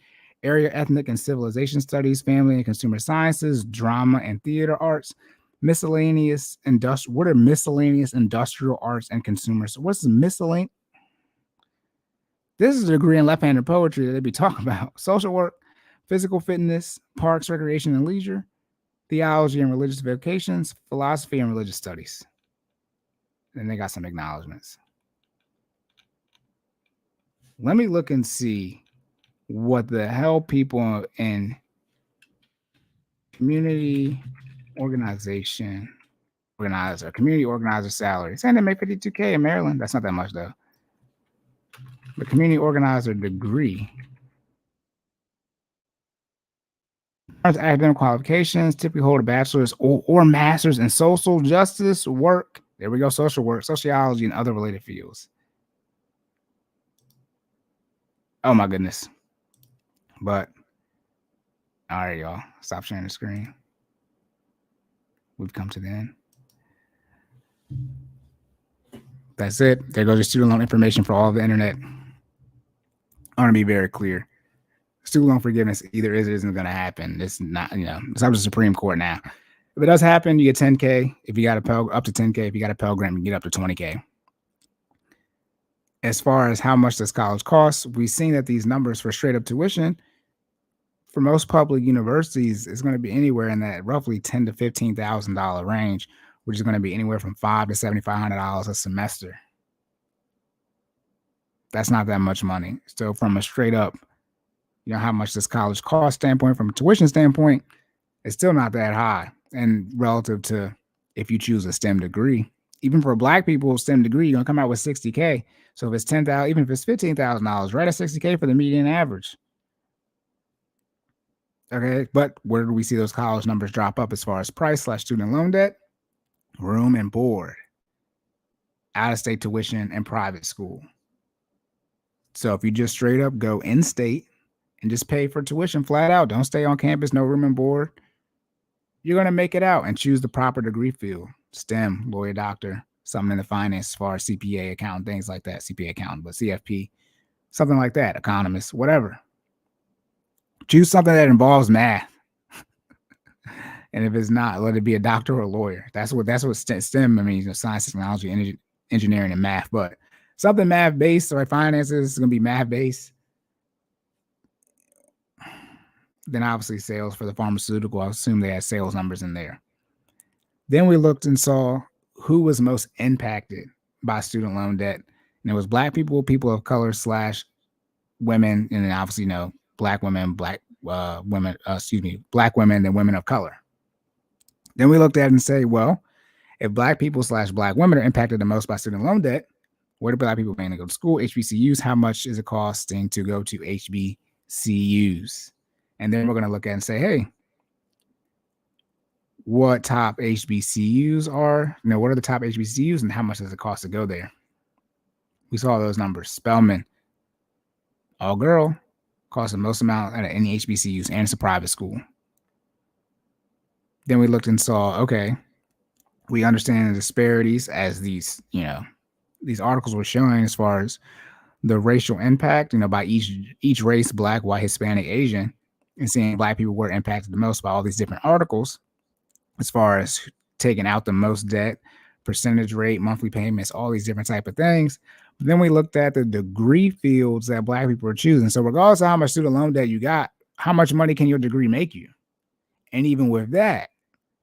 S1: area ethnic and civilization studies, family and consumer sciences, drama and theater arts, miscellaneous industrial. What are miscellaneous industrial arts and consumers? What's miscellaneous? This is a degree in left-handed poetry that they be talking about. Social work, physical fitness, parks, recreation, and leisure, theology and religious vocations, philosophy and religious studies. And they got some acknowledgments. Let me look and see what the hell people in community organizer salary. Saying they make $52K in Maryland. That's not that much though. The community organizer degree. Academic qualifications typically hold a bachelor's or master's in social justice work. There we go, social work, sociology, and other related fields. Oh my goodness. But all right, y'all, stop sharing the screen. We've come to the end. That's it. There goes your student loan information for all of the internet. I want to be very clear. Student loan forgiveness either is or isn't going to happen. It's not, it's up to the Supreme Court now. If it does happen, you get 10K. If you got a Pell, up to 10K. If you got a Pell Grant, you get up to 20K. As far as how much does college cost, we've seen that these numbers for straight up tuition for most public universities is going to be anywhere in that roughly $10,000 to $15,000 range, which is going to be anywhere from $500 to $7,500 a semester. That's not that much money. So from a straight up, how much does college cost standpoint, from a tuition standpoint, it's still not that high. And relative to if you choose a STEM degree, even for Black people, STEM degree, you're going to come out with 60K. So if it's 10,000, even if it's $15,000, right at 60K for the median average. Okay, but where do we see those college numbers drop up as far as price / student loan debt, room and board, out-of-state tuition, and private school? So if you just straight up go in-state and just pay for tuition flat out, don't stay on campus, no room and board, you're going to make it out and choose the proper degree field, STEM, lawyer, doctor, something in the finance as far as CPA, accountant, things like that, CPA accountant, but CFP, something like that, economist, whatever. Choose something that involves math. And if it's not, let it be a doctor or a lawyer. That's what STEM means, science, technology, engineering, and math. But something math-based, like finances is going to be math-based. Then obviously sales for the pharmaceutical, I assume they had sales numbers in there. Then we looked and saw who was most impacted by student loan debt. And it was Black people, people of color / women, and then obviously, Black women, Black women, then women of color. Then we looked at it and say, well, if Black people / Black women are impacted the most by student loan debt, where do Black people paying to go to school? HBCUs, how much is it costing to go to HBCUs? And then we're going to look at it and say, hey, what top HBCUs are? What are the top HBCUs and how much does it cost to go there? We saw those numbers. Spelman, all girl, costs the most amount out of any HBCUs, and it's a private school. Then we looked and saw, okay, we understand the disparities as these articles were showing as far as the racial impact, by each race, Black, white, Hispanic, Asian, and seeing Black people were impacted the most by all these different articles as far as taking out the most debt, percentage rate, monthly payments, all these different type of things. But then we looked at the degree fields that Black people are choosing. So regardless of how much student loan debt you got, how much money can your degree make you? And even with that,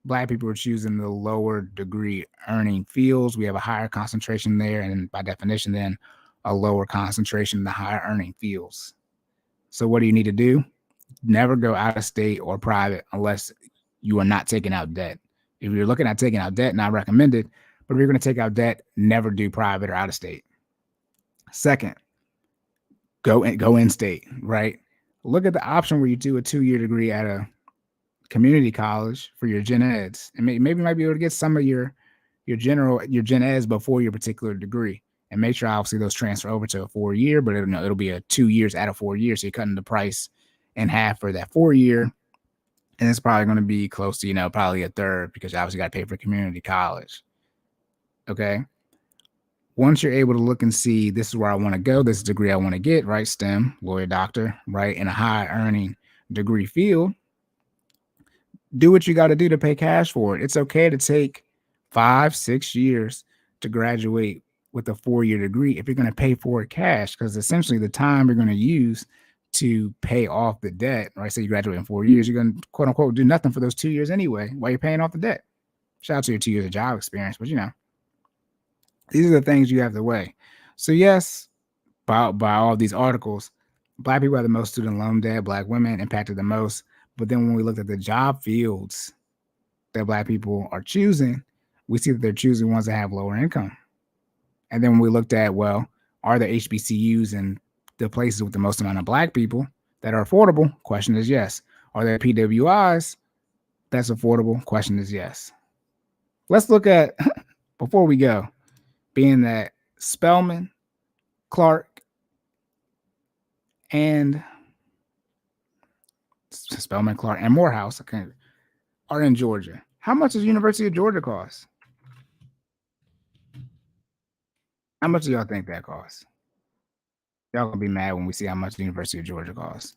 S1: Black people are choosing the lower degree earning fields. We have a higher concentration there, and by definition, then a lower concentration in the higher earning fields. So what do you need to do? Never go out of state or private unless you are not taking out debt. If you're looking at taking out debt, not recommended, but if you're going to take out debt, never do private or out of state. Second, go in state, right? Look at the option where you do a 2-year degree at a community college for your gen eds, and maybe you might be able to get some of your gen eds before your particular degree, and make sure obviously those transfer over to a 4-year, but it'll be a 2 years out of 4 years, so you're cutting the price in half for that 4-year, and it's probably going to be close to probably a third, because you obviously got to pay for community college. Okay, once you're able to look and see, this is where I want to go, this degree I want to get, right? STEM, lawyer, doctor, right, in a high earning degree field. Do what you got to do to pay cash for it. It's okay to take 5-6 years to graduate with a 4-year degree if you're going to pay for it cash, because essentially the time you're going to use to pay off the debt, right? Say you graduate in 4 years, you're going to quote unquote do nothing for those 2 years anyway while you're paying off the debt. Shout out to your 2 years of job experience, but these are the things you have to weigh. So yes, by all these articles, Black people have the most student loan debt, Black women impacted the most. But then when we looked at the job fields that Black people are choosing, we see that they're choosing ones that have lower income. And then when we looked at, well, are there HBCUs and the places with the most amount of Black people that are affordable? Question is yes. Are there PWIs that's affordable? Question is yes. Let's look at, before we go, being that Spelman, Clark, and Morehouse are in Georgia. How much does University of Georgia cost? How much do y'all think that costs? Y'all gonna be mad when we see how much the University of Georgia costs.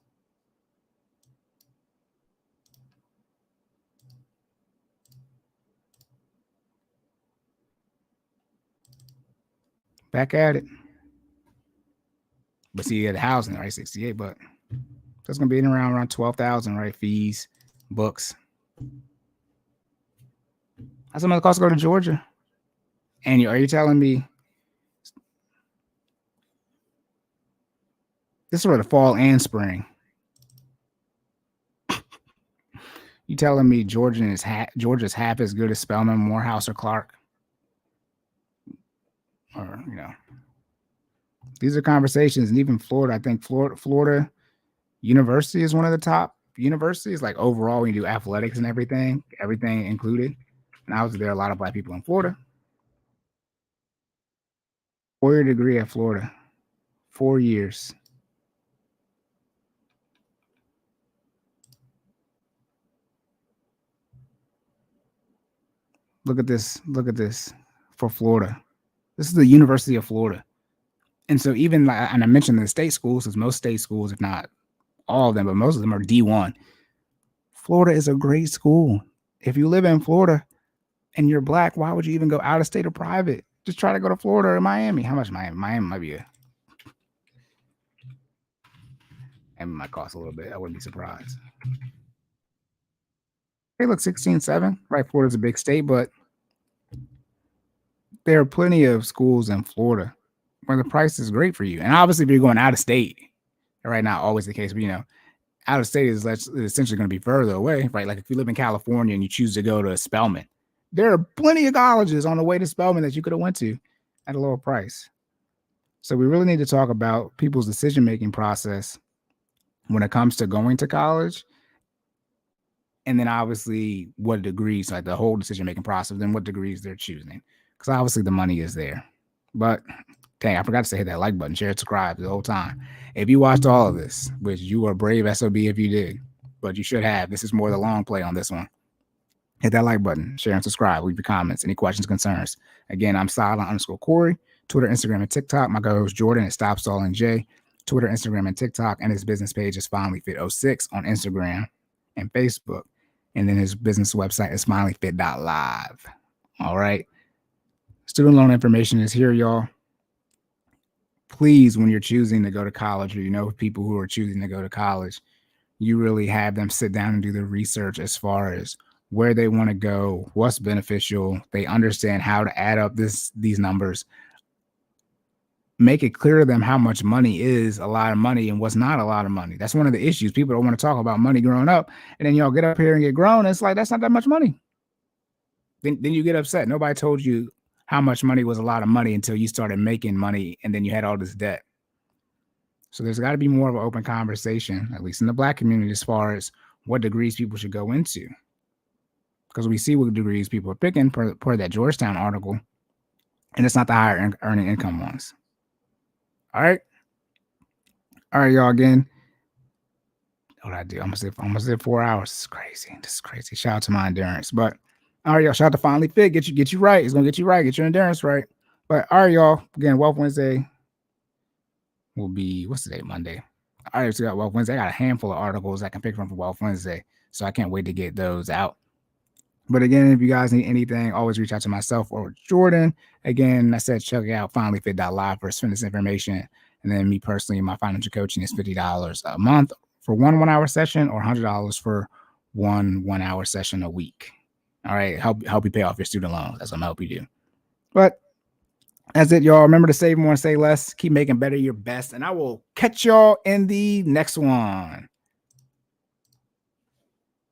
S1: Back at it. But see, the housing, right, 68, but that's gonna be in around 12,000, right? Fees, books. That's how much it costs to go to Georgia. And are you telling me this is for the fall and spring? You telling me Georgia's half as good as Spelman, Morehouse, or Clark? Or, these are conversations. And even Florida, I think Florida University is one of the top universities, like overall when you do athletics and everything included. And obviously there are a lot of Black people in Florida. 4-year degree at Florida, 4 years. Look at this for Florida. This is the University of Florida. And so even, and I mentioned the state schools, because most state schools, if not all of them, but most of them are D1. Florida is a great school. If you live in Florida and you're Black, why would you even go out of state or private? Just try to go to Florida or Miami. How much Miami? Miami might be Miami might cost a little bit. I wouldn't be surprised. Hey, look, 16.7. Right, Florida's a big state, but there are plenty of schools in Florida where the price is great for you. And obviously, if you're going out of state, right now, always the case, but out of state is essentially going to be further away, right? Like if you live in California and you choose to go to Spelman, there are plenty of colleges on the way to Spelman that you could have went to at a lower price. So we really need to talk about people's decision-making process when it comes to going to college. And then obviously what degrees, like the whole decision-making process, then what degrees they're choosing. Because obviously the money is there. But dang, I forgot to say hit that like button, share, subscribe the whole time. If you watched all of this, which you are brave SOB if you did, but you should have. This is more the long play on this one. Hit that like button, share and subscribe. Leave your comments, any questions, concerns. Again, I'm Silent_Cory, Twitter, Instagram, and TikTok. My co-host Jordan is Stop Stalling J, Twitter, Instagram, and TikTok. And his business page is FinallyFit06 on Instagram and Facebook. And then his business website is FinallyFit.live. All right. Student loan information is here, y'all. Please, when you're choosing to go to college, or people who are choosing to go to college, you really have them sit down and do the research as far as where they want to go, what's beneficial. They understand how to add up these numbers. Make it clear to them how much money is a lot of money and what's not a lot of money. That's one of the issues. People don't want to talk about money growing up. And then y'all get up here and get grown. It's like, that's not that much money. Then you get upset. Nobody told you how much money was a lot of money until you started making money and then you had all this debt. So there's got to be more of an open conversation, at least in the Black community, as far as what degrees people should go into. Because we see what degrees people are picking per that Georgetown article, and it's not the higher earning income ones. All right, y'all. Again, what I do? I'm gonna say 4 hours. This is crazy. Shout out to my endurance, but all right, y'all. Shout out to FinallyFit. Get you right. It's gonna get you right. Get your endurance right. But all right, y'all. Again, Wealth Wednesday will be, what's the date? Monday. All right, so got Wealth Wednesday. I got a handful of articles I can pick from for Wealth Wednesday, so I can't wait to get those out. But again, if you guys need anything, always reach out to myself or Jordan. Again, I said check out FinallyFit.live for fitness information. And then me personally, my financial coaching is $50 a month for one 1-hour session, or $100 for one 1-hour session a week. All right, help you pay off your student loans. That's what I'm help you do. But that's it, y'all. Remember to save more and say less. Keep making better your best. And I will catch y'all in the next one.